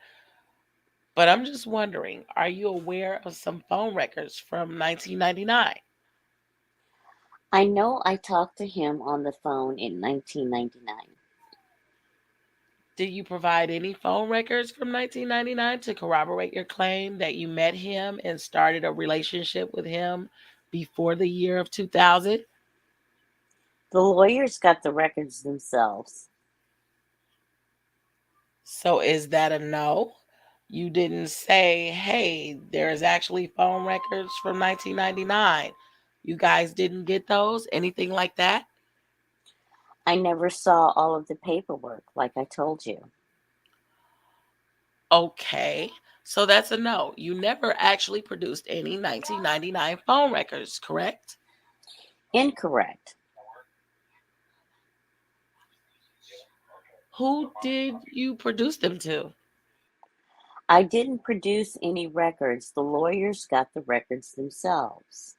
But I'm just wondering, are you aware of some phone records from 1999? I know I talked to him on the phone in 1999. Did you provide any phone records from 1999 to corroborate your claim that you met him and started a relationship with him before the year of 2000? The lawyers got the records themselves. So is that a no? You didn't say, hey, there's actually phone records from 1999. You guys didn't get those? Anything like that? I never saw all of the paperwork, like I told you. Okay. So that's a no. You never actually produced any 1999 phone records, correct? Incorrect. Who did you produce them to? I didn't produce any records. The lawyers got the records themselves.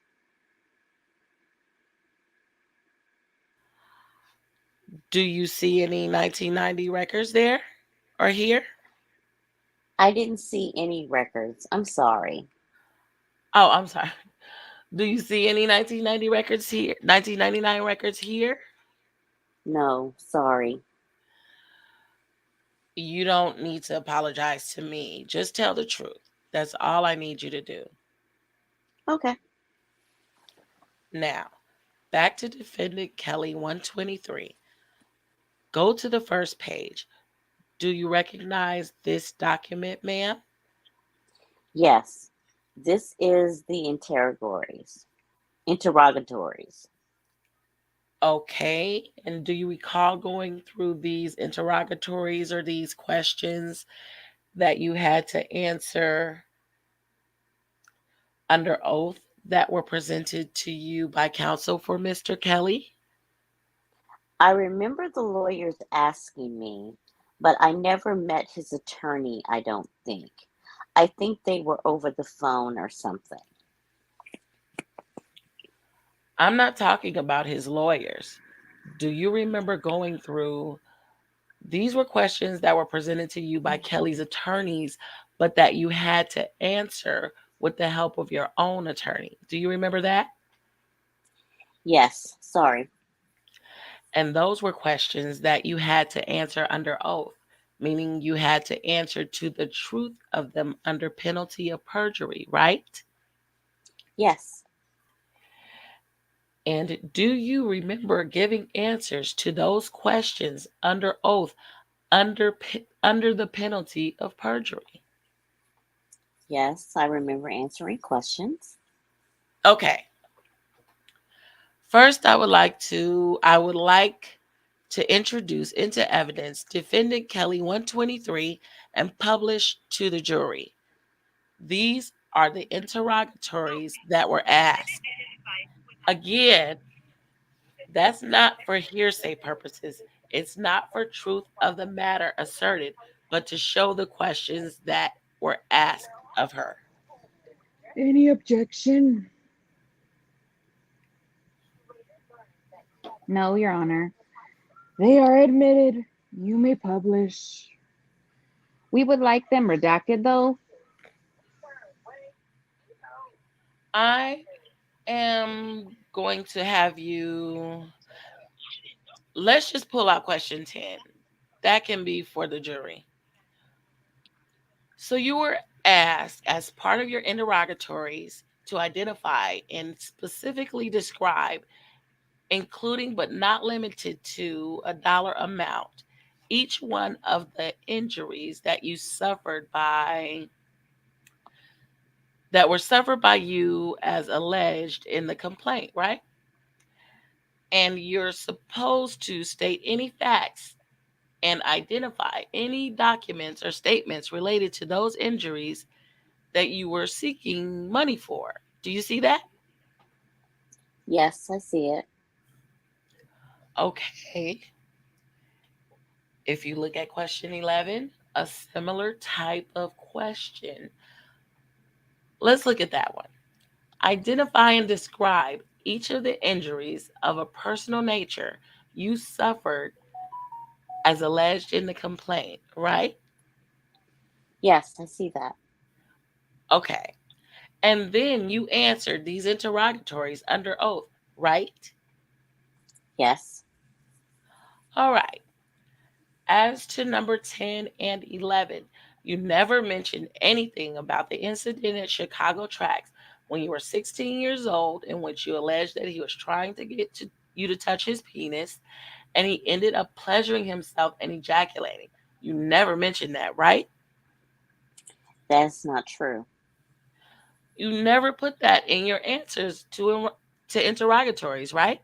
Do you see any 1990 records there or here? I didn't see any records. I'm sorry. Oh, I'm sorry. Do you see any 1990 records here? 1999 records here? No, sorry. You don't need to apologize to me. Just tell the truth. That's all I need you to do. Okay. Now, back to defendant Kelly 123. Go to the first page. Do you recognize this document, ma'am? Yes. This is the interrogatories. Interrogatories. Okay. And do you recall going through these interrogatories or these questions that you had to answer under oath that were presented to you by counsel for Mr. Kelly? I remember the lawyers asking me, but I never met his attorney, I don't think. I think they were over the phone or something. I'm not talking about his lawyers. Do you remember going through these were questions that were presented to you by Kelly's attorneys, but that you had to answer with the help of your own attorney? Do you remember that? Yes, sorry. And those were questions that you had to answer under oath, meaning you had to answer to the truth of them under penalty of perjury, right? Yes. And do you remember giving answers to those questions under oath under the penalty of perjury? Yes, I remember answering questions. Okay. First, I would like to introduce into evidence defendant Kelly 123 and publish to the jury. These are the interrogatories that were asked. Again, that's not for hearsay purposes. It's not for truth of the matter asserted, but to show the questions that were asked of her. Any objection? No, Your Honor. They are admitted. You may publish. We would like them redacted, though. I am going to have you, let's just pull out question 10. That can be for the jury. So you were asked as part of your interrogatories to identify and specifically describe, including but not limited to a dollar amount, each one of the injuries that you suffered that were suffered by you as alleged in the complaint, right? And you're supposed to state any facts and identify any documents or statements related to those injuries that you were seeking money for. Do you see that? Yes, I see it. Okay. If you look at question 11, a similar type of question. Let's look at that one. Identify and describe each of the injuries of a personal nature you suffered as alleged in the complaint, right? Yes, I see that. Okay. And then you answered these interrogatories under oath, right? Yes. All right. As to number 10 and 11, you never mentioned anything about the incident at Chicago Tracks when you were 16 years old, in which you alleged that he was trying to get you to touch his penis and he ended up pleasuring himself and ejaculating. You never mentioned that, right? That's not true. You never put that in your answers to interrogatories, right?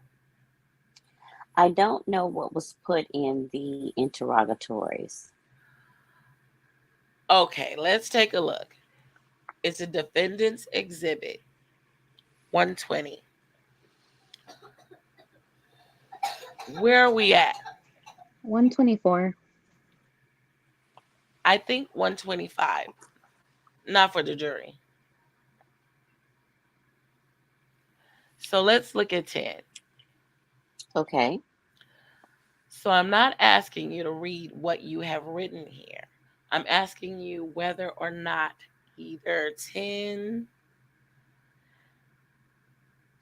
I don't know what was put in the interrogatories. Okay, let's take a look. It's a defendant's exhibit 120. Where are we at? 124. I think 125. Not for the jury. So let's look at 10. Okay. So I'm not asking you to read what you have written here. I'm asking you whether or not either 10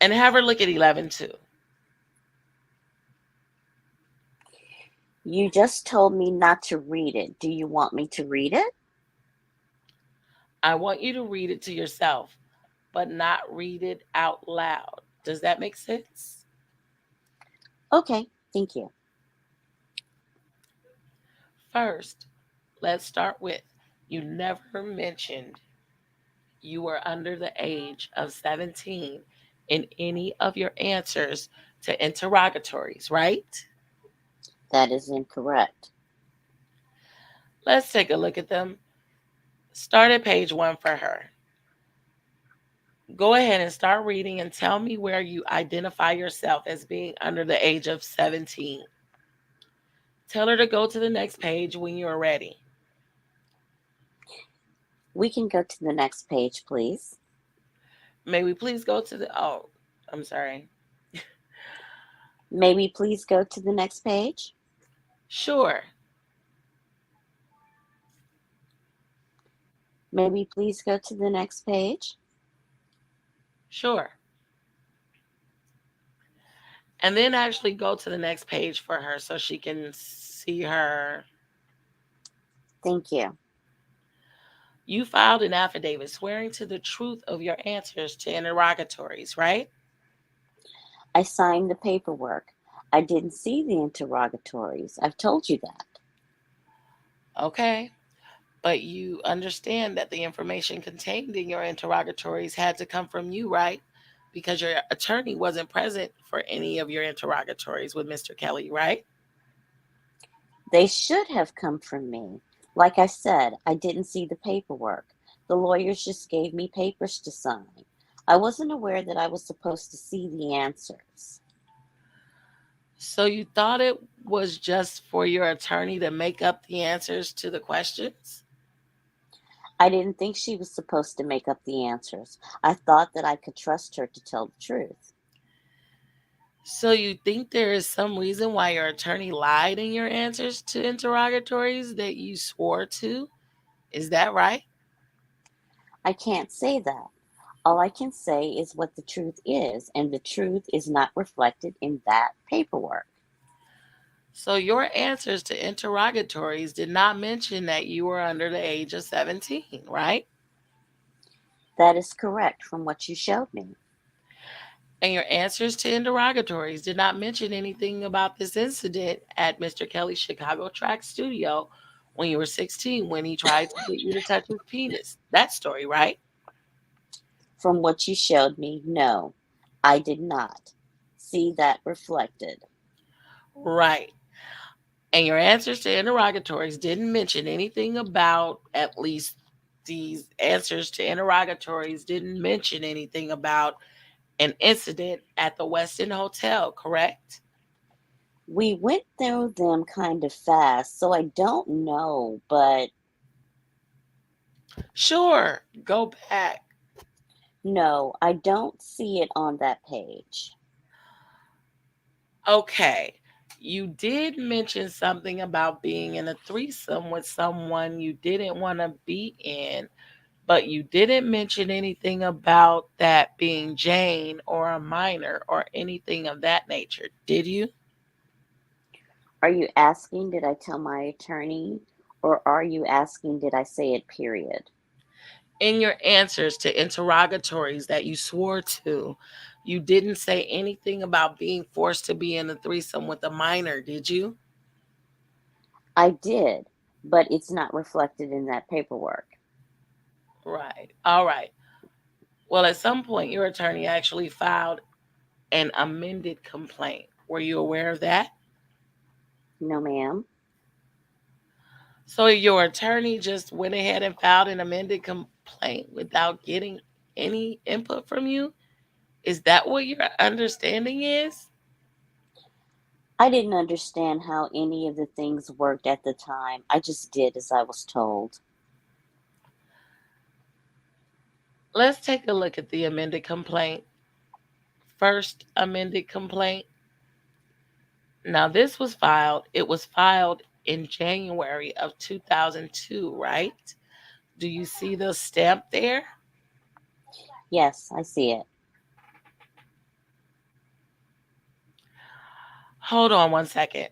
and have her look at 11 too. You just told me not to read it. Do you want me to read it? I want you to read it to yourself, but not read it out loud. Does that make sense? Okay, thank you. First, let's start with you never mentioned you were under the age of 17 in any of your answers to interrogatories, right? That is incorrect. Let's take a look at them. Start at page 1 for her. Go ahead and start reading and tell me where you identify yourself as being under the age of 17. Tell her to go to the next page when you are ready. We can go to the next page, please. May we please go to the... Oh, I'm sorry. May we please go to the next page? Sure. May we please go to the next page? Sure. And then actually go to the next page for her so she can see her. Thank you. You filed an affidavit swearing to the truth of your answers to interrogatories, right? I signed the paperwork. I didn't see the interrogatories. I've told you that. Okay. But you understand that the information contained in your interrogatories had to come from you, right? Because your attorney wasn't present for any of your interrogatories with Mr. Kelly, right? They should have come from me. Like I said, I didn't see the paperwork. The lawyers just gave me papers to sign. I wasn't aware that I was supposed to see the answers. So you thought it was just for your attorney to make up the answers to the questions? I didn't think she was supposed to make up the answers. I thought that I could trust her to tell the truth. So you think there is some reason why your attorney lied in your answers to interrogatories that you swore to? Is that right? I can't say that. All I can say is what the truth is, and the truth is not reflected in that paperwork. So your answers to interrogatories did not mention that you were under the age of 17, right? That is correct from what you showed me. And your answers to interrogatories did not mention anything about this incident at Mr. Kelly's Chicago track studio when you were 16 when he tried to get you to touch his penis. That story, right? From what you showed me, no, I did not see that reflected. Right. And your answers to interrogatories didn't mention anything about, at least these answers to interrogatories didn't mention anything about an incident at the Westin Hotel, correct? We went through them kind of fast, so I don't know, but Sure, go back. no, I don't see it on that page. Okay. You did mention something about being in a threesome with someone you didn't want to be in but you didn't mention anything about that being Jane or a minor or anything of that nature, did you? Are you asking, did I tell my attorney? Or are you asking, did I say it, period? In your answers to interrogatories that you swore to, you didn't say anything about being forced to be in a threesome with a minor, did you? I did, but it's not reflected in that paperwork. Right. All right. Well, at some point, your attorney actually filed an amended complaint. Were you aware of that? No, ma'am. So your attorney just went ahead and filed an amended complaint without getting any input from you? Is that what your understanding is? I didn't understand how any of the things worked at the time. I just did as I was told. Let's take a look at the amended complaint. First amended complaint. Now this was filed, it was filed in January of 2002, right? Do you see the stamp there? Yes, I see it. Hold on one second.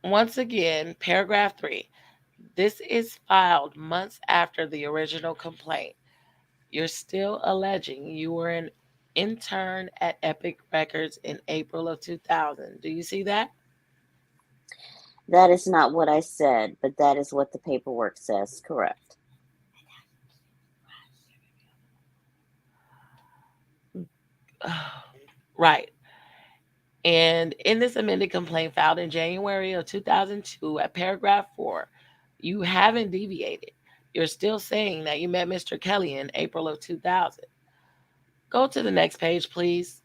Once again, paragraph 3. This is filed months after the original complaint. You're still alleging you were an intern at Epic Records in April of 2000. Do you see that? That is not what I said, but that is what the paperwork says. Correct. Right. And in this amended complaint filed in January of 2002 at paragraph 4, you haven't deviated. You're still saying that you met Mr. Kelly in April of 2000. Go to the next page, please.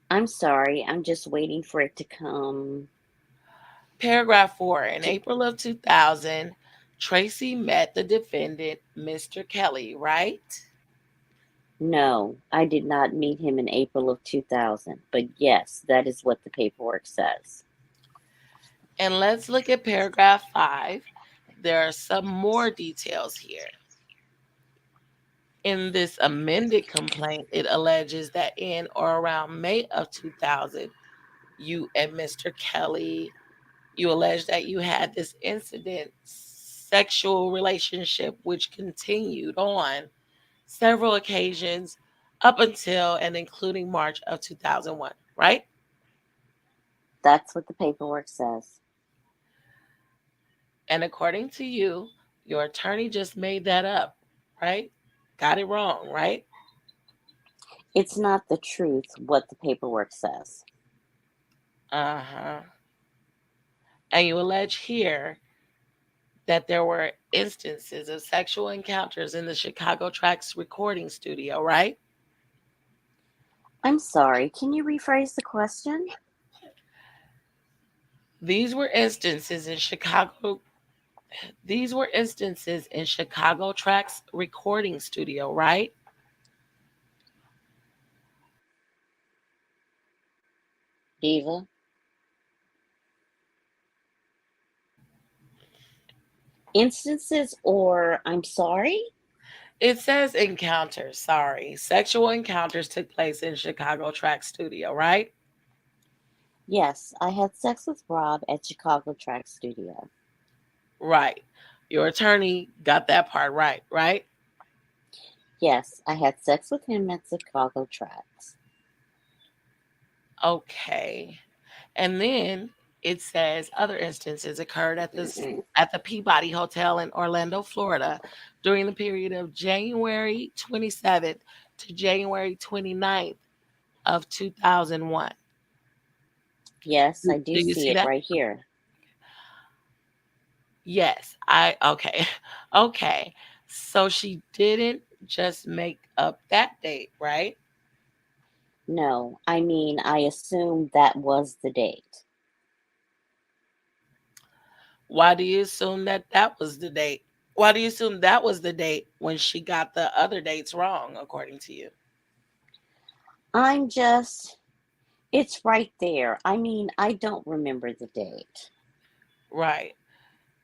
I'm sorry. I'm just waiting for it to come. Paragraph 4. In April of 2000, Tracy met the defendant, Mr. Kelly, right? No, I did not meet him in April of 2000, but yes, that is what the paperwork says. And let's look at paragraph 5. There are some more details here. In this amended complaint, it alleges that in or around May of 2000, you and Mr. Kelly, you allege that you had this incident, sexual relationship, which continued on several occasions up until and including March of 2001, right? That's what the paperwork says. And according to you, your attorney just made that up, right? Got it wrong, right? It's not the truth what the paperwork says. Uh-huh. And you allege here that there were instances of sexual encounters in the Chicago Tracks recording studio, right? I'm sorry. Can you rephrase the question? These were instances in Chicago Tracks recording studio, right? Diva? Instances or I'm sorry? It says encounters, sorry. Sexual encounters took place in Chicago Tracks studio, right? Yes, I had sex with Rob at Chicago Track Studio. Right. Your attorney got that part right, right? Yes, I had sex with him at Chicago Tracks. Okay. And then it says other instances occurred at the Peabody Hotel in Orlando, Florida during the period of January 27th to January 29th of 2001. Yes, I do Do you see see it that? right here. Yes, okay. Okay. So she didn't just make up that date, right? No, I mean, I assumed that was the date. Why do you assume that was the date? Why do you assume that was the date when she got the other dates wrong, according to you? It's right there. I mean, I don't remember the date. Right.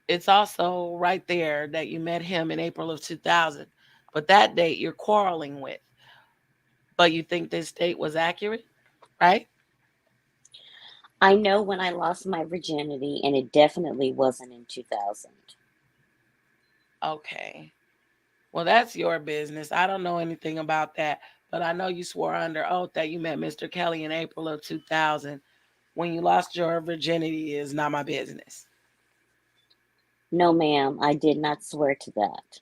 It's also right there that you met him in April of 2000, but that date you're quarreling with. But you think this date was accurate, right? I know when I lost my virginity, and it definitely wasn't in 2000. Okay. Well, that's your business. I don't know anything about that, but I know you swore under oath that you met Mr. Kelly in April of 2000. When you lost your virginity is not my business. No, ma'am, I did not swear to that.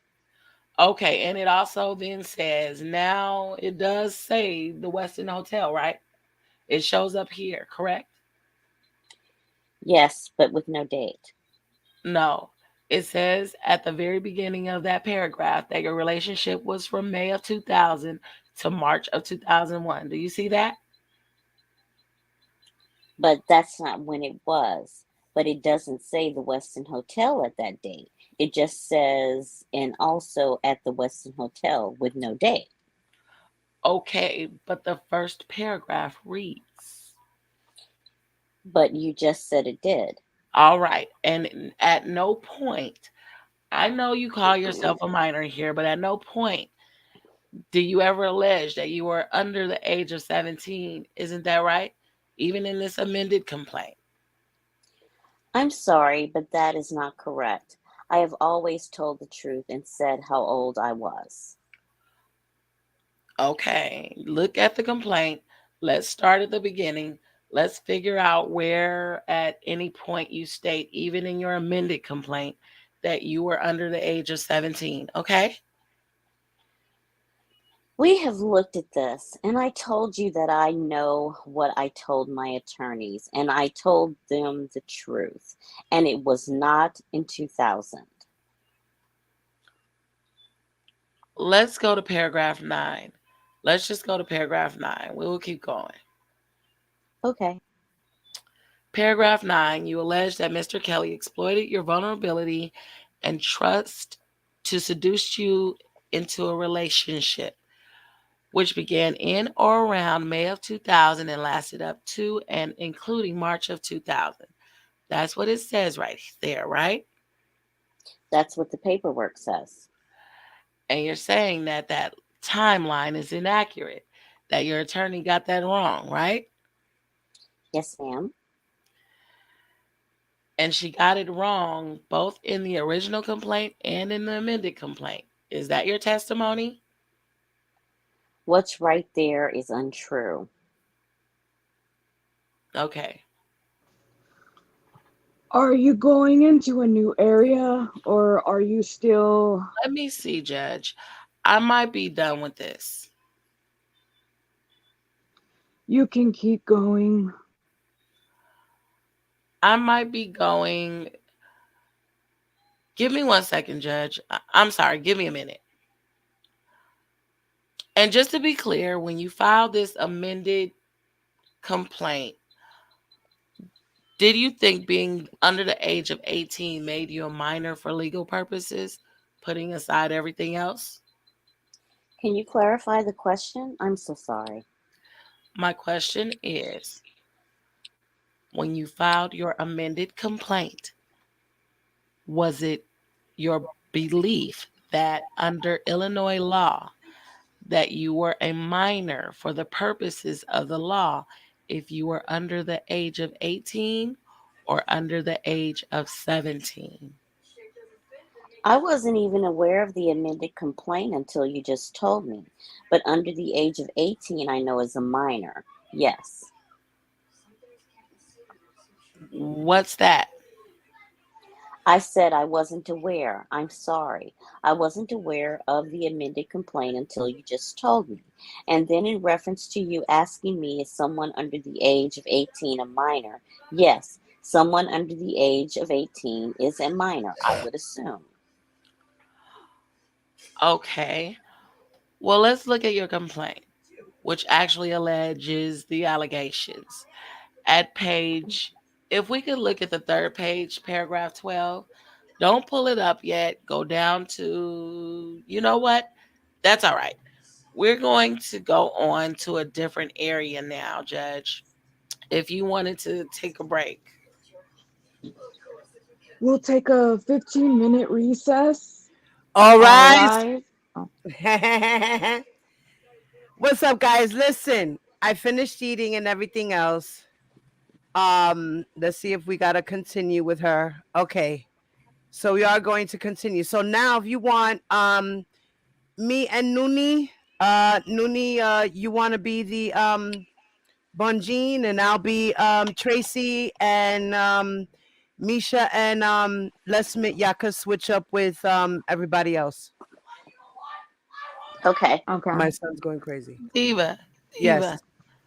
Okay, and it also then says now it does say the Westin Hotel, right? It shows up here, correct? Yes, but with no date. No. It says at the very beginning of that paragraph that your relationship was from May of 2000 to March of 2001. Do you see that? But that's not when it was. But it doesn't say the Westin Hotel at that date. It just says, and also at the Westin Hotel with no date. Okay, but the first paragraph reads. But you just said it did. All right. And at no point, I know you call yourself a minor here, but at no point do you ever allege that you were under the age of 17. Isn't that right? Even in this amended complaint. I'm sorry, but that is not correct. I have always told the truth and said how old I was. Okay, look at the complaint. Let's start at the beginning. Let's figure out where at any point you state, even in your amended complaint, that you were under the age of 17. Okay? We have looked at this, and I told you that I know what I told my attorneys, and I told them the truth, and it was not in 2000. Let's go to paragraph 9. Let's just go to paragraph 9. We will keep going. Okay. Paragraph 9, you allege that Mr. Kelly exploited your vulnerability and trust to seduce you into a relationship, which began in or around May of 2000 and lasted up to and including March of 2000. That's what it says right there, right? That's what the paperwork says. And you're saying that that timeline is inaccurate, that your attorney got that wrong, right? Yes, ma'am. And she got it wrong both in the original complaint and in the amended complaint. Is that your testimony? What's right there is untrue. Okay. Are you going into a new area or are you still... Let me see, Judge. I might be done with this. You can keep going. I might be going. Give me 1 second, Judge. I'm sorry. Give me a minute. And just to be clear, when you filed this amended complaint, did you think being under the age of 18 made you a minor for legal purposes, putting aside everything else? Can you clarify the question? I'm so sorry. My question is, when you filed your amended complaint, was it your belief that under Illinois law that you were a minor for the purposes of the law if you were under the age of 18 or under the age of 17? I wasn't even aware of the amended complaint until you just told me. But under the age of 18, I know as a minor. Yes. What's that? I said I wasn't aware. I'm sorry. I wasn't aware of the amended complaint until you just told me. And then in reference to you asking me, is someone under the age of 18 a minor? Yes, someone under the age of 18 is a minor, I would assume. Okay. Well, let's look at your complaint, which actually alleges the allegations. At page, if we could look at the third page, paragraph 12, don't pull it up yet. Go down to, you know what? That's all right. We're going to go on to a different area now, Judge. If you wanted to take a break. We'll take a 15-minute recess. All All right. right. What's up, guys? Listen, I finished eating and everything else. Let's see if we gotta continue with her. Okay. So we are going to continue. So now if you want me and Nuni, you wanna be the Bonjean, and I'll be Tracy, and Misha and Les Smith. Y'all could switch up with everybody else. Okay. Okay. My son's going crazy. Diva, Yes.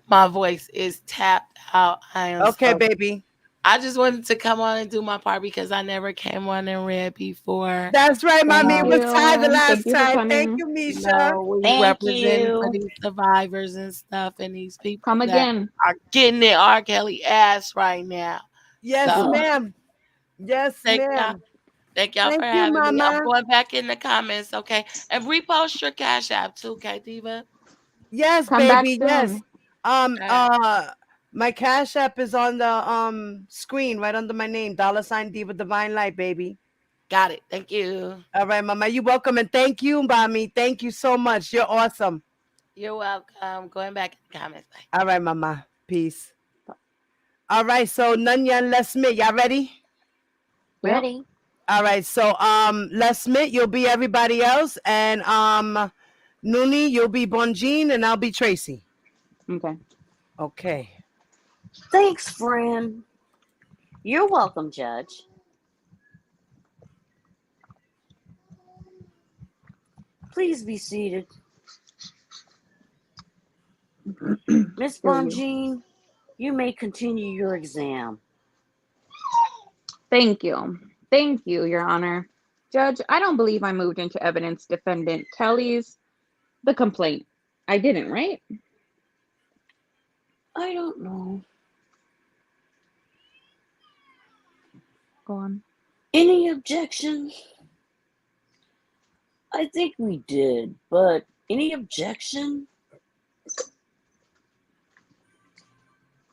my voice is tapped out. I am Okay, so. baby. I just wanted to come on and do my part because I never came on and read before. That's right, mommy. It Thank was tied the you. last Thank you for time. Thank coming. you, You Misha. know, we Thank representing for you. these survivors and stuff, and these people Come that again. are getting it R. Kelly ass right now. Yes, So ma'am. Yes, thank y'all. ma'am. Thank y'all for Thank you, having me. I'm mama. going back in the comments, okay? And repost your Cash App too, okay, Diva? Yes, Come back baby. Yes. soon. My Cash App is on the screen right under my name, $Diva Divine Light, baby. Got it. Thank you. All right, mama. You're welcome, and thank you, mommy. Thank you so much. You're awesome. You're welcome. Going back in the comments. Bye. All right, mama. Peace. All right, so Nunya and Les Smith, y'all ready? Yep. Ready? All right, so Les Smith, you'll be everybody else, and Nuni, you'll be Bonjean, and I'll be Tracy. Okay. Okay. Thanks, friend. You're welcome, Judge. Please be seated. Miss Bonjean, you may continue your exam. Thank you. Thank you, Your Honor. Judge, I don't believe I moved into evidence defendant Kelly's the complaint. I didn't, right? I don't know. Go on. Any objections? I think we did, but any objection?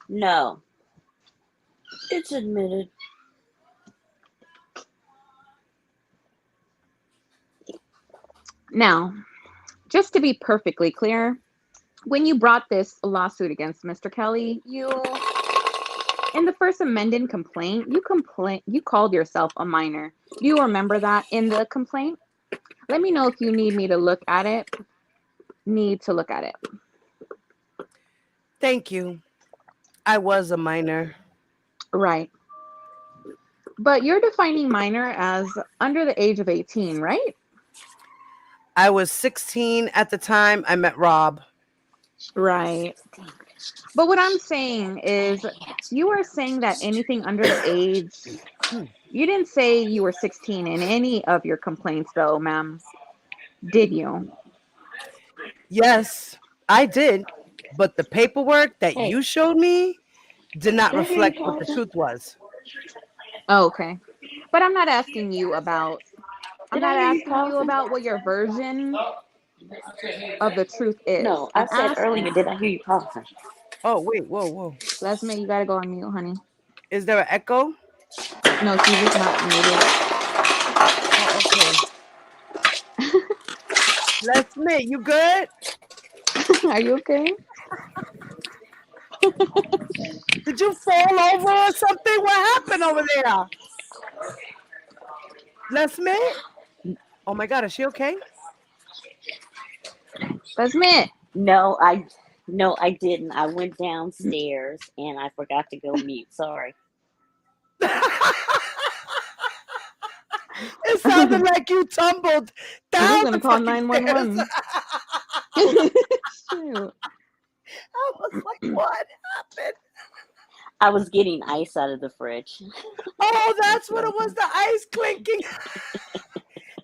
No. It's admitted. Now, just to be perfectly clear, when you brought this lawsuit against Mr. Kelly, in the first amended complaint, you called yourself a minor. Do you remember that in the complaint? Let me know if you need me to look at it. Need to look at it. Thank you. I was a minor. Right. But you're defining minor as under the age of 18, right? I was 16 at the time I met Rob. Right. But what I'm saying is you are saying that anything under the age, you didn't say you were 16 in any of your complaints though, ma'am. Did you? Yes, I did. But the paperwork that you showed me did not reflect what the truth was. Oh, okay. But I'm not asking you about what your version of the truth is. No, I said earlier, did I hear you coughing? Oh, wait, whoa. Lesmie, you gotta go on mute, honey. Is there an echo? No, she's just not muted. Oh, okay. Lesmie, you good? Are you okay? Did you fall over or something? What happened over there? Lesmie? Oh my God, is she okay? Lesmie. No, I didn't. I went downstairs and I forgot to go mute. Sorry. It sounded like you tumbled down. She was gonna the call fucking 911. stairs. Shoot. I was like, what happened? I was getting ice out of the fridge. Oh, that's what it was, the ice clinking.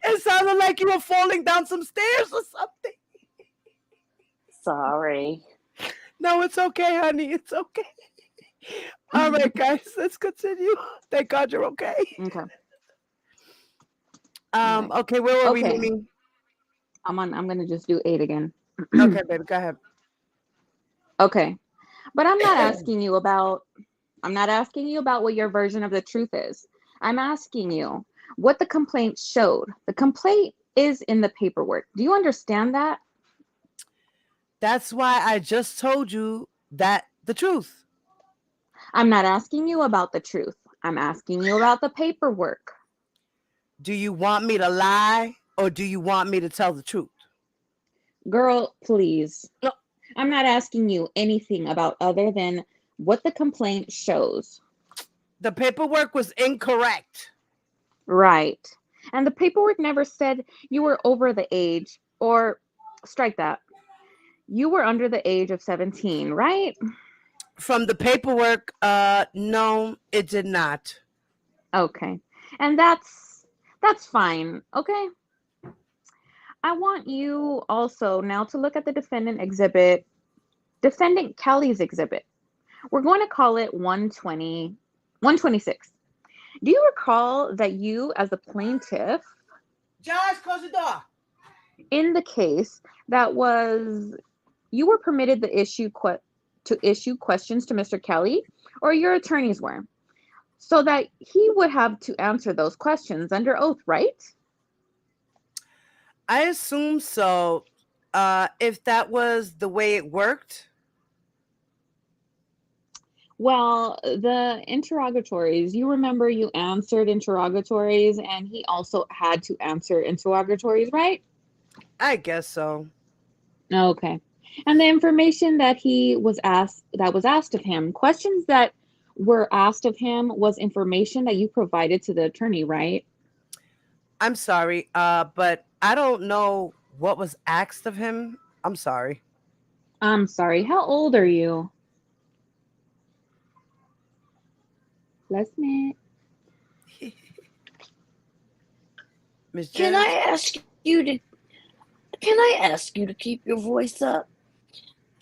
It sounded like you were falling down some stairs or something. Sorry. No, it's okay, honey. It's okay. All right, guys, let's continue. Thank God you're okay. Okay. Okay, where were we, Mimi? I'm gonna just do 8 again. Okay, baby, go ahead. Okay. But I'm not asking you about what your version of the truth is. I'm asking you what the complaint showed. The complaint is in the paperwork. Do you understand that? That's why I just told you that the truth. I'm not asking you about the truth. I'm asking you about the paperwork. Do you want me to lie or do you want me to tell the truth? Girl, please. No, I'm not asking you anything about other than what the complaint shows. The paperwork was incorrect. Right. And the paperwork never said you were over the age, or strike that. You were under the age of 17, right? From the paperwork, no, it did not. Okay. And that's fine, okay? I want you also now to look at the defendant Kelly's exhibit. We're going to call it 126. Do you recall that you, as the plaintiff, Josh, close the door. in the case you were permitted to issue questions to Mr. Kelly, or your attorneys were, so that he would have to answer those questions under oath, right? I assume so. If that was the way it worked. Well, the interrogatories, you remember you answered interrogatories, and he also had to answer interrogatories, right? I guess so. Okay. And the information that was asked of him, questions that were asked of him, was information that you provided to the attorney, right? I'm sorry, but I don't know what was asked of him. I'm sorry. I'm sorry. How old are you? Bless me. Miss Can Jess? I ask you to keep your voice up?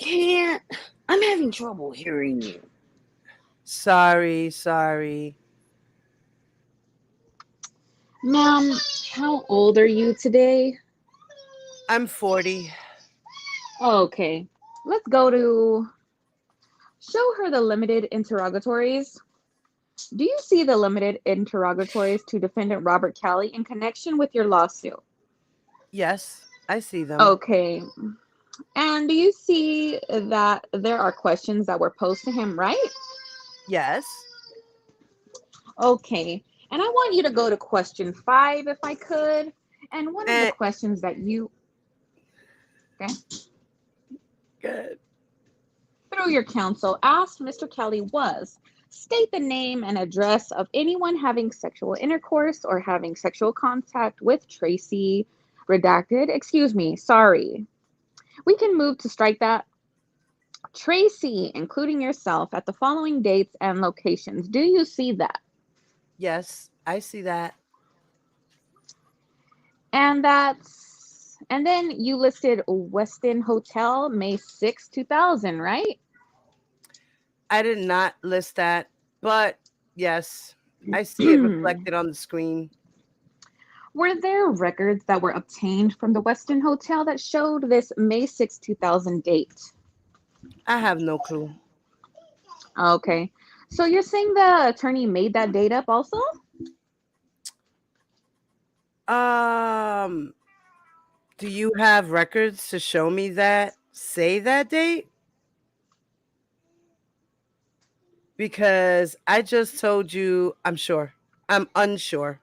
I'm having trouble hearing you. Sorry. Ma'am, how old are you today? I'm 40. Okay. Let's go to show her the limited interrogatories. Do you see the limited interrogatories to defendant Robert Kelly in connection with your lawsuit? Yes, I see them. Okay. And do you see that there are questions that were posed to him, right? Yes. Okay. And I want you to go to question 5, if I could. And one of the questions that you... Okay. Good. Through your counsel, asked Mr. Kelly was, state the name and address of anyone having sexual intercourse or having sexual contact with Tracy. Redacted. Excuse me. Sorry. We can move to strike that. Tracy, including yourself, at the following dates and locations. Do you see that? Yes, I see that. And then you listed Westin Hotel, May 6, 2000, right? I did not list that, but yes, I see it reflected on the screen. Were there records that were obtained from the Westin Hotel that showed this May 6, 2000 date? I have no clue. Okay. So you're saying the attorney made that date up also? Do you have records to show me that say that date? Because I just told you I'm sure. I'm unsure.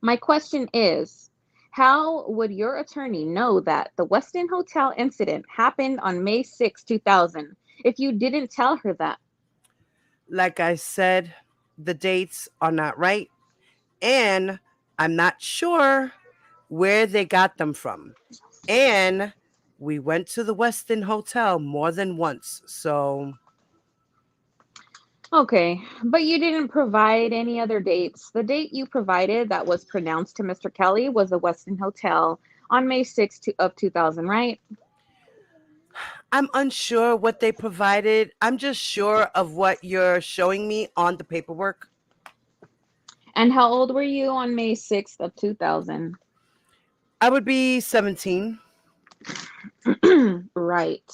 My question is, how would your attorney know that the Westin Hotel incident happened on May 6, 2000, if you didn't tell her that? Like I said, the dates are not right, and I'm not sure where they got them from. And we went to the Westin Hotel more than once, so... Okay, but you didn't provide any other dates. The date you provided that was pronounced to Mr. Kelly was the Westin Hotel on May 6th of 2000, right? I'm unsure what they provided. I'm just sure of what you're showing me on the paperwork. And how old were you on May 6th of 2000? I would be 17. Right.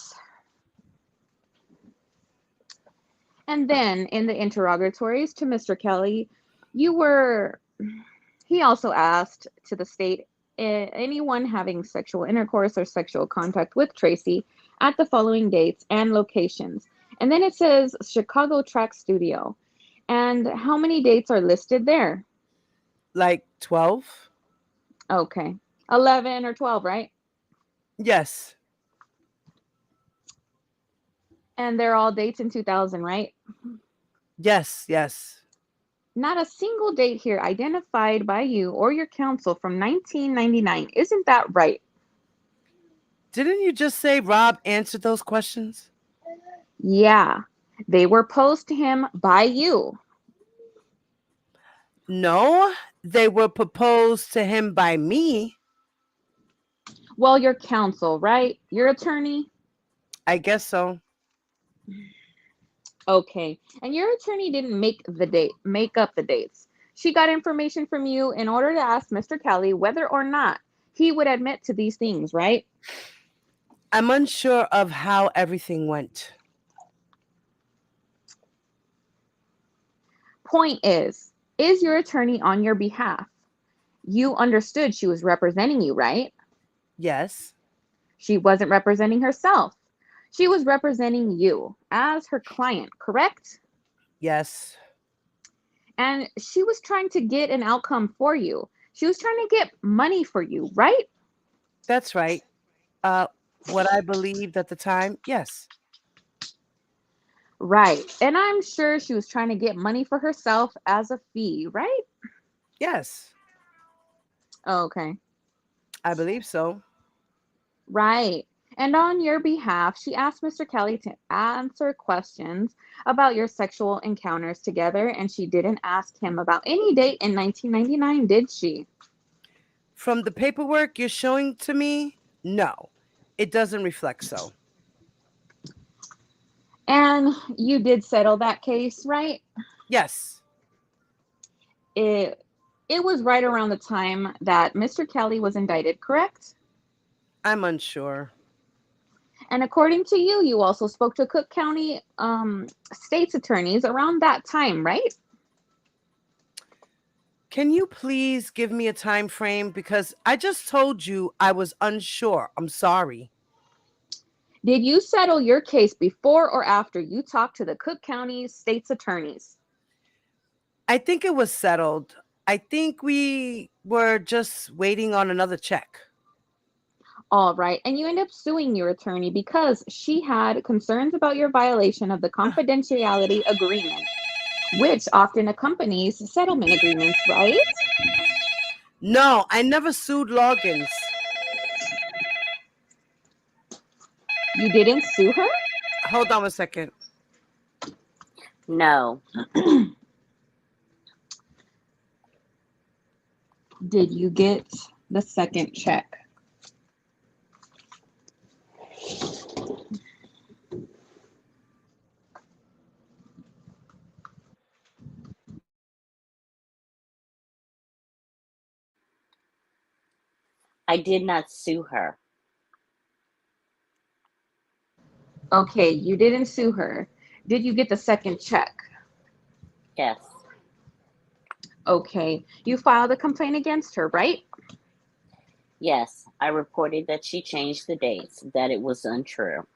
And then in the interrogatories to Mr. Kelly, he also asked to the state anyone having sexual intercourse or sexual contact with Tracy at the following dates and locations. And then it says Chicago Track Studio. And how many dates are listed there? Like 12? Okay. 11 or 12, right? Yes. And they're all dates in 2000, right? Yes, yes. Not a single date here identified by you or your counsel from 1999. Isn't that right? Didn't you just say Rob answered those questions? Yeah. They were posed to him by you. No, they were proposed to him by me. Well, your counsel, right? Your attorney? I guess so. Okay. And your attorney didn't make up the dates. She got information from you in order to ask Mr. Kelly whether or not he would admit to these things, right? I'm unsure of how everything went. Point is your attorney on your behalf? You understood she was representing you, right? Yes. She wasn't representing herself. She was representing you as her client, correct? Yes. And she was trying to get an outcome for you. She was trying to get money for you, right? That's right. What I believed at the time, yes. Right. And I'm sure she was trying to get money for herself as a fee, right? Yes. Okay. I believe so. Right. And on your behalf, she asked Mr. Kelly to answer questions about your sexual encounters together, and she didn't ask him about any date in 1999, did she? From the paperwork you're showing to me, no. It doesn't reflect so. And you did settle that case, right? Yes. It was right around the time that Mr. Kelly was indicted, correct? I'm unsure. And according to you, you also spoke to Cook County state's attorneys around that time, right? Can you please give me a time frame? Because I just told you I was unsure. I'm sorry. Did you settle your case before or after you talked to the Cook County state's attorneys? I think it was settled. I think we were just waiting on another check. All right. And you end up suing your attorney because she had concerns about your violation of the confidentiality agreement, which often accompanies settlement agreements, right? No, I never sued Loggins. You didn't sue her? Hold on a second. No. Did you get the second check? I did not sue her. Okay, you didn't sue her. Did you get the second check? Yes. Okay, you filed a complaint against her, right? Yes. I reported that she changed the dates, that it was untrue.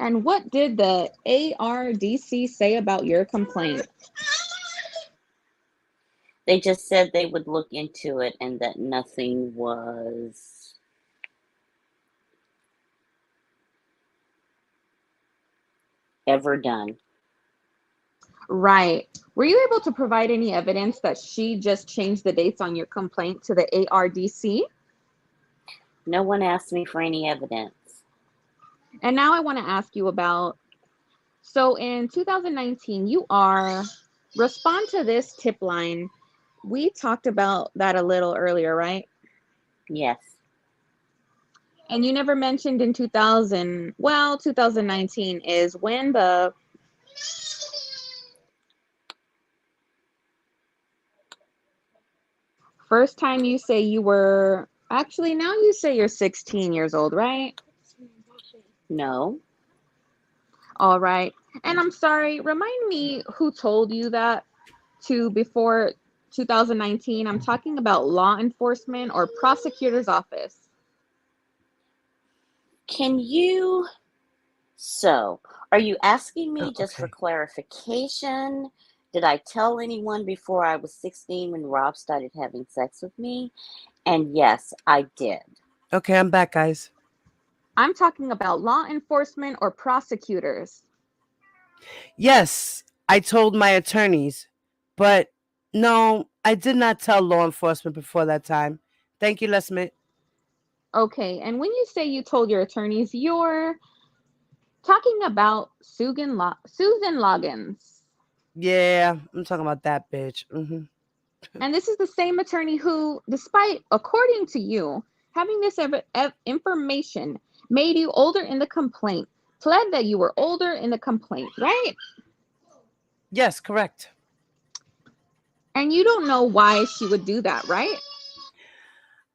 And what did the ARDC say about your complaint? They just said they would look into it and that nothing was ever done. Right. Were you able to provide any evidence that she just changed the dates on your complaint to the ARDC? No one asked me for any evidence. And now I want to ask you about, so in 2019, respond to this tip line. We talked about that a little earlier, right? Yes. And you never mentioned in 2019 is when the first time you say you were, actually now you say you're 16 years old, right? No. All right. And I'm sorry, remind me who told you that to before 2019. I'm talking about law enforcement or prosecutor's office. Can you? So, are you asking me just for Okay. clarification? Did I tell anyone before I was 16 when Rob started having sex with me? And yes, I did. Okay, I'm back, guys. I'm talking about law enforcement or prosecutors. Yes, I told my attorneys, but no, I did not tell law enforcement before that time. Thank you, Lesmit. Okay, and when you say you told your attorneys, you're talking about Susan Loggins. Yeah, I'm talking about that bitch. And this is the same attorney who, despite, according to you, having this information, made you older in the complaint, pled that you were older in the complaint, right? Yes, correct. And you don't know why she would do that, right?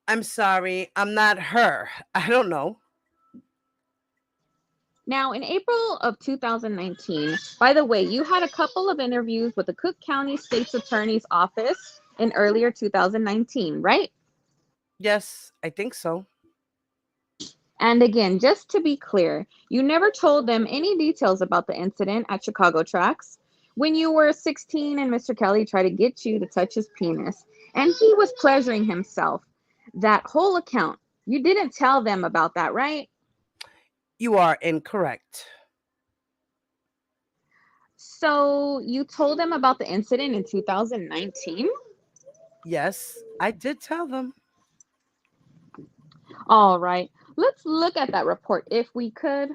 I'm sorry, I'm not her. I don't know. Now, in April of 2019, by the way, you had a couple of interviews with the Cook County State's Attorney's Office in earlier 2019, right? Yes, I think so. And again, just to be clear, you never told them any details about the incident at Chicago Tracks when you were 16 and Mr. Kelly tried to get you to touch his penis and he was pleasuring himself. That whole account, you didn't tell them about that, right? You are incorrect. So you told them about the incident in 2019? Yes, I did tell them. All right, let's look at that report if we could.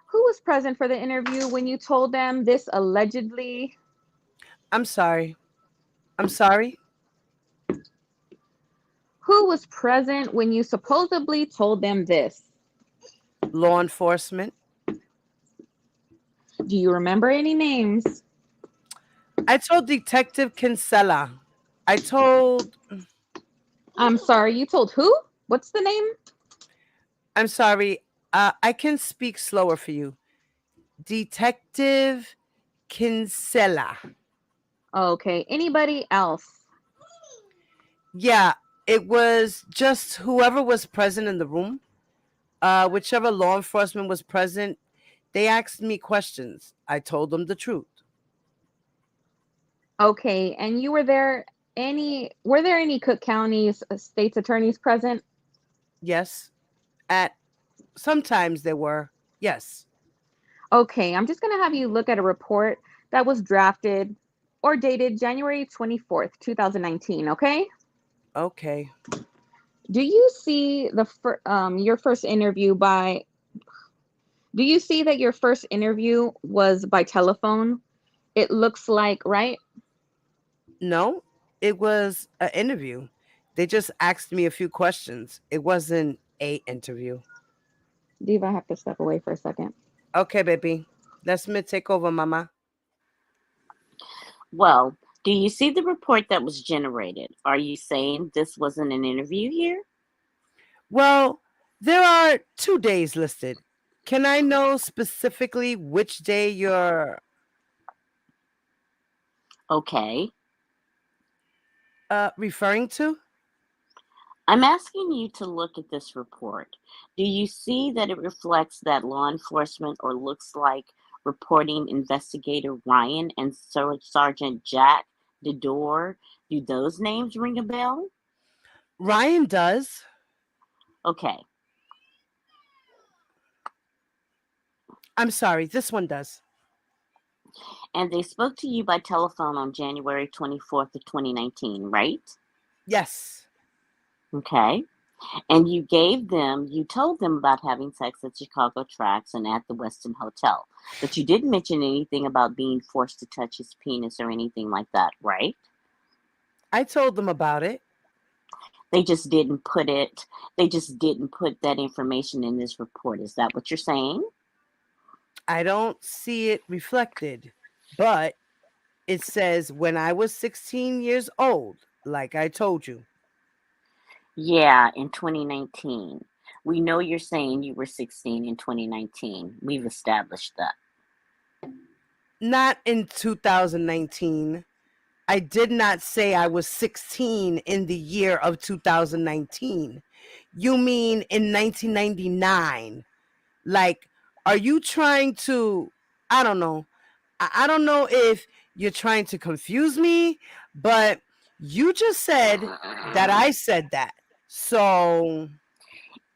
Who was present for the interview when you told them this allegedly? I'm sorry. I'm sorry. Who was present when you supposedly told them this? Law enforcement. Do you remember any names? I told Detective Kinsella. I told. I'm sorry, you told who? What's the name? I'm sorry. I can speak slower for you. Detective Kinsella. Okay, anybody else? Yeah, it was just whoever was present in the room. Whichever law enforcement was present, they asked me questions. I told them the truth. Okay, and you were there were there any Cook County's state's attorneys present? Yes. At sometimes there were. Yes. Okay, I'm just going to have you look at a report that was drafted or dated January 24th, 2019, okay? Okay. Do you see your first interview by Do you see that your first interview was by telephone? It looks like, right? No, it was an interview. They just asked me a few questions. It wasn't a interview. Diva, I have to step away for a second. Okay, baby. Let's me take over, mama. Well, do you see the report that was generated? Are you saying this wasn't an interview here? Well, there are 2 days listed. Can I know specifically which day you're Okay. referring to? I'm asking you to look at this report. Do you see that it reflects that law enforcement or looks like reporting investigator Ryan and Sergeant Jack Dedore? Do those names ring a bell? Ryan does. Okay. I'm sorry, this one does. And they spoke to you by telephone on January 24th of 2019, right? Yes. Okay. And you told them about having sex at Chicago Tracks and at the Westin Hotel. But you didn't mention anything about being forced to touch his penis or anything like that, right? I told them about it. They just didn't put that information in this report. Is that what you're saying? I don't see it reflected, but it says when I was 16 years old, like I told you. Yeah, in 2019. We know you're saying you were 16 in 2019. We've established that. Not in 2019. I did not say I was 16 in the year of 2019. You mean in 1999? Like, are you trying to, I don't know. I don't know if you're trying to confuse me, but you just said that I said that. So,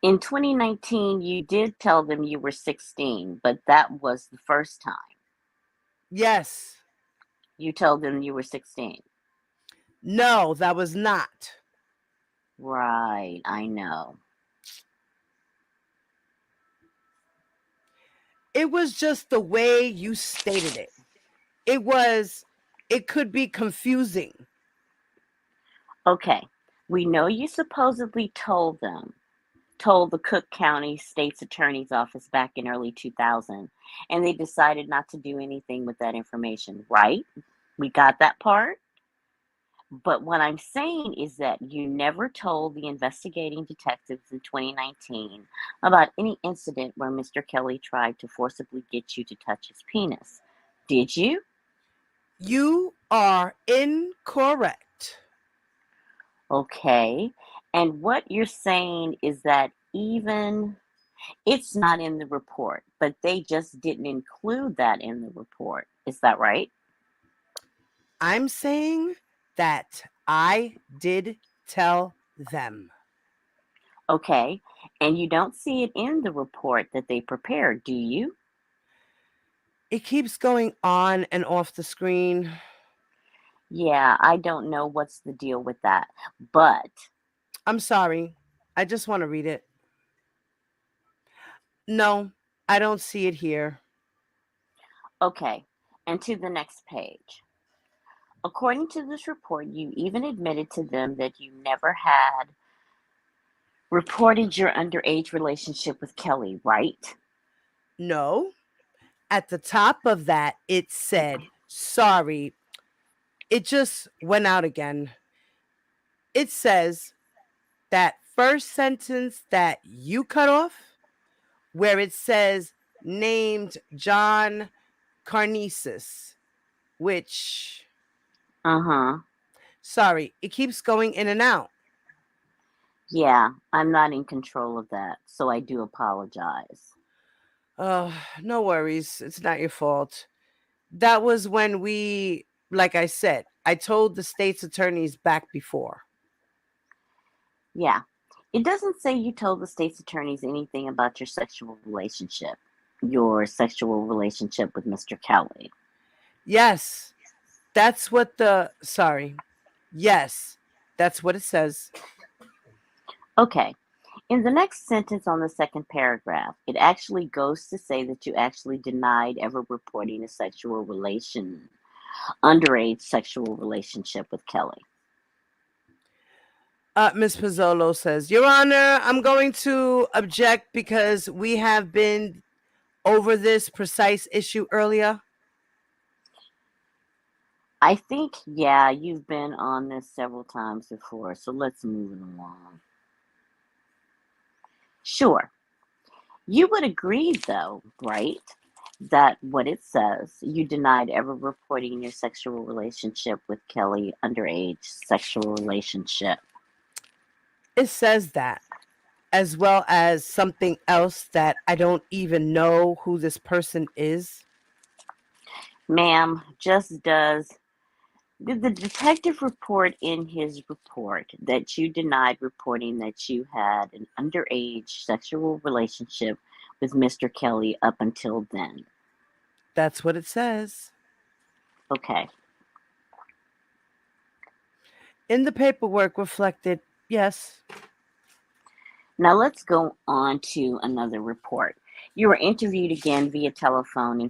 In 2019, you did tell them you were 16, but that was the first time yes. you told them you were 16. No, that was not. Right, I know. It was just the way you stated it. It could be confusing. Okay, we know you supposedly told the Cook County State's Attorney's Office back in early 2000, and they decided not to do anything with that information, right? We got that part? But what I'm saying is that you never told the investigating detectives in 2019 about any incident where Mr. Kelly tried to forcibly get you to touch his penis. Did you? You are incorrect. Okay. And what you're saying is that even it's not in the report, but they just didn't include that in the report. Is that right? I'm saying that I did tell them. Okay. And you don't see it in the report that they prepared, do you? It keeps going on and off the screen. Yeah, I don't know what's the deal with that. But, I'm sorry. I just want to read it. No, I don't see it here. okay. And to the next page. According to this report, you even admitted to them that you never had reported your underage relationship with Kelly, right? No. At the top of that, it said, sorry. It just went out again. It says that first sentence that you cut off, where it says named John Carnesis, which, Uh-huh. sorry, it keeps going in and out. Yeah, I'm not in control of that, so I do apologize. Oh, no worries. It's not your fault. That was when like I said, I told the state's attorneys back before. Yeah. It doesn't say you told the state's attorneys anything about your sexual relationship with Mr. Kelly. Yes, that's what yes, that's what it says. Okay. In the next sentence on the second paragraph, it actually goes to say that you actually denied ever reporting a underage sexual relationship with Kelly. Ms. Pizzolo says, Your Honor, I'm going to object because we have been over this precise issue earlier. I think, yeah, you've been on this several times before, so let's move it along. Sure. You would agree, though, right, that what it says, you denied ever reporting your sexual relationship with Kelly, underage sexual relationship. It says that, as well as something else that I don't even know who this person is. Ma'am, just does. Did the detective report in his report that you denied reporting that you had an underage sexual relationship with Mr. Kelly up until then? That's what it says. Okay. In the paperwork reflected, yes. Now let's go on to another report. You were interviewed again via telephone on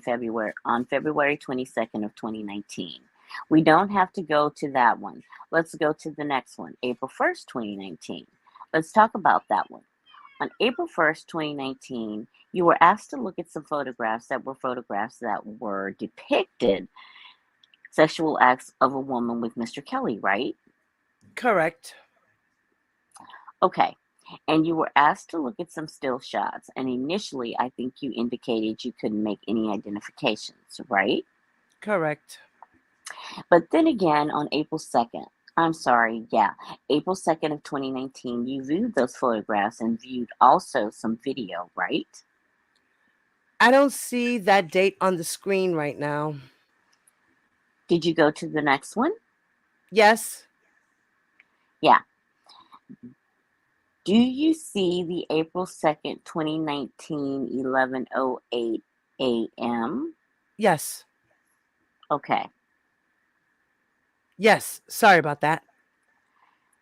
February 22nd of 2019. We don't have to go to that one. Let's go to the next one, April 1st, 2019. Let's talk about that one. On April 1st, 2019, you were asked to look at some photographs that were depicted sexual acts of a woman with Mr. Kelly, right? Correct. Okay. And you were asked to look at some still shots. And initially, I think you indicated you couldn't make any identifications, right? Correct. But then again, on April 2nd, April 2nd of 2019, you viewed those photographs and viewed also some video, right? I don't see that date on the screen right now. Did you go to the next one? Yes. Yeah. Do you see the April 2nd, 2019, 11:08 a.m.? Yes. Okay. Yes. Sorry about that.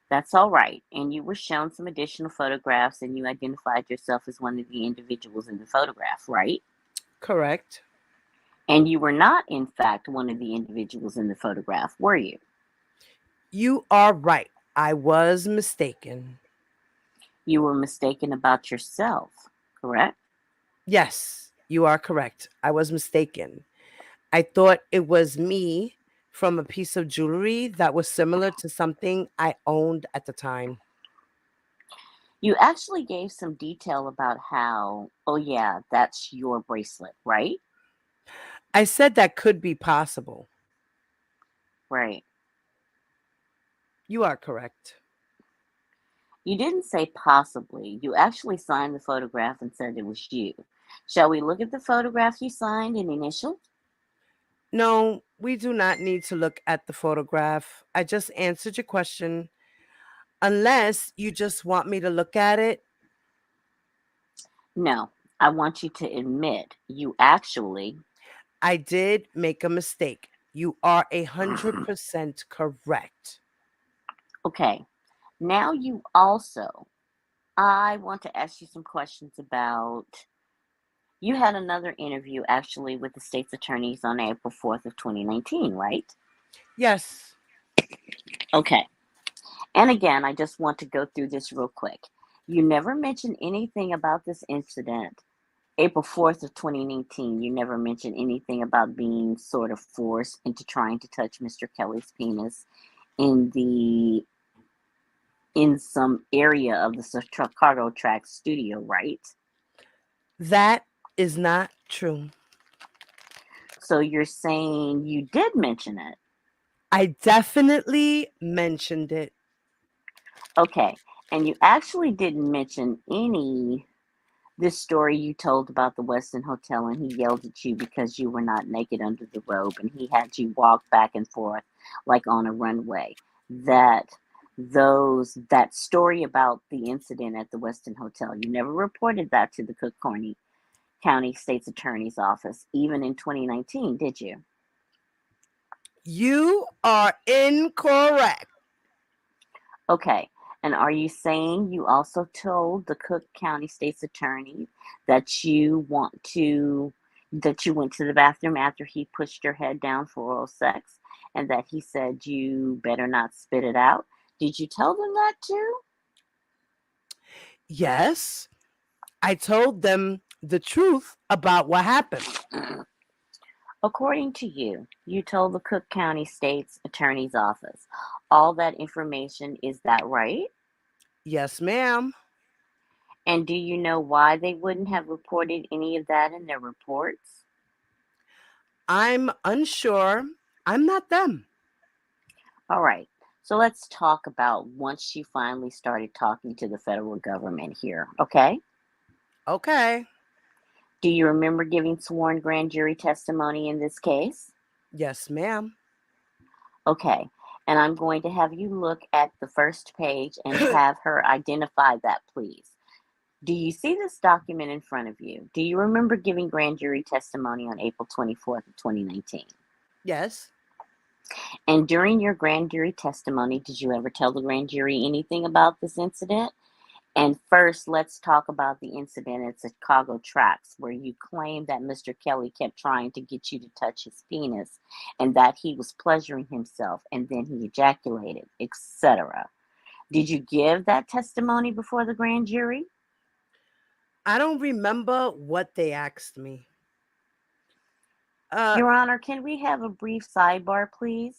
That's all right. And you were shown some additional photographs and you identified yourself as one of the individuals in the photograph, right? Correct. And you were not, in fact, one of the individuals in the photograph, were you? You are right. I was mistaken. You were mistaken about yourself, correct? Yes, you are correct. I was mistaken. I thought it was me from a piece of jewelry that was similar to something I owned at the time. You actually gave some detail about how, oh, yeah, that's your bracelet, right? I said that could be possible. Right. You are correct. You didn't say possibly. You actually signed the photograph and said it was you. Shall we look at the photograph you signed and initialed? No, we do not need to look at the photograph. I just answered your question. Unless you just want me to look at it. No, I want you to admit you actually. I did make a mistake. You are 100% correct. Okay. Now you also, I want to ask you some questions about. You had another interview actually with the state's attorneys on April 4th of 2019, right? Yes. Okay. And again, I just want to go through this real quick. You never mentioned anything about this incident. April 4th of 2019, you never mentioned anything about being sort of forced into trying to touch Mr. Kelly's penis in some area of the Chicago track studio, right? That is not true. So you're saying you did mention it? I definitely mentioned it. Okay. And you actually didn't mention this story you told about the Westin Hotel and he yelled at you because you were not naked under the robe and he had you walk back and forth like on a runway. That story about the incident at the Westin Hotel, you never reported that to the Cook County State's Attorney's Office, even in 2019, did you? You are incorrect. Okay. And are you saying you also told the Cook County State's Attorney that you went to the bathroom after he pushed your head down for oral sex and that he said you better not spit it out? Did you tell them that too? Yes. I told them the truth about what happened. According to you, you told the Cook County State's Attorney's Office all that information. Is that right? Yes, ma'am. And do you know why they wouldn't have reported any of that in their reports? I'm unsure. I'm not them. All right. So let's talk about once you finally started talking to the federal government here, okay? Okay. Do you remember giving sworn grand jury testimony in this case? Yes, ma'am. Okay. And I'm going to have you look at the first page and have her identify that, please. Do you see this document in front of you? Do you remember giving grand jury testimony on April 24th of 2019? Yes. And during your grand jury testimony, did you ever tell the grand jury anything about this incident? And first, let's talk about the incident at Chicago Tracks, where you claim that Mr. Kelly kept trying to get you to touch his penis and that he was pleasuring himself and then he ejaculated, etc. Did you give that testimony before the grand jury? I don't remember what they asked me. Your Honor, can we have a brief sidebar, please?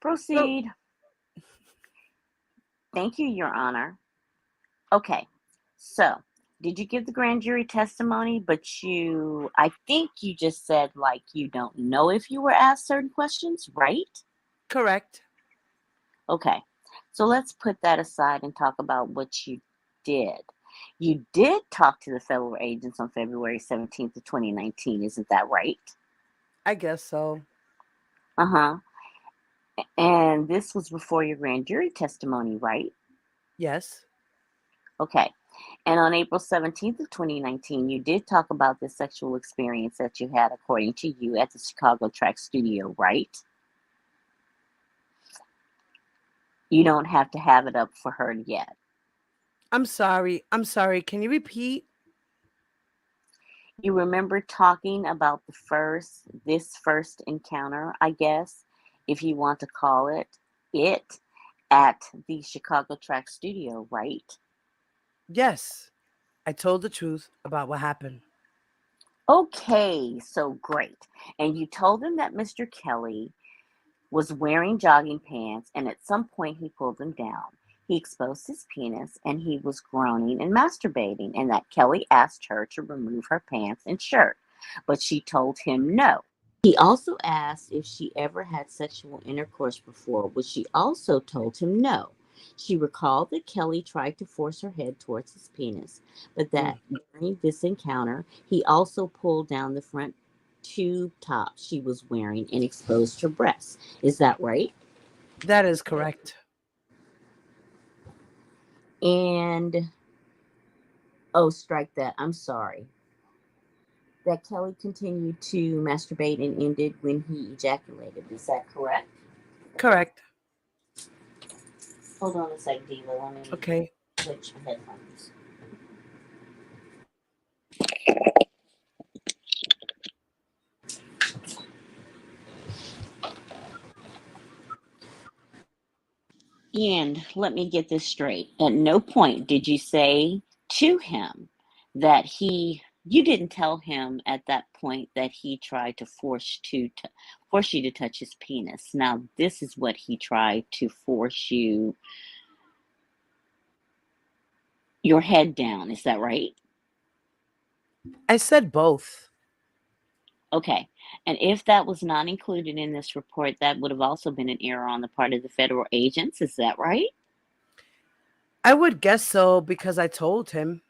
Proceed. Thank you, Your Honor. Okay, so Did you give the grand jury testimony? But I think you just said like you don't know if you were asked certain questions, right? Correct. Okay. So let's put that aside and talk about what you did. You did talk to the federal agents on February 17th of 2019, isn't that right? I guess so. Uh-huh. And this was before your grand jury testimony, right? Yes. Okay. And on April 17th of 2019, you did talk about this sexual experience that you had, according to you, at the Chicago track studio, right? You don't have to have it up for her yet. I'm sorry. Can you repeat? You remember talking about this first encounter, I guess, if you want to call it, at the Chicago track studio, right? Yes. I told the truth about what happened. Okay, so great. And you told him that Mr. Kelly was wearing jogging pants, and at some point he pulled them down. He exposed his penis, and he was groaning and masturbating, and that Kelly asked her to remove her pants and shirt, but she told him no. He also asked if she ever had sexual intercourse before, which she also told him no. She recalled that Kelly tried to force her head towards his penis, but that during this encounter, he also pulled down the front tube top she was wearing and exposed her breasts. Is that right? That is correct. And, strike that. I'm sorry. That Kelly continued to masturbate and ended when he ejaculated. Is that correct? Correct. Hold on a sec, Diva. Let me Okay. switch my headphones. And let me get this straight. At no point did you say to him that you didn't tell him at that point that he tried to force you to touch his penis. Now, this is what he tried to force your head down. Is that right? I said both. Okay. And if that was not included in this report, that would have also been an error on the part of the federal agents. Is that right? I would guess so because I told him.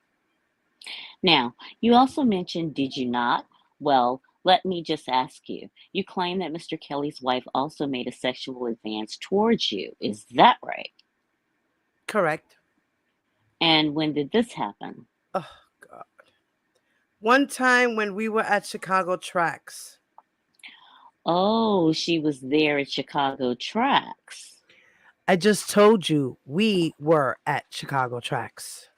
Now, you also mentioned, did you not? Well, let me just ask you. You claim that Mr. Kelly's wife also made a sexual advance towards you. Is that right? Correct. And when did this happen? Oh, God. One time when we were at Chicago tracks. Oh, she was there at Chicago tracks. I just told you we were at Chicago tracks.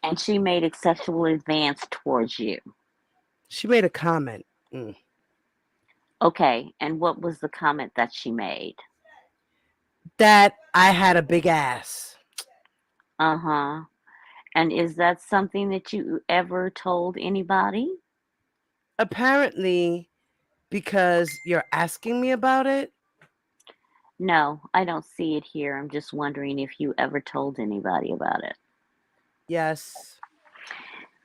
And she made a sexual advance towards you. She made a comment. Okay, and what was the comment that she made? That I had a big ass. Uh-huh. And is that something that you ever told anybody? Apparently, because you're asking me about it. No, I don't see it here. I'm just wondering if you ever told anybody about it. Yes.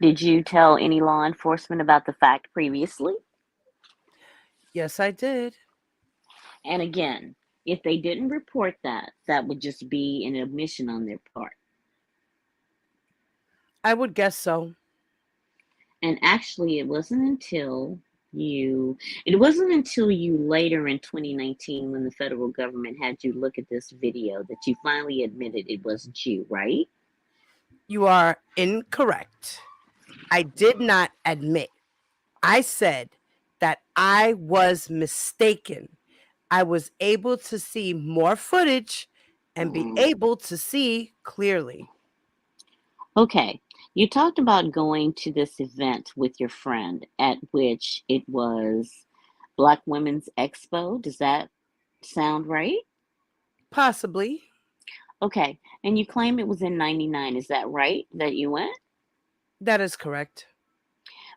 Did you tell any law enforcement about the fact previously? Yes, I did. And again, if they didn't report that, that would just be an admission on their part. I would guess so. And actually, it wasn't until you later in 2019 when the federal government had you look at this video that you finally admitted it wasn't you, right? You are incorrect. I did not admit. I said that I was mistaken. I was able to see more footage and be able to see clearly. Okay. You talked about going to this event with your friend at which it was Black Women's Expo. Does that sound right? Possibly. Okay. And you claim it was in 99. Is that right that you went? That is correct.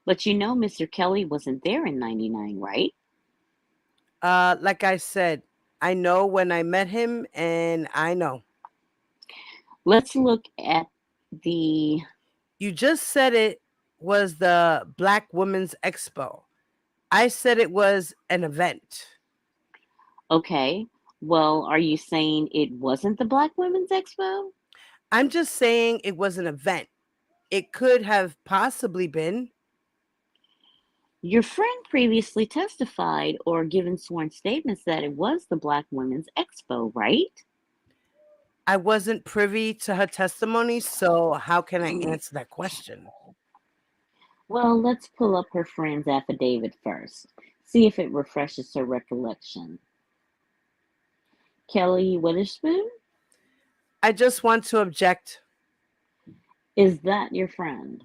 But you know Mr. Kelly wasn't there in 99, right? Like I said, I know when I met him and I know. Let's look at the You just said it was the Black Women's Expo. I said it was an event. Okay. Well, are you saying it wasn't the Black Women's Expo? I'm just saying it was an event. It could have possibly been. Your friend previously testified or given sworn statements that it was the Black Women's Expo, right? I wasn't privy to her testimony, so how can I answer that question? Well, let's pull up her friend's affidavit first. See if it refreshes her recollection. Kelly Witherspoon? I just want to object. Is that your friend?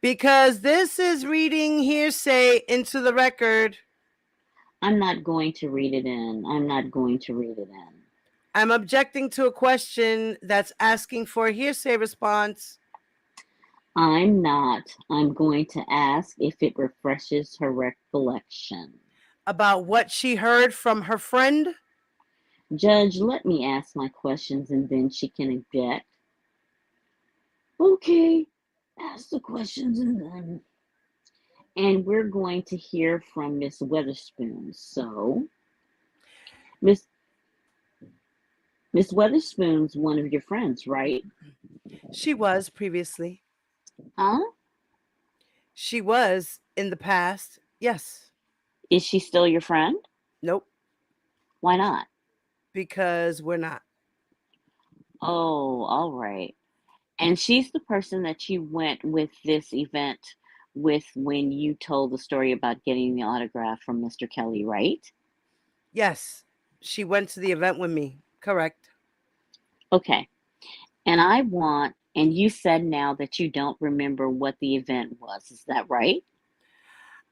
Because this is reading hearsay into the record. I'm not going to read it in. I'm not going to read it in. I'm objecting to a question that's asking for a hearsay response. I'm not. I'm going to ask if it refreshes her recollection. About what she heard from her friend? Judge, let me ask my questions and then she can object. Okay, ask the questions and then. And we're going to hear from Miss Witherspoon. So, Miss Witherspoon's one of your friends, right? She was previously. Huh? She was in the past, yes. Is she still your friend? Nope. Why not? Because we're not. Oh, all right. And she's the person that you went with this event with when you told the story about getting the autograph from Mr. Kelly, right? Yes, she went to the event with me. Correct. Okay. And you said now that you don't remember what the event was. Is that right?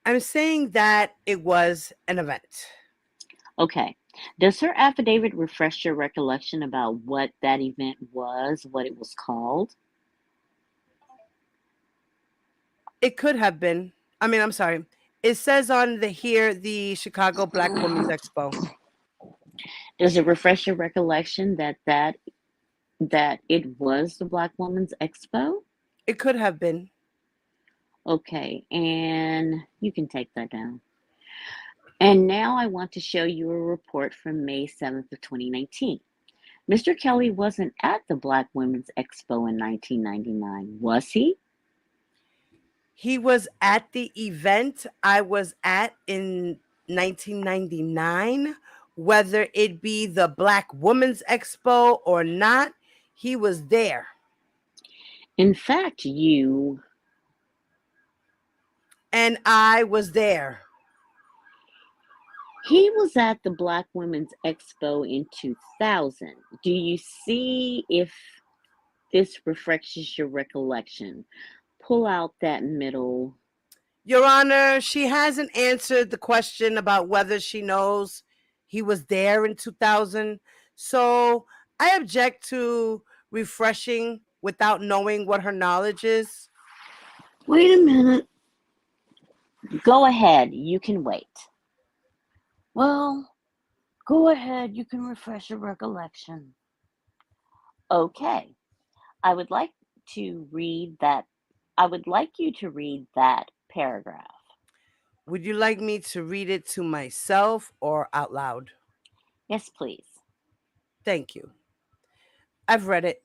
I'm saying that it was an event. Okay. Does her affidavit refresh your recollection about what that event was, what it was called? It could have been. I'm sorry. It says on the Chicago Black Women's Expo. Does it refresh your recollection that it was the Black Women's Expo? It could have been. Okay, and you can take that down. And now I want to show you a report from May 7th of 2019. Mr. Kelly wasn't at the Black Women's Expo in 1999, was he? He was at the event I was at in 1999. Whether it be the Black Women's Expo or not, he was there. In fact, you... And I was there. He was at the Black Women's Expo in 2000. Do you see if this refreshes your recollection? Pull out that middle. Your Honor, she hasn't answered the question about whether she knows he was there in 2000. So I object to refreshing without knowing what her knowledge is. Wait a minute. Go ahead. You can wait. Well, go ahead. You can refresh your recollection. Okay. I would like you to read that paragraph. Would you like me to read it to myself or out loud? Yes, please. Thank you. I've read it.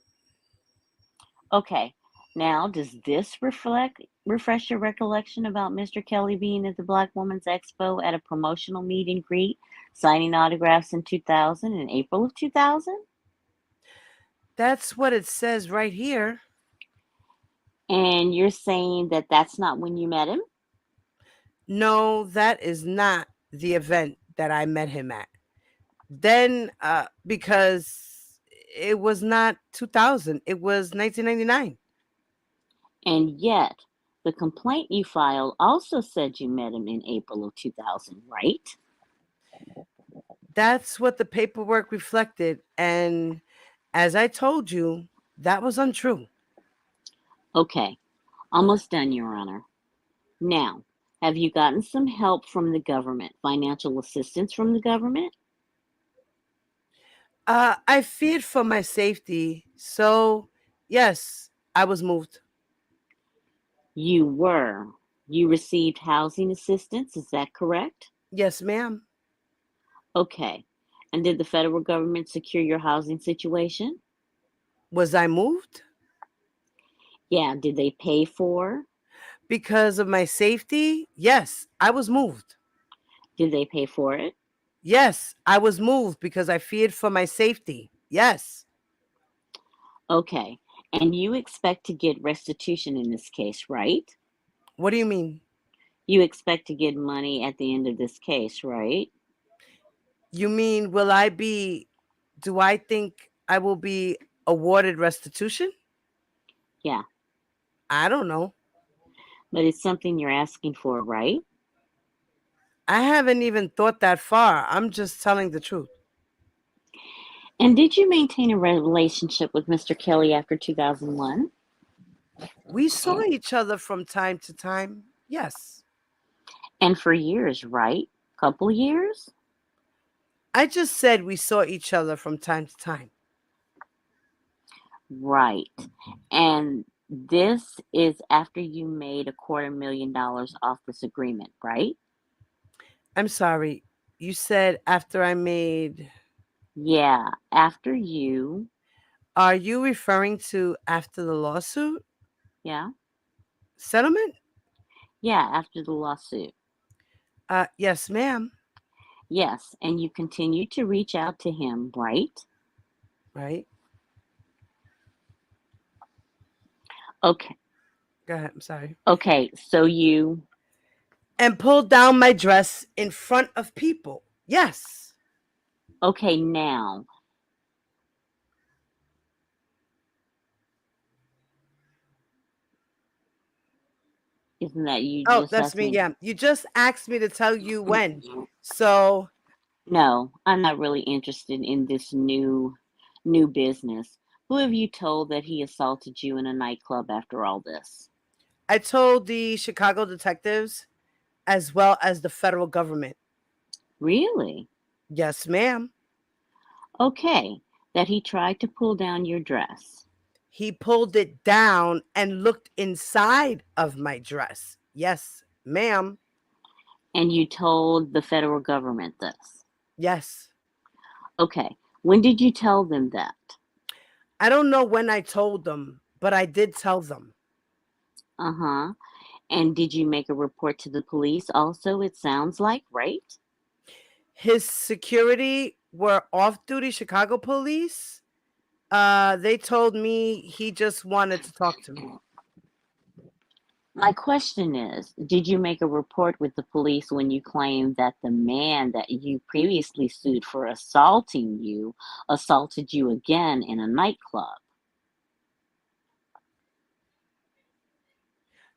Okay. Now, does this refresh your recollection about Mr. Kelly being at the Black Women's Expo at a promotional meet and greet, signing autographs in 2000, in April of 2000? That's what it says right here. And you're saying that that's not when you met him? No, that is not the event that I met him at. Then, because it was not 2000, it was 1999. And yet, the complaint you filed also said you met him in April of 2000, right? That's what the paperwork reflected. And as I told you, that was untrue. Okay, almost done, Your Honor. Now, have you gotten some help from the government, financial assistance from the government? I feared for my safety. So, yes, I was moved. You were. You received housing assistance, is that correct? Yes, ma'am. Okay. And did the federal government secure your housing situation? Was I moved? Yeah, did they pay for? Because of my safety? Yes, I was moved. Did they pay for it? Yes, I was moved because I feared for my safety. Yes. Okay. And you expect to get restitution in this case, right? What do you mean? You expect to get money at the end of this case, right? You mean, do I think I will be awarded restitution? Yeah, I don't know. but it's something you're asking for, right? I haven't even thought that far. I'm just telling the truth. And did you maintain a relationship with Mr. Kelly after 2001? We saw each other from time to time. Yes. And for years, right? Couple years? I just said we saw each other from time to time. Right. And this is after you made $250,000 off this agreement, right? I'm sorry. You said after I made. Yeah, after you. Are you referring to after the lawsuit? Yeah. Settlement? Yeah, after the lawsuit. Yes, ma'am. Yes, and you continue to reach out to him, right? Right. Okay. Go ahead. I'm sorry. Okay, so you. And pulled down my dress in front of people. Yes. Okay, now. Isn't that you Oh, just that's asked me. me? Yeah. You just asked me to tell you when. So No, I'm not really interested in this new business. Who have you told that he assaulted you in a nightclub after all this? I told the Chicago detectives as well as the federal government. Really? Yes, ma'am. Okay, that he tried to pull down your dress. He pulled it down and looked inside of my dress. Yes, ma'am. And you told the federal government this. Yes. Okay, when did you tell them that? I don't know when I told them, but I did tell them. Uh-huh. And did you make a report to the police also, it sounds like, right? His security were off-duty Chicago police. They told me he just wanted to talk to me. My question is, did you make a report with the police when you claimed that the man that you previously sued for assaulting you assaulted you again in a nightclub?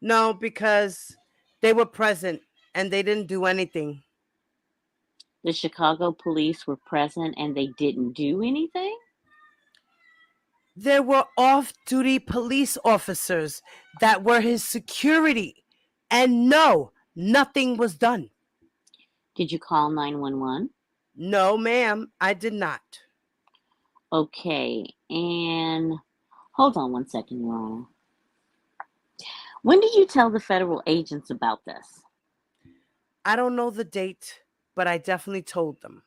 No, because they were present and they didn't do anything. The Chicago police were present and they didn't do anything? There were off-duty police officers that were his security. And no, nothing was done. Did you call 911? No, ma'am, I did not. Okay, and hold on one second, y'all. When did you tell the federal agents about this? I don't know the date, but I definitely told them.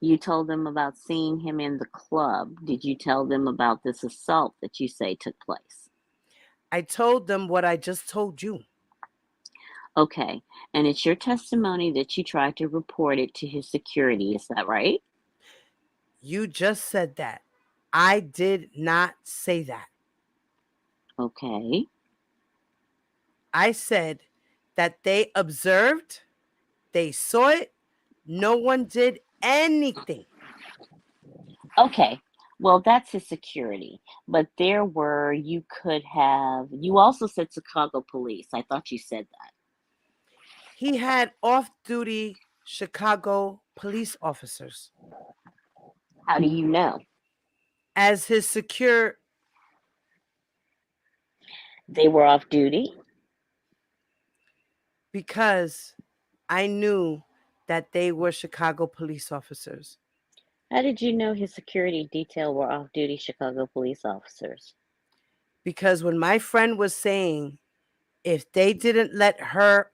You told them about seeing him in the club. Did you tell them about this assault that you say took place? I told them what I just told you. Okay, and it's your testimony that you tried to report it to his security, is that right? You just said that. I did not say that. Okay. I said that they observed, they saw it, no one did anything. Okay, well, that's his security. But you also said Chicago police. I thought you said that. He had off-duty Chicago police officers. How do you know? As his secure. They were off duty? Because I knew that they were Chicago police officers. How did you know his security detail were off-duty Chicago police officers? Because when my friend was saying If they didn't let her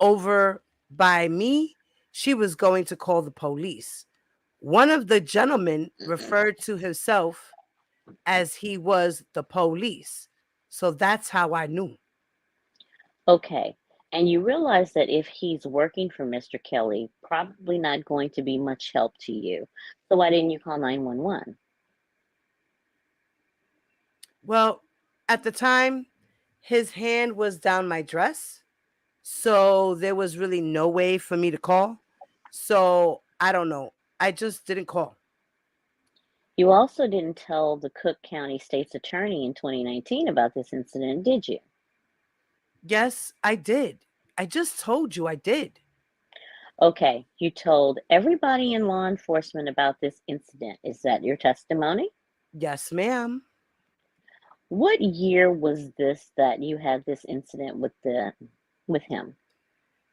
over by me, she was going to call the police. One of the gentlemen referred to himself as he was the police. So that's how I knew. Okay. And you realize that if he's working for Mr. Kelly, probably not going to be much help to you. So why didn't you call 911? Well, at the time, his hand was down my dress. So there was really no way for me to call. So I don't know. I just didn't call. You also didn't tell the Cook County State's Attorney in 2019 about this incident, did you? Yes, I did. I just told you I did. Okay, you told everybody in law enforcement about this incident. Is that your testimony? Yes, ma'am. What year was this that you had this incident with him?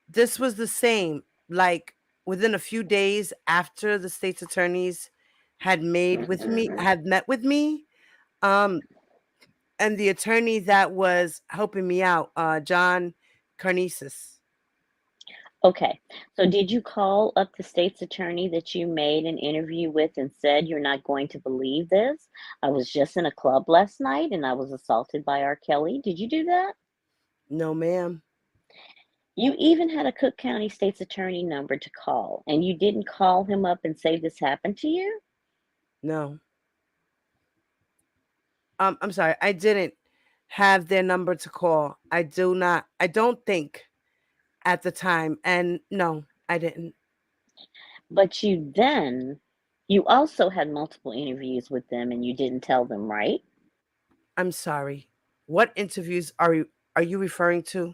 This was the same, like within a few days after the state's attorneys had met with me. Um, and the attorney that was helping me out, John Carnesis. Okay, so did you call up the state's attorney that you made an interview with and said, "You're not going to believe this? I was just in a club last night and I was assaulted by R. Kelly." Did you do that? No, ma'am. You even had a Cook County State's Attorney number to call, and you didn't call him up and say this happened to you? No. I'm sorry. I didn't have their number to call. I don't think at the time. And no, I didn't. But you also had multiple interviews with them and you didn't tell them, right? I'm sorry. What interviews are you referring to?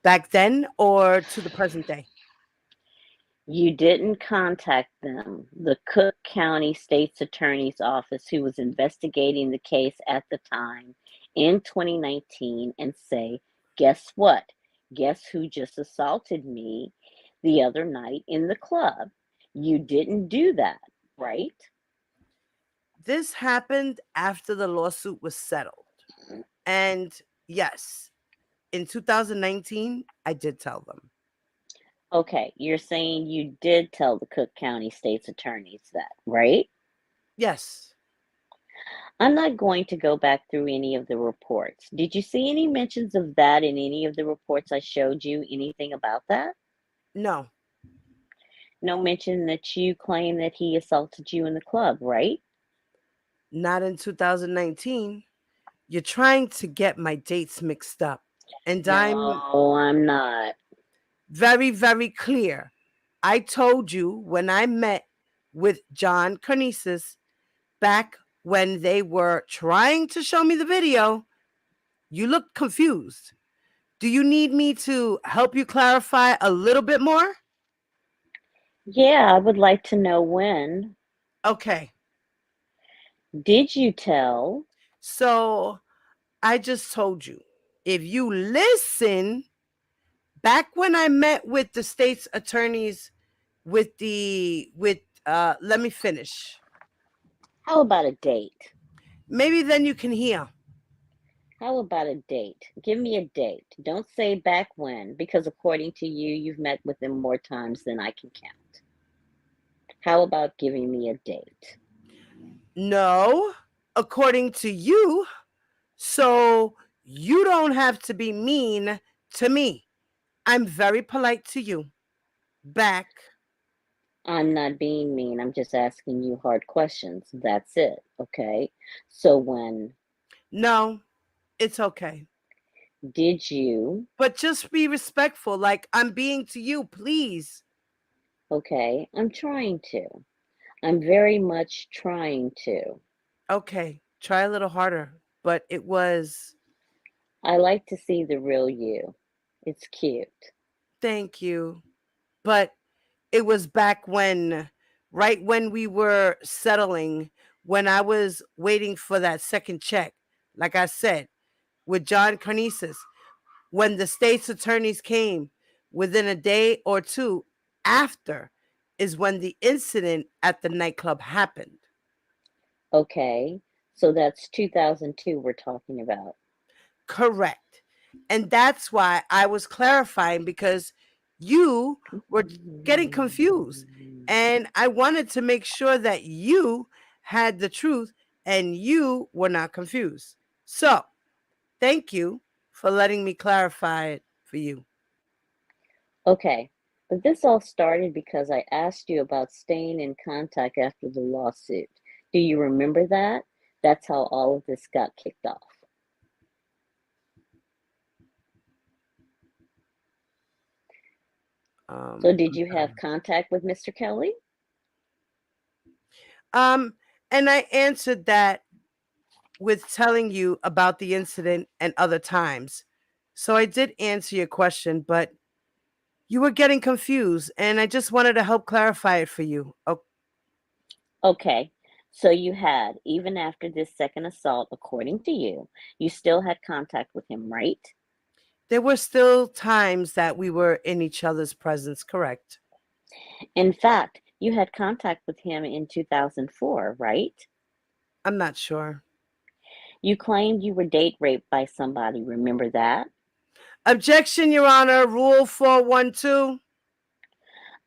Back then or to the present day? You didn't contact them, the Cook County State's Attorney's Office, who was investigating the case at the time in 2019, and say, "Guess what? Guess who just assaulted me the other night in the club?" You didn't do that, right? This happened after the lawsuit was settled. And yes, in 2019, I did tell them. Okay, you're saying you did tell the Cook County State's Attorneys that, right? Yes. I'm not going to go back through any of the reports. Did you see any mentions of that in any of the reports I showed you? Anything about that? No. No mention that you claim that he assaulted you in the club, right? Not in 2019. You're trying to get my dates mixed up. And No, I'm not. very, very clear. I told you when I met with John Carnesis back when they were trying to show me the video, you looked confused. Do you need me to help you clarify a little bit more? Yeah, I would like to know when. Okay. Did you tell? So I just told you. If you listen, back when I met with the state's attorneys let me finish. How about a date? Maybe then you can hear. How about a date? Give me a date. Don't say back when, because according to you, you've met with them more times than I can count. How about giving me a date? No, according to you. So you don't have to be mean to me. I'm very polite to you. Back. I'm not being mean. I'm just asking you hard questions. That's it. Okay. So when No, it's okay. did you? But just be respectful like I'm being to you, please. Okay. I'm trying to. I'm very much trying to. Okay, try a little harder. But it was. I like to see the real you. It's cute. Thank you. But it was back when, right when we were settling, when I was waiting for that second check, like I said, with John Carnesis, when the state's attorneys came within a day or two after, is when the incident at the nightclub happened. Okay. So that's 2002 we're talking about. Correct. And that's why I was clarifying, because you were getting confused. And I wanted to make sure that you had the truth and you were not confused. So, thank you for letting me clarify it for you. Okay, but this all started because I asked you about staying in contact after the lawsuit. Do you remember that? That's how all of this got kicked off. So did you have contact with Mr. Kelly? And I answered that with telling you about the incident and other times. So I did answer your question, but you were getting confused, and I just wanted to help clarify it for you. Okay, so you had, even after this second assault, according to you, you still had contact with him, right? There were still times that we were in each other's presence, correct? In fact, you had contact with him in 2004, right? I'm not sure. You claimed you were date raped by somebody, remember that? Objection, Your Honor. Rule 412.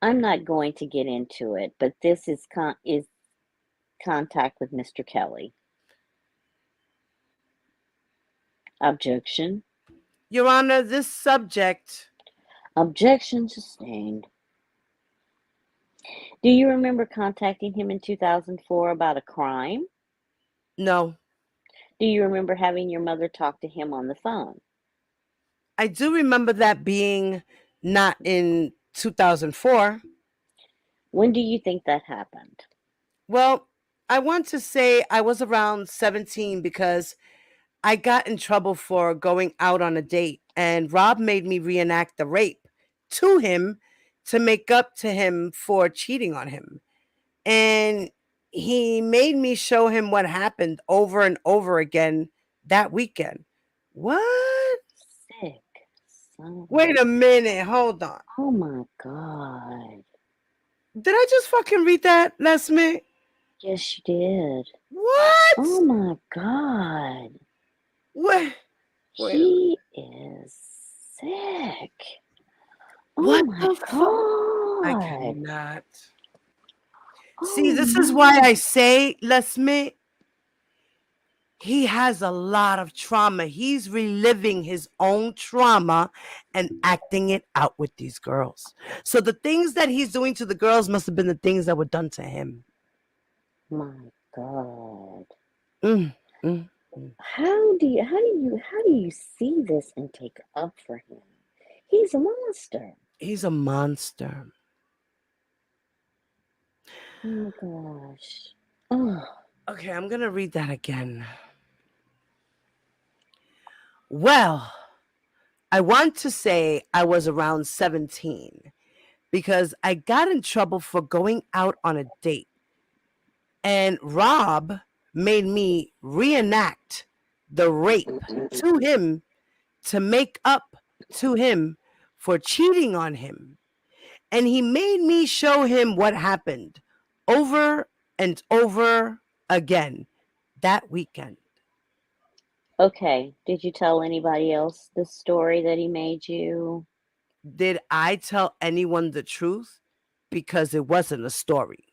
I'm not going to get into it, but this is contact with Mr. Kelly. Objection. Your Honor, this subject. Objection sustained. Do you remember contacting him in 2004 about a crime? No. Do you remember having your mother talk to him on the phone? I do remember that being not in 2004. When do you think that happened? Well, I want to say I was around 17 because I got in trouble for going out on a date, and Rob made me reenact the rape to him to make up to him for cheating on him. And he made me show him what happened over and over again that weekend. What? Sick. Son. Wait a minute. Hold on. Oh my God. Did I just fucking read that, Lesme? Yes, you did. What? Oh my God. What? He is sick. What Oh my the fuck? I God. cannot. Oh See, this is why I say, Lesme, he has a lot of trauma. He's reliving his own trauma and acting it out with these girls. So the things that he's doing to the girls must have been the things that were done to him. my God. Mm. How do you see this and take up for him? He's a monster. He's a monster. Oh my gosh. Oh. Okay, I'm going to read that again. Well, I want to say I was around 17 because I got in trouble for going out on a date. And Rob made me reenact the rape to him to make up to him for cheating on him. And he made me show him what happened over and over again that weekend. Okay. Did you tell anybody else the story that he made you? Did I tell anyone the truth? Because it wasn't a story.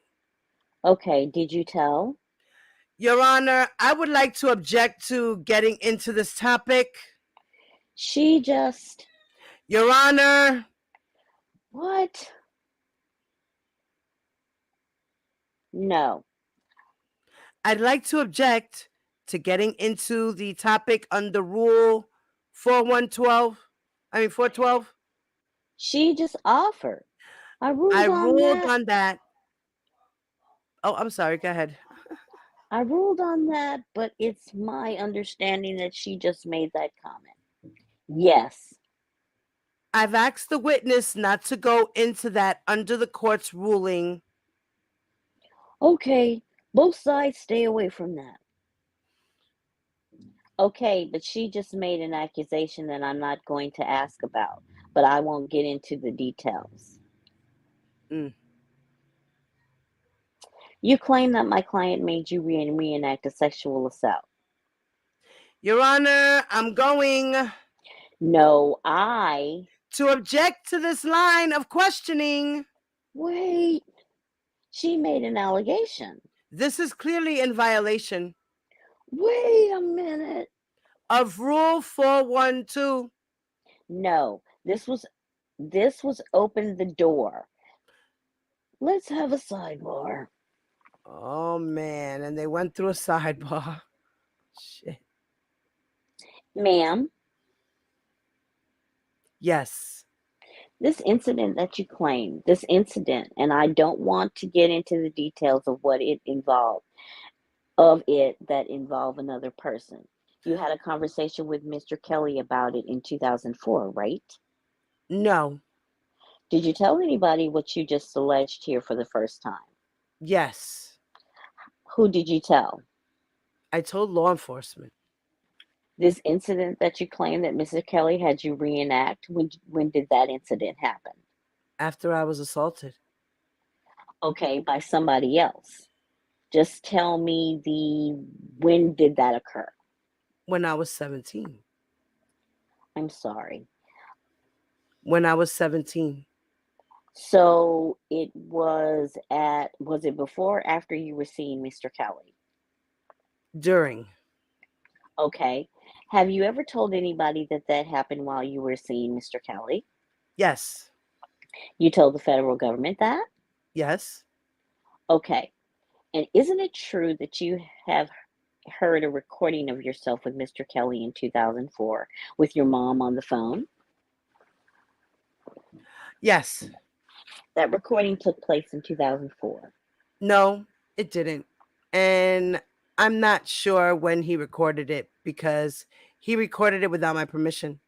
Okay. Did you tell? Your Honor, I would like to object to getting into this topic. She just... Your Honor. What? No. I'd like to object to getting into the topic under Rule 412. She just offered. I ruled on that. Oh, I'm sorry. Go ahead. I ruled on that, but it's my understanding that she just made that comment. Yes. I've asked the witness not to go into that under the court's ruling. Okay, both sides stay away from that. Okay, but she just made an accusation that I'm not going to ask about, but I won't get into the details. You claim that my client made you reenact a sexual assault. Your Honor, I'm going. No, I. To object to this line of questioning. Wait. She made an allegation. This is clearly in violation. Wait a minute. Of Rule 412. No, this was open the door. Let's have a sidebar. Oh man, and they went through a sidebar. Shit. Ma'am. Yes. This incident that you claim, and I don't want to get into the details of what it involved, that involve another person. You had a conversation with Mr. Kelly about it in 2004, right? No. Did you tell anybody what you just alleged here for the first time? Yes. Who did you tell? I told law enforcement. This incident that you claim that Mr. Kelly had you reenact, when did that incident happen? After I was assaulted. Okay, by somebody else. Just tell me when did that occur? When I was 17. I'm sorry. When I was 17. So it was it before or after you were seeing Mr. Kelly? During. Okay. Have you ever told anybody that happened while you were seeing Mr. Kelly? Yes. You told the federal government that? Yes. Okay. And isn't it true that you have heard a recording of yourself with Mr. Kelly in 2004 with your mom on the phone? Yes. That recording took place in 2004. No, it didn't. And I'm not sure when he recorded it because he recorded it without my permission.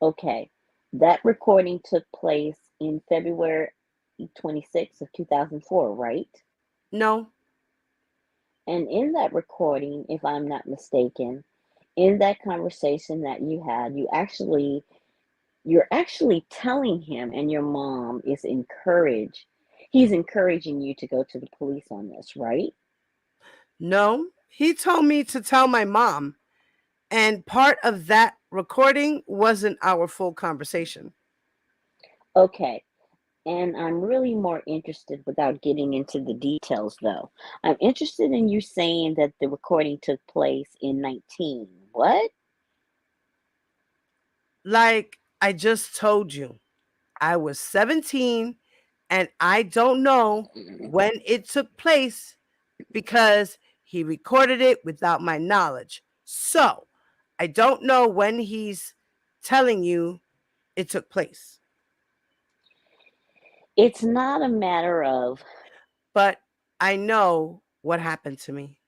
Okay. That recording took place in February 26th of 2004, right? No. And in that recording, if I'm not mistaken, in that conversation that you had, you're actually telling him, and your mom he's encouraging you to go to the police on this, right? No, he told me to tell my mom. And part of that recording wasn't our full conversation. Okay. And I'm really more interested, without getting into the details though, I'm interested in you saying that the recording took place in 19. What? Like I just told you, I was 17 and I don't know when it took place because he recorded it without my knowledge. So I don't know when he's telling you it took place. It's not a matter of. But I know what happened to me.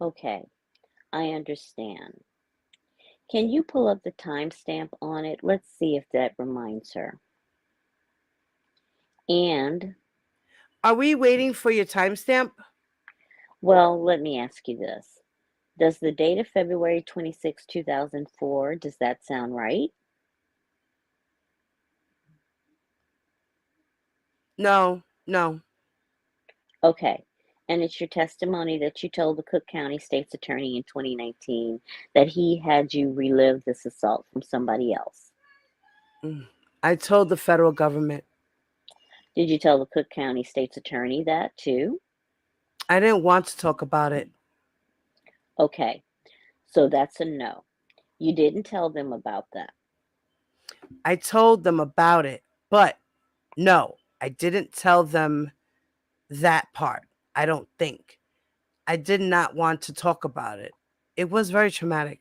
Okay, I understand. Can you pull up the timestamp on it? Let's see if that reminds her. And are we waiting for your timestamp? Well, let me ask you this. Does the date of February 26, 2004, does that sound right? No. Okay. And it's your testimony that you told the Cook County State's Attorney in 2019 that he had you relive this assault from somebody else. I told the federal government. Did you tell the Cook County State's Attorney that too? I didn't want to talk about it. Okay. So that's a no. You didn't tell them about that. I told them about it, but no, I didn't tell them that part. I don't think. I did not want to talk about it. It was very traumatic.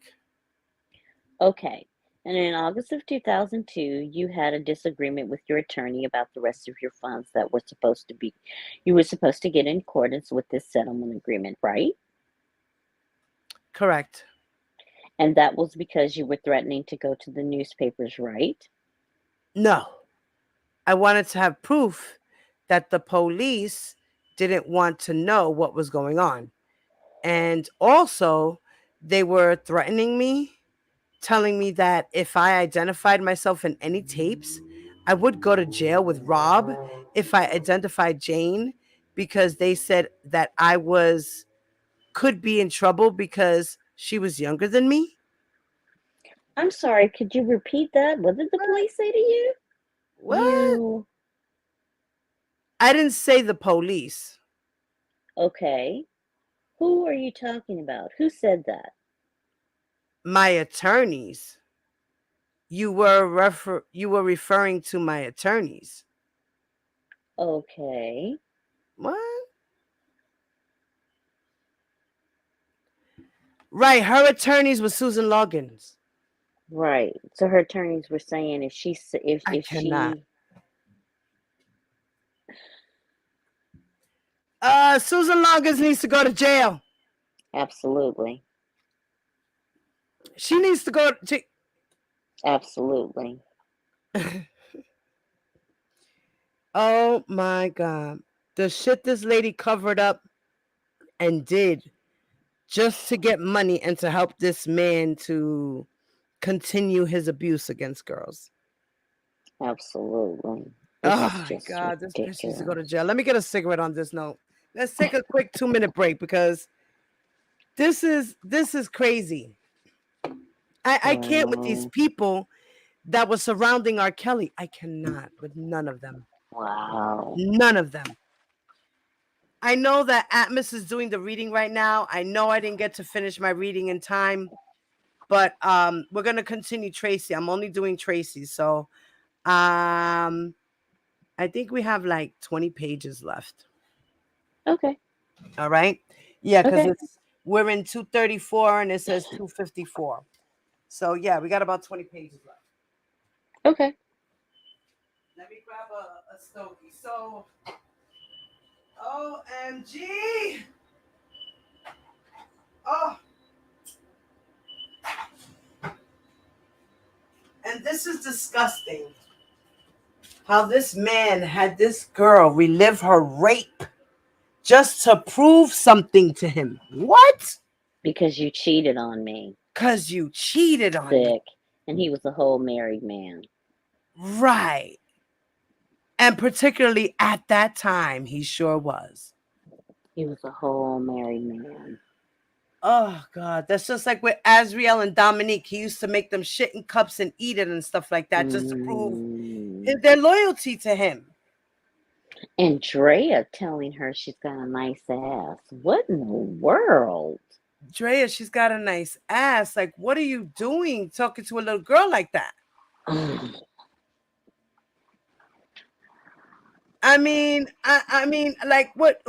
Okay. And in August of 2002, you had a disagreement with your attorney about the rest of your funds that were you were supposed to get in accordance with this settlement agreement, right? Correct. And that was because you were threatening to go to the newspapers, right? No. I wanted to have proof that the police didn't want to know what was going on. And also, they were threatening me, telling me that if I identified myself in any tapes, I would go to jail with Rob if I identified Jane, because they said that I could be in trouble because she was younger than me. I'm sorry, could you repeat that? What did the police say to you? What? I didn't say the police. Okay. Who are you talking about? Who said that? My attorneys. You were referring to my attorneys. Okay. What? Right, her attorneys were Susan Loggins. Right. So her attorneys were saying if she I if cannot. she Susan Loggins needs to go to jail. Absolutely. She needs to go to Absolutely. Oh my God. The shit this lady covered up and did just to get money and to help this man to continue his abuse against girls. Absolutely. This Oh is my just God, this bitch needs to go to ridiculous. jail. Let me get a cigarette on this note. Let's take a quick 2-minute break because this is crazy. I can't with these Wow. people that were surrounding R. Kelly. I cannot with none of them. Wow. None of them. I know that Atmos is doing the reading right now. I know I didn't get to finish my reading in time, but we're gonna continue Tracy. I'm only doing Tracy, so I think we have like 20 pages left. Okay. All right. Yeah, because Okay. we're in 234 and it says 254. So yeah, we got about 20 pages left. Okay. Let me grab a stogie. So OMG. Oh. And this is disgusting. How this man had this girl relive her rape just to prove something to him. What? Because you cheated on me. Because you cheated on me. Sick. And he was a whole married man. Right. And particularly at that time, he sure was. He was a whole married man. Oh, God. That's just like with Azriel and Dominique. He used to make them shit in cups and eat it and stuff like that just to prove their loyalty to him. And Drea telling her she's got a nice ass. What in the world? Drea, she's got a nice ass. Like, what are you doing talking to a little girl like that? I mean, like, what?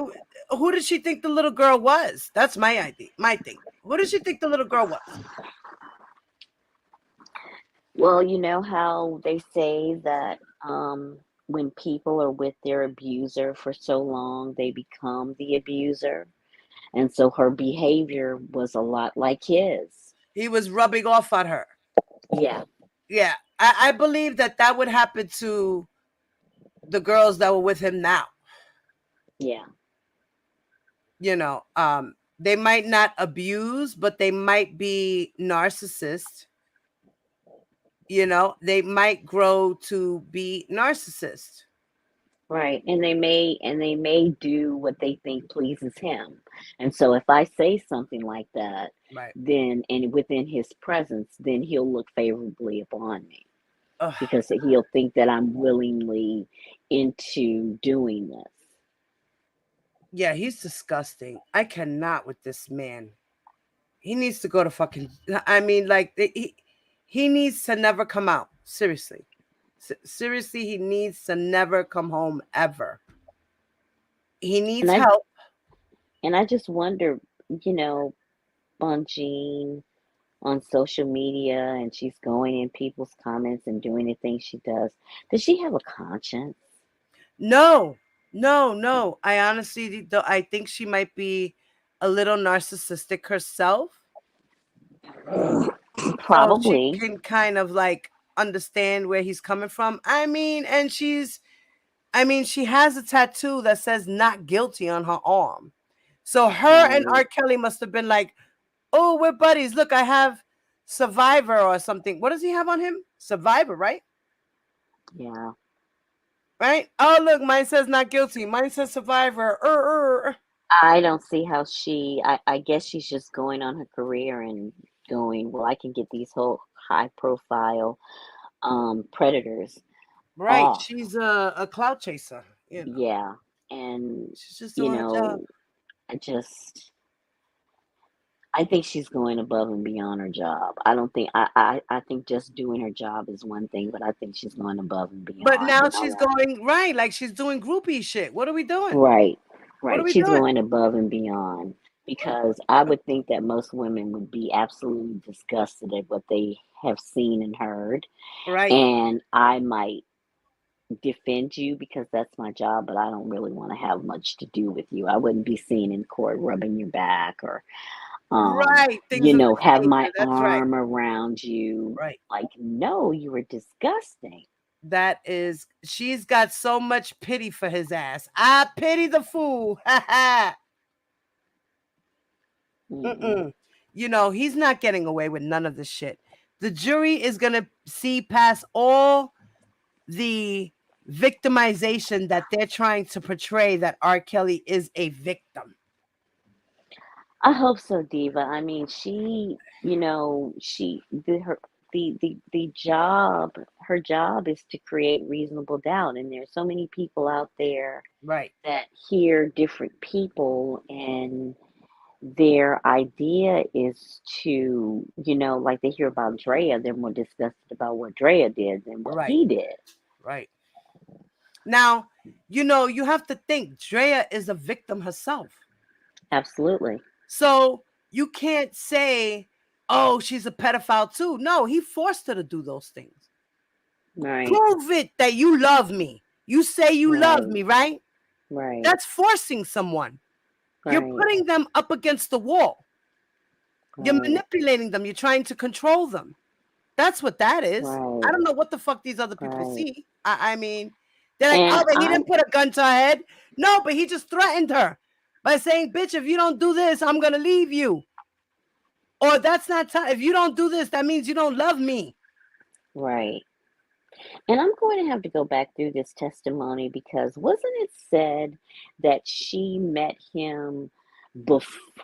Who did she think the little girl was? That's my idea, my thing. Who did she think the little girl was? Well, you know how they say that when people are with their abuser for so long, they become the abuser. And so her behavior was a lot like his. He was rubbing off on her. Yeah. Yeah, I believe that would happen to the girls that were with him now. Yeah. You know, they might not abuse, but they might be narcissists. You know, they might grow to be narcissists. Right. And they may do what they think pleases him. And so if I say something like that, right, then and within his presence, then he'll look favorably upon me. Ugh. Because he'll think that I'm willingly into doing this. Yeah, he's disgusting. I cannot with this man. He needs to go to fucking. I mean, like he needs to never come out. Seriously, seriously, he needs to never come home ever. He needs help. And I just wonder, you know, Bungie on social media, and she's going in people's comments and doing the things she does. Does she have a conscience? No. I honestly don't. I think she might be a little narcissistic herself. Probably. So she can kind of like understand where he's coming from. I mean, and she has a tattoo that says "not guilty" on her arm. So her and R. Kelly must have been like, "Oh, we're buddies. Look, I have Survivor or something." What does he have on him? Survivor, right? Yeah. Right? Oh, look, mine says "not guilty." Mine says Survivor. I don't see how I guess she's just going on her career and going, well, I can get these high profile predators Right. off. She's a clout chaser, you know. Yeah. And, She's just you doing her job. know, I think she's going above and beyond her job. I don't think I think just doing her job is one thing, but I think she's going above and But beyond. now And I she's want going right, like she's doing groupie shit. What are we doing? right, What are right. we She's doing? going above and beyond because I would think that most women would be absolutely disgusted at what they have seen and heard. Right. And I might defend you because that's my job, but I don't really want to have much to do with you. I wouldn't be seen in court rubbing your back or Right. Things of this have my nature. That's right. arm around you. Right. Like, no, you were disgusting. That is, she's got so much pity for his ass. I pity the fool. Ha ha. Mm-mm. You know, he's not getting away with none of this shit. The jury is going to see past all the victimization that they're trying to portray that R. Kelly is a victim. I hope so, Diva. I mean, she, the job, her job is to create reasonable doubt. And there's so many people out there Right. that hear different people and their idea is to, like they hear about Drea, they're more disgusted about what Drea did than what Right. he did. Right. Now, you have to think Drea is a victim herself. Absolutely. So you can't say, oh, she's a pedophile too. No, he forced her to do those things. Right. Prove it that you love me. You say you love Right. me, right? Right. That's forcing someone. You're Right. putting them up against the wall. You're Right. manipulating them. You're trying to control them. That's what that is. Right. I don't know what the fuck these other people Right. see. I mean, they're like, And oh, but he I'm didn't put a gun to her head. No, but he just threatened her by saying, bitch, if you don't do this, I'm going to leave you. Or that's not time. If you don't do this, that means you don't love me. right. And I'm going to have to go back through this testimony because wasn't it said that she met him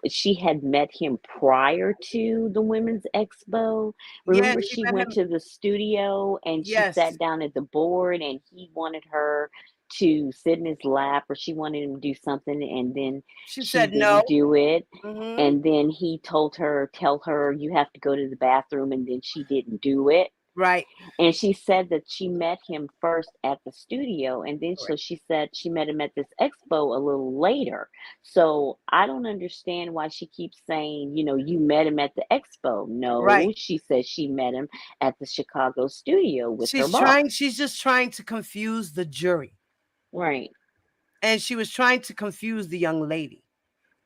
she had met him prior to the women's expo? Yes, Remember, she she met went him. to the studio and she Yes. sat down at the board and he wanted her to sit in his lap or she wanted him to do something and then She she said no. didn't do it. Mhm. And then he tell her you have to go to the bathroom and then she didn't do it. Right. And she said that she met him first at the studio, and then so she said she met him at this expo a little later. So I don't understand why she keeps saying, you met him at the expo. No, Right. she said she met him at the Chicago studio with her She's just trying to confuse the jury. Right. And she was trying to confuse the young lady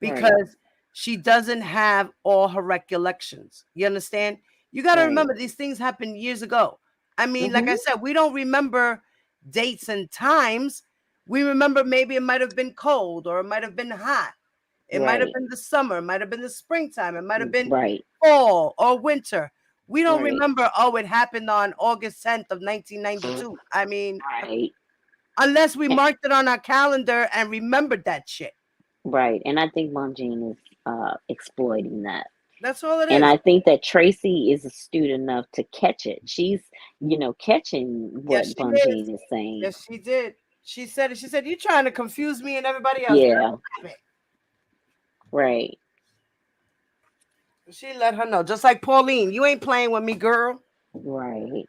Right. because she doesn't have all her recollections. You understand? You got to Right. remember these things happened years ago. I mean, like I said, we don't remember dates and times. We remember maybe it might have been cold or it might have been hot. It might have Right. been the summer. It might have been the springtime. It might have been Right. fall or winter. We don't Right. remember, oh, it happened on August 10th of 1992. I mean, Right. unless we marked it on our calendar and remembered that shit. Right. And I think Mom is exploiting that. That's all it And is. I think that Tracy is astute enough to catch it. She's, catching what Yes, she Bunjean is. is saying. Yes, she did. She said it. She said, you're trying to confuse me and everybody else. Yeah. Girl, stop it. Right. She let her know. Just like Pauline, you ain't playing with me, girl. Right.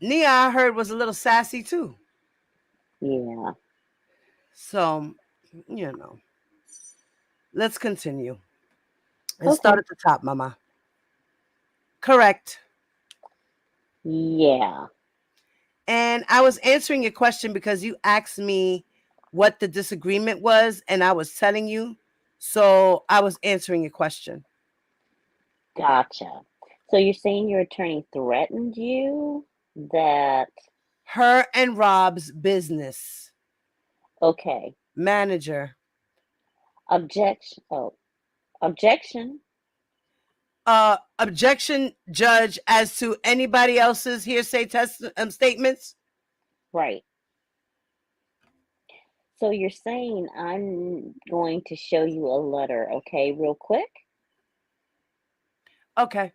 Nia, I heard, was a little sassy too. Yeah. So, let's continue. And start at the top, Mama. Correct. Yeah. And I was answering your question because you asked me what the disagreement was, and I was telling you. So I was answering your question. Gotcha. So you're saying your attorney threatened you that her and Rob's business. Okay. Manager. Objection. Oh, objection. Objection, judge, as to anybody else's hearsay statements. Right. So you're saying I'm going to show you a letter, okay, real quick? Okay.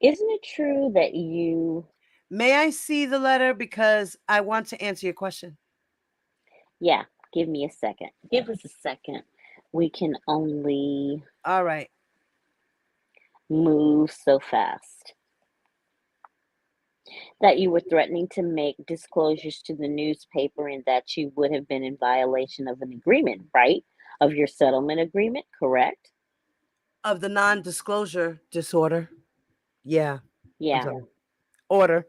Isn't it true that you... May I see the letter because I want to answer your question? Yeah, give me a second. Give us a second. We can only... All right. Move so fast. That you were threatening to make disclosures to the newspaper and that you would have been in violation of an agreement, right? Of your settlement agreement, correct? Of the non-disclosure disorder. Yeah. Yeah. Order.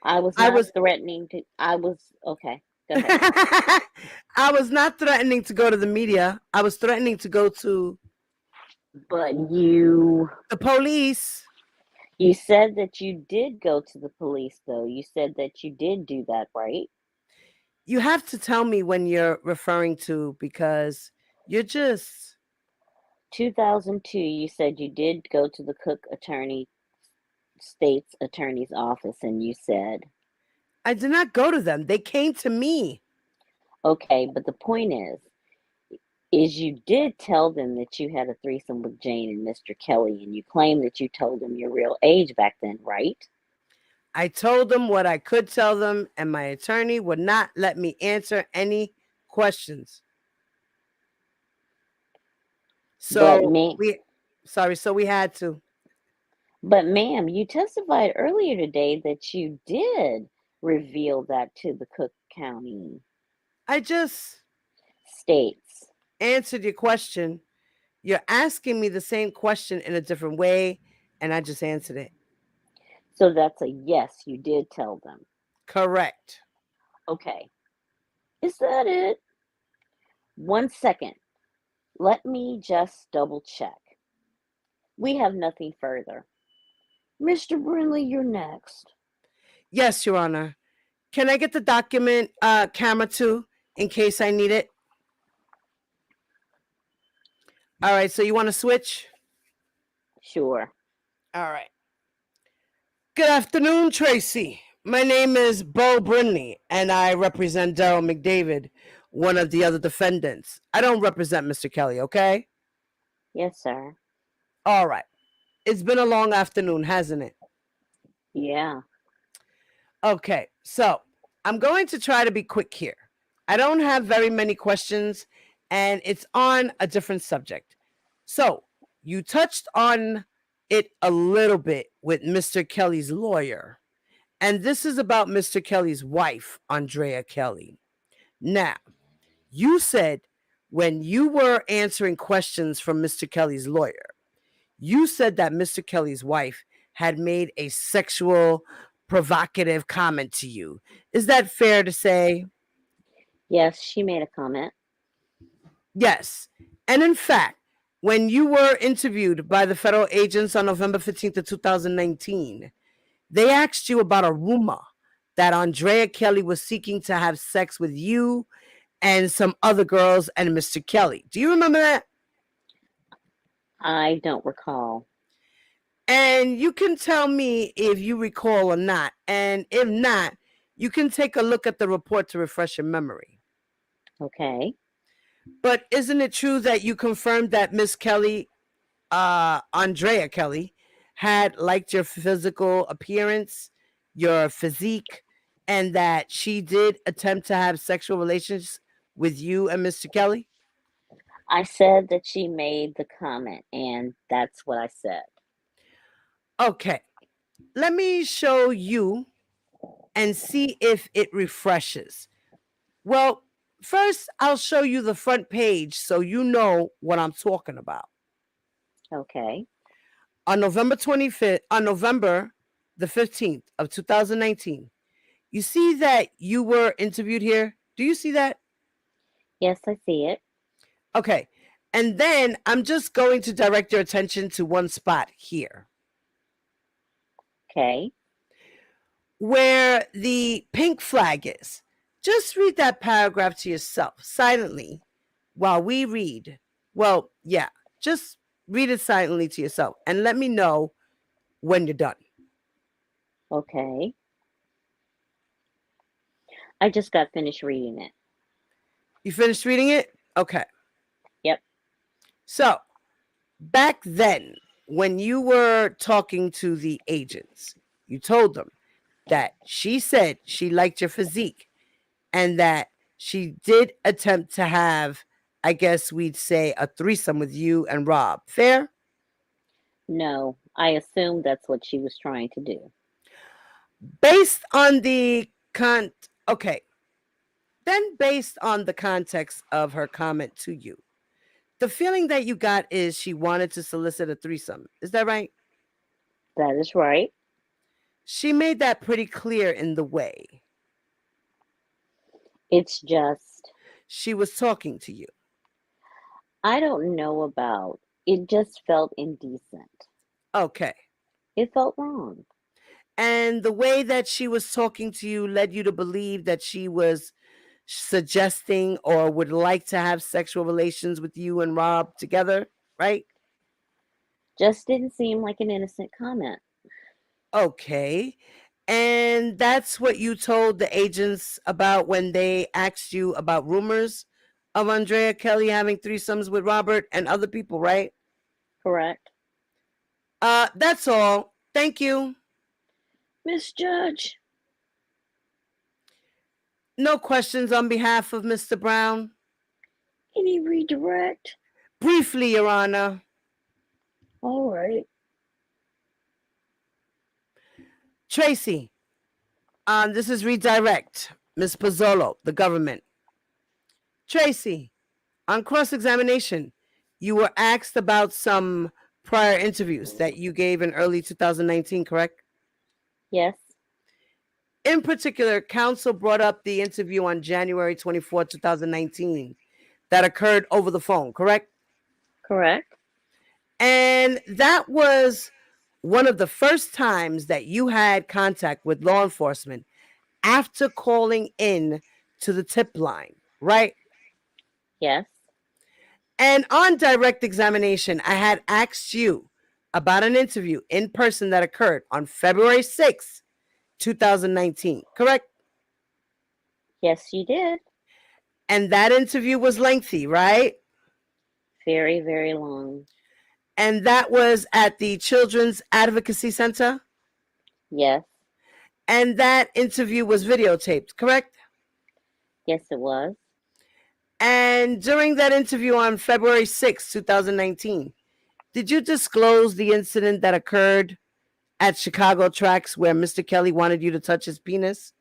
I was not threatening to... Okay, go ahead. I was not threatening to go to the media. I was threatening to go to... But you... The police. You said that you did go to the police, though. You said that you did do that, right? You have to tell me when you're referring to, because you're just... 2002, you said you did go to the state's attorney's office, and you said... I did not go to them. They came to me. Okay, but the point is you did tell them that you had a threesome with Jane and Mr. Kelly, and you claim that you told them your real age back then, right? I told them what I could tell them, and my attorney would not let me answer any questions. So we had to. But ma'am, you testified earlier today that you did reveal that to the Cook County. I just states answered your question. You're asking me the same question in a different way, and I just answered it. So that's a yes, you did tell them. Correct. Okay. Is that it? 1 second. Let me just double check. We have nothing further. Mr. Brinley, you're next. Yes, Your Honor. Can I get the document camera too, in case I need it? All right, so you want to switch? Sure. All right. Good afternoon, Tracy. My name is Bo Brinley, and I represent Daryl McDavid, one of the other defendants. I don't represent Mr. Kelly, okay? Yes, sir. All right. It's been a long afternoon, hasn't it? Yeah. Okay, so I'm going to try to be quick here. I don't have very many questions, and it's on a different subject. So you touched on it a little bit with Mr. Kelly's lawyer, and this is about Mr. Kelly's wife, Andrea Kelly. Now, you said when you were answering questions from Mr. Kelly's lawyer, you said that Mr. Kelly's wife had made a sexual, provocative comment to you. Is that fair to say? Yes, she made a comment. Yes. And in fact, when you were interviewed by the federal agents on November 15th of 2019, they asked you about a rumor that Andrea Kelly was seeking to have sex with you and some other girls and Mr. Kelly. Do you remember that? I don't recall. And you can tell me if you recall or not. And if not, you can take a look at the report to refresh your memory. Okay. But isn't it true that you confirmed that Miss Kelly, Andrea Kelly, had liked your physical appearance, your physique, and that she did attempt to have sexual relations with you and Mr. Kelly? I said that she made the comment, and that's what I said. Okay. Let me show you and see if it refreshes. Well, first, I'll show you the front page so you know what I'm talking about. Okay. On November the 15th of 2019, you see that you were interviewed here? Do you see that? Yes, I see it. Okay. And then I'm just going to direct your attention to one spot here. Okay. Where the pink flag is. Just read that paragraph to yourself silently while we read. Well, yeah, just read it silently to yourself and let me know when you're done. Okay. I just got finished reading it. You finished reading it? Okay. Yep. So, back then, when you were talking to the agents, you told them that she said she liked your physique and that she did attempt to have, I guess we'd say, a threesome with you and Rob. Fair? No, I assume that's what she was trying to do. Based on the okay. Then based on the context of her comment to you, the feeling that you got is she wanted to solicit a threesome. Is that right? That is right. She made that pretty clear in the way It's just, she was talking to you. I don't know about, it just felt indecent. Okay. It felt wrong. And the way that she was talking to you led you to believe that she was suggesting or would like to have sexual relations with you and Rob together, right? Just didn't seem like an innocent comment. Okay. And that's what you told the agents about when they asked you about rumors of Andrea Kelly having threesomes with Robert and other people, right? Correct. That's all. Thank you. Miss Judge. No questions on behalf of Mr. Brown? Any redirect? Briefly, Your Honor. All right. Tracy, this is redirect. Ms. Pozzolo, the government. Tracy, on cross-examination, you were asked about some prior interviews that you gave in early 2019, correct? Yes. In particular, counsel brought up the interview on January 24, 2019 that occurred over the phone, correct? Correct. And that was one of the first times that you had contact with law enforcement after calling in to the tip line, right? Yes. And on direct examination, I had asked you about an interview in person that occurred on February 6th, 2019, correct? Yes, you did. And that interview was lengthy, right? Very, very long. And that was at the Children's Advocacy Center? Yes. And that interview was videotaped, correct? Yes, it was. And during that interview on February 6, 2019, did you disclose the incident that occurred at Chicago Tracks where Mr. Kelly wanted you to touch his penis?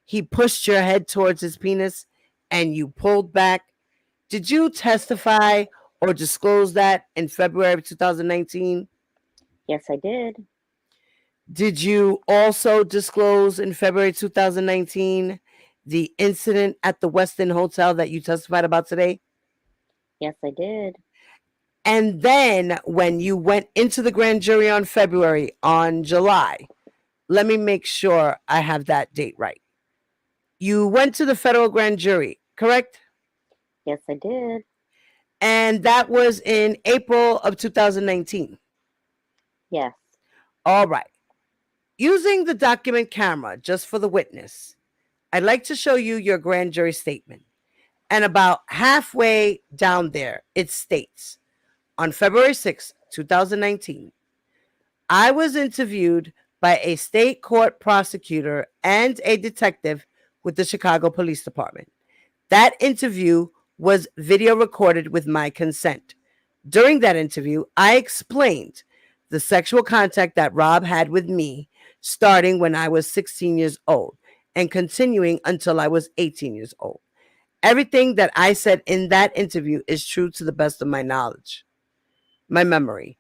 He pushed your head towards his penis and you pulled back. Did you testify or disclose that in February of 2019? Yes, I did. Did you also disclose in February 2019 the incident at the Westin Hotel that you testified about today? Yes, I did. And then when you went into the grand jury on July, let me make sure I have that date right. You went to the federal grand jury, correct? Yes, I did. And that was in April of 2019. Yes. All right. Using the document camera just for the witness, I'd like to show you your grand jury statement. And about halfway down there, it states, on February 6, 2019, I was interviewed by a state court prosecutor and a detective with the Chicago Police Department. That interview was video recorded with my consent. During that interview, I explained the sexual contact that Rob had with me starting when I was 16 years old and continuing until I was 18 years old. Everything that I said in that interview is true to the best of my knowledge, my memory.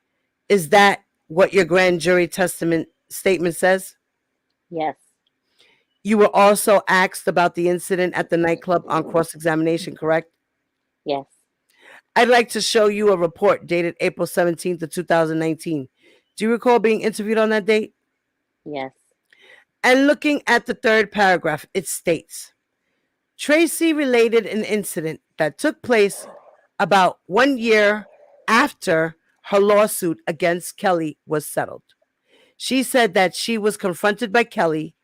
Is that what your grand jury testament statement says? Yes. You were also asked about the incident at the nightclub on cross-examination, correct? Yes. I'd like to show you a report dated April 17th of 2019. Do you recall being interviewed on that date? Yes. And looking at the third paragraph, it states, Tracy related an incident that took place about 1 year after her lawsuit against Kelly was settled. She said that she was confronted by Kelly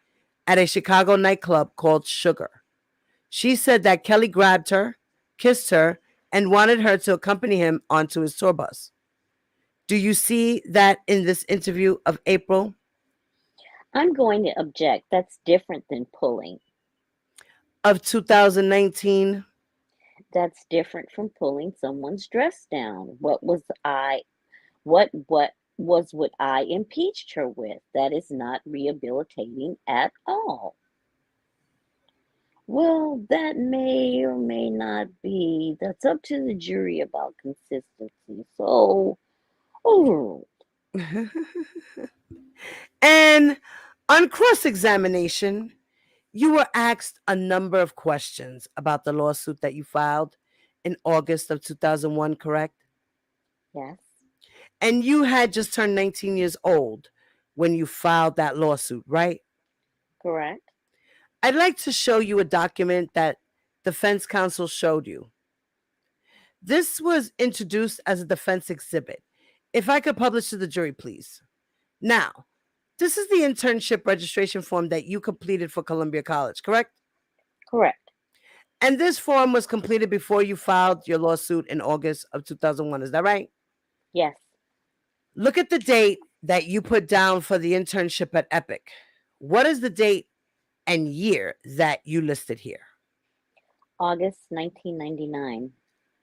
at a Chicago nightclub called Sugar. She said that Kelly grabbed her, kissed her, and wanted her to accompany him onto his tour bus. Do you see that in this interview of April? I'm going to object. That's different than pulling. Of 2019? That's different from pulling someone's dress down. What was what I impeached her with? That is not rehabilitating at all. Well, that may or may not be. That's up to the jury about consistency. So, overruled. And on cross-examination, you were asked a number of questions about the lawsuit that you filed in August of 2001, correct? Yes. And you had just turned 19 years old when you filed that lawsuit, right? Correct. I'd like to show you a document that defense counsel showed you. This was introduced as a defense exhibit. If I could publish to the jury, please. Now, this is the internship registration form that you completed for Columbia College, correct? Correct. And this form was completed before you filed your lawsuit in August of 2001, is that right? Yes. Look at the date that you put down for the internship at Epic. What is the date and year that you listed here? August 1999.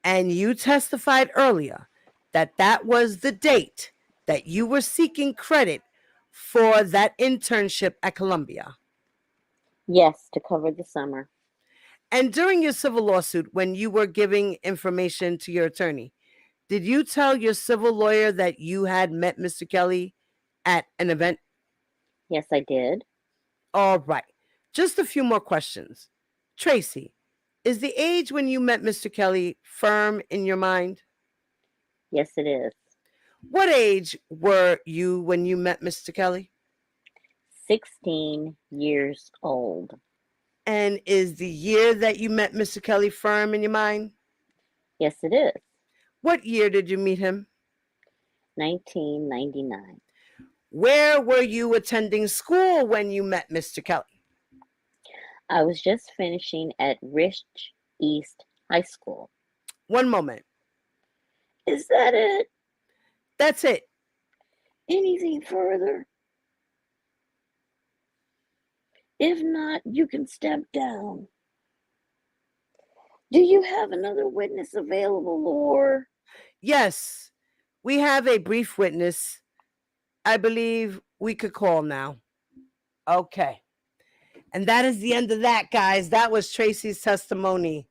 And you testified earlier that that was the date that you were seeking credit for that internship at Columbia. Yes, to cover the summer. And during your civil lawsuit, when you were giving information to your attorney, did you tell your civil lawyer that you had met Mr. Kelly at an event? Yes, I did. All right. Just a few more questions. Tracy, is the age when you met Mr. Kelly firm in your mind? Yes, it is. What age were you when you met Mr. Kelly? 16 years old. And is the year that you met Mr. Kelly firm in your mind? Yes, it is. What year did you meet him? 1999. Where were you attending school when you met Mr. Kelly? I was just finishing at Rich East High School. One moment. Is that it? That's it. Anything further? If not, you can step down. Do you have another witness available, or? Yes, we have a brief witness. I believe we could call now. Okay. And that is the end of that, guys. That was Tracy's testimony.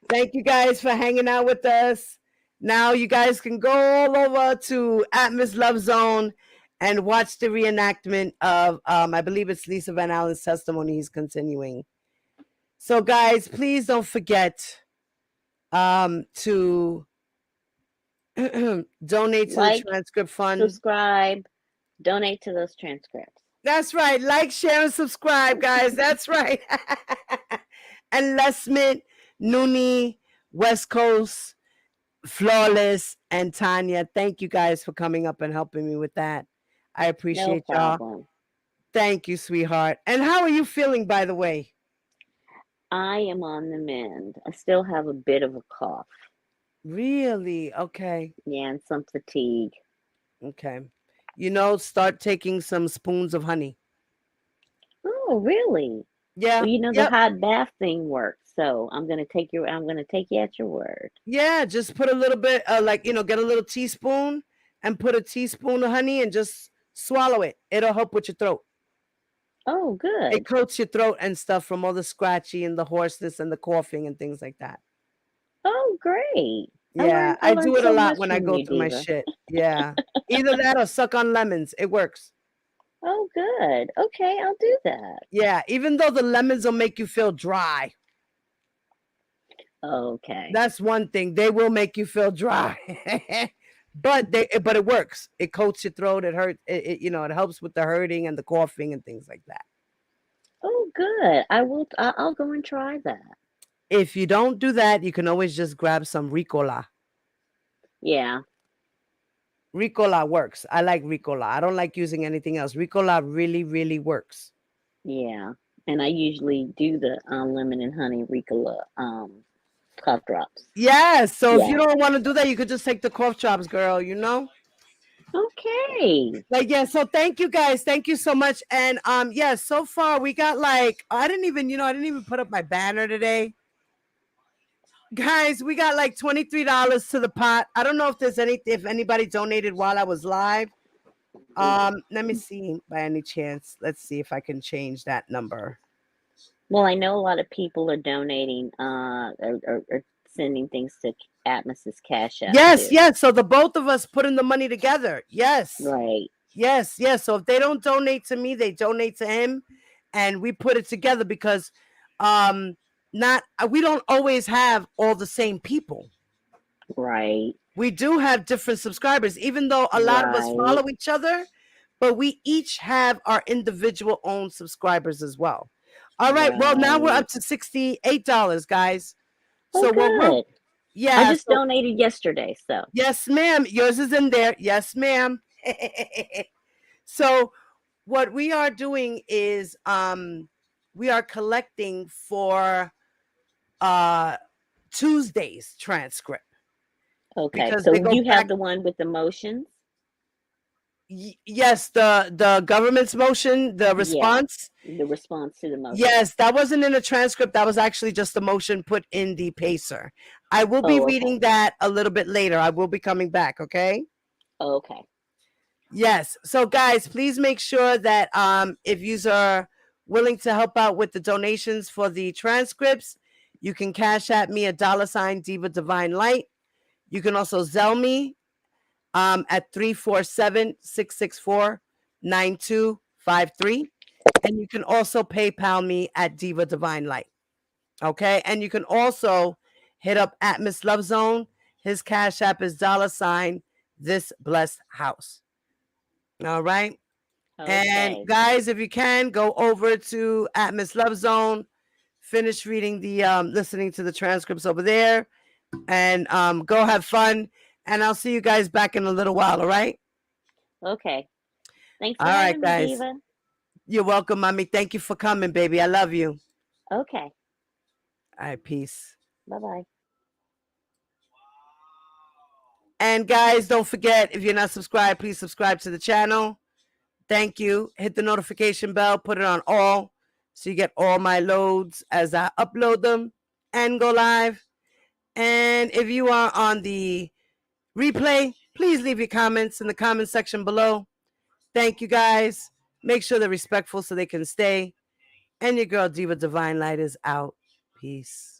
Thank you guys for hanging out with us. Now you guys can go all over to Atmos Love Zone and watch the reenactment of, I believe it's Lisa Van Allen's testimony he's continuing. So guys, please don't forget to donate to the transcript fund. Subscribe, donate to those transcripts. That's right. Like, share, and subscribe, guys. That's right. And Les Mint, Noonie, West Coast, Flawless, and Tanya, thank you guys for coming up and helping me with that. I appreciate y'all. Thank you, sweetheart. And how are you feeling, by the way? I am on the mend. I still have a bit of a cough. Really? Okay. Yeah, and some fatigue. Okay. You know, start taking some spoons of honey. Oh, really? Yeah. Well, you know, the hot bath thing works. So I'm gonna take you at your word. Yeah, just put a little bit, get a little teaspoon and put a teaspoon of honey and just swallow it. It'll help with your throat. Oh, good. It coats your throat and stuff from all the scratchy and the hoarseness and the coughing and things like that. Oh, great. Yeah, I do it a so lot much when I from go you, through my Diva. shit. Yeah. Either that or suck on lemons. It works. Oh, good. Okay, I'll do that. Yeah, even though the lemons will make you feel dry. Okay. That's one thing. They will make you feel dry. But it works. It coats your throat. It hurts. It helps with the hurting and the coughing and things like that. Oh, good. I'll go and try that. If you don't do that, you can always just grab some Ricola. Yeah. Ricola works. I like Ricola. I don't like using anything else. Ricola really, really works. Yeah. And I usually do the lemon and honey Ricola cough drops. Yes. So if Yeah. you don't want to do that, you could just take the cough drops, girl. Okay. Like, yeah. So thank you guys. Thank you so much. And yeah, so far we got like I didn't even put up my banner today. Guys, we got like $23 to the pot. I don't know if anybody donated while I was live. Let me see by any chance. Let's see if I can change that number. Well, I know a lot of people are donating, or sending things to Atmos's Cash App. Yes, too. yes. So the both of us putting the money together. Yes. Right. Yes, yes. So if they don't donate to me, they donate to him, and we put it together because we don't always have all the same people. Right. We do have different subscribers, even though a lot of us follow each other, but we each have our individual own subscribers as well. All right. Well, now we're up to $68, guys. So good. yeah. I just donated yesterday, so. Yes, ma'am. Yours is in there. Yes, ma'am. So what we are doing is we are collecting for Tuesday's transcript. Okay. Because So they go you have back- the one with the motions? Yes, the government's motion, the response. The response to the motion. Yes, that wasn't in the transcript. That was actually just a motion put in the pacer. I will be reading that a little bit later. I will be coming back, okay? Okay. Yes. So guys, please make sure that if you are willing to help out with the donations for the transcripts, you can cash at me $, Diva Divine Light. You can also Zelle me at 347-664-9253. And you can also PayPal me at Diva Divine Light. Okay. And you can also hit up Atmos Love Zone. His cash app is $ This Blessed House. All right. Okay. And guys, if you can, go over to Atmos Love Zone, finish reading the listening to the transcripts over there, and go have fun. And I'll see you guys back in a little while. All right. Okay. Thanks for All having right, me, guys. Diva. You're welcome, mommy. Thank you for coming, baby. I love you. Okay. All right. Peace. Bye-bye. And guys, don't forget, if you're not subscribed, please subscribe to the channel. Thank you. Hit the notification bell, put it on all, so you get all my loads as I upload them and go live. And if you are on the replay, please leave your comments in the comment section below. Thank you, guys. Make sure they're respectful so they can stay. And your girl, Diva Divine Light, is out. Peace.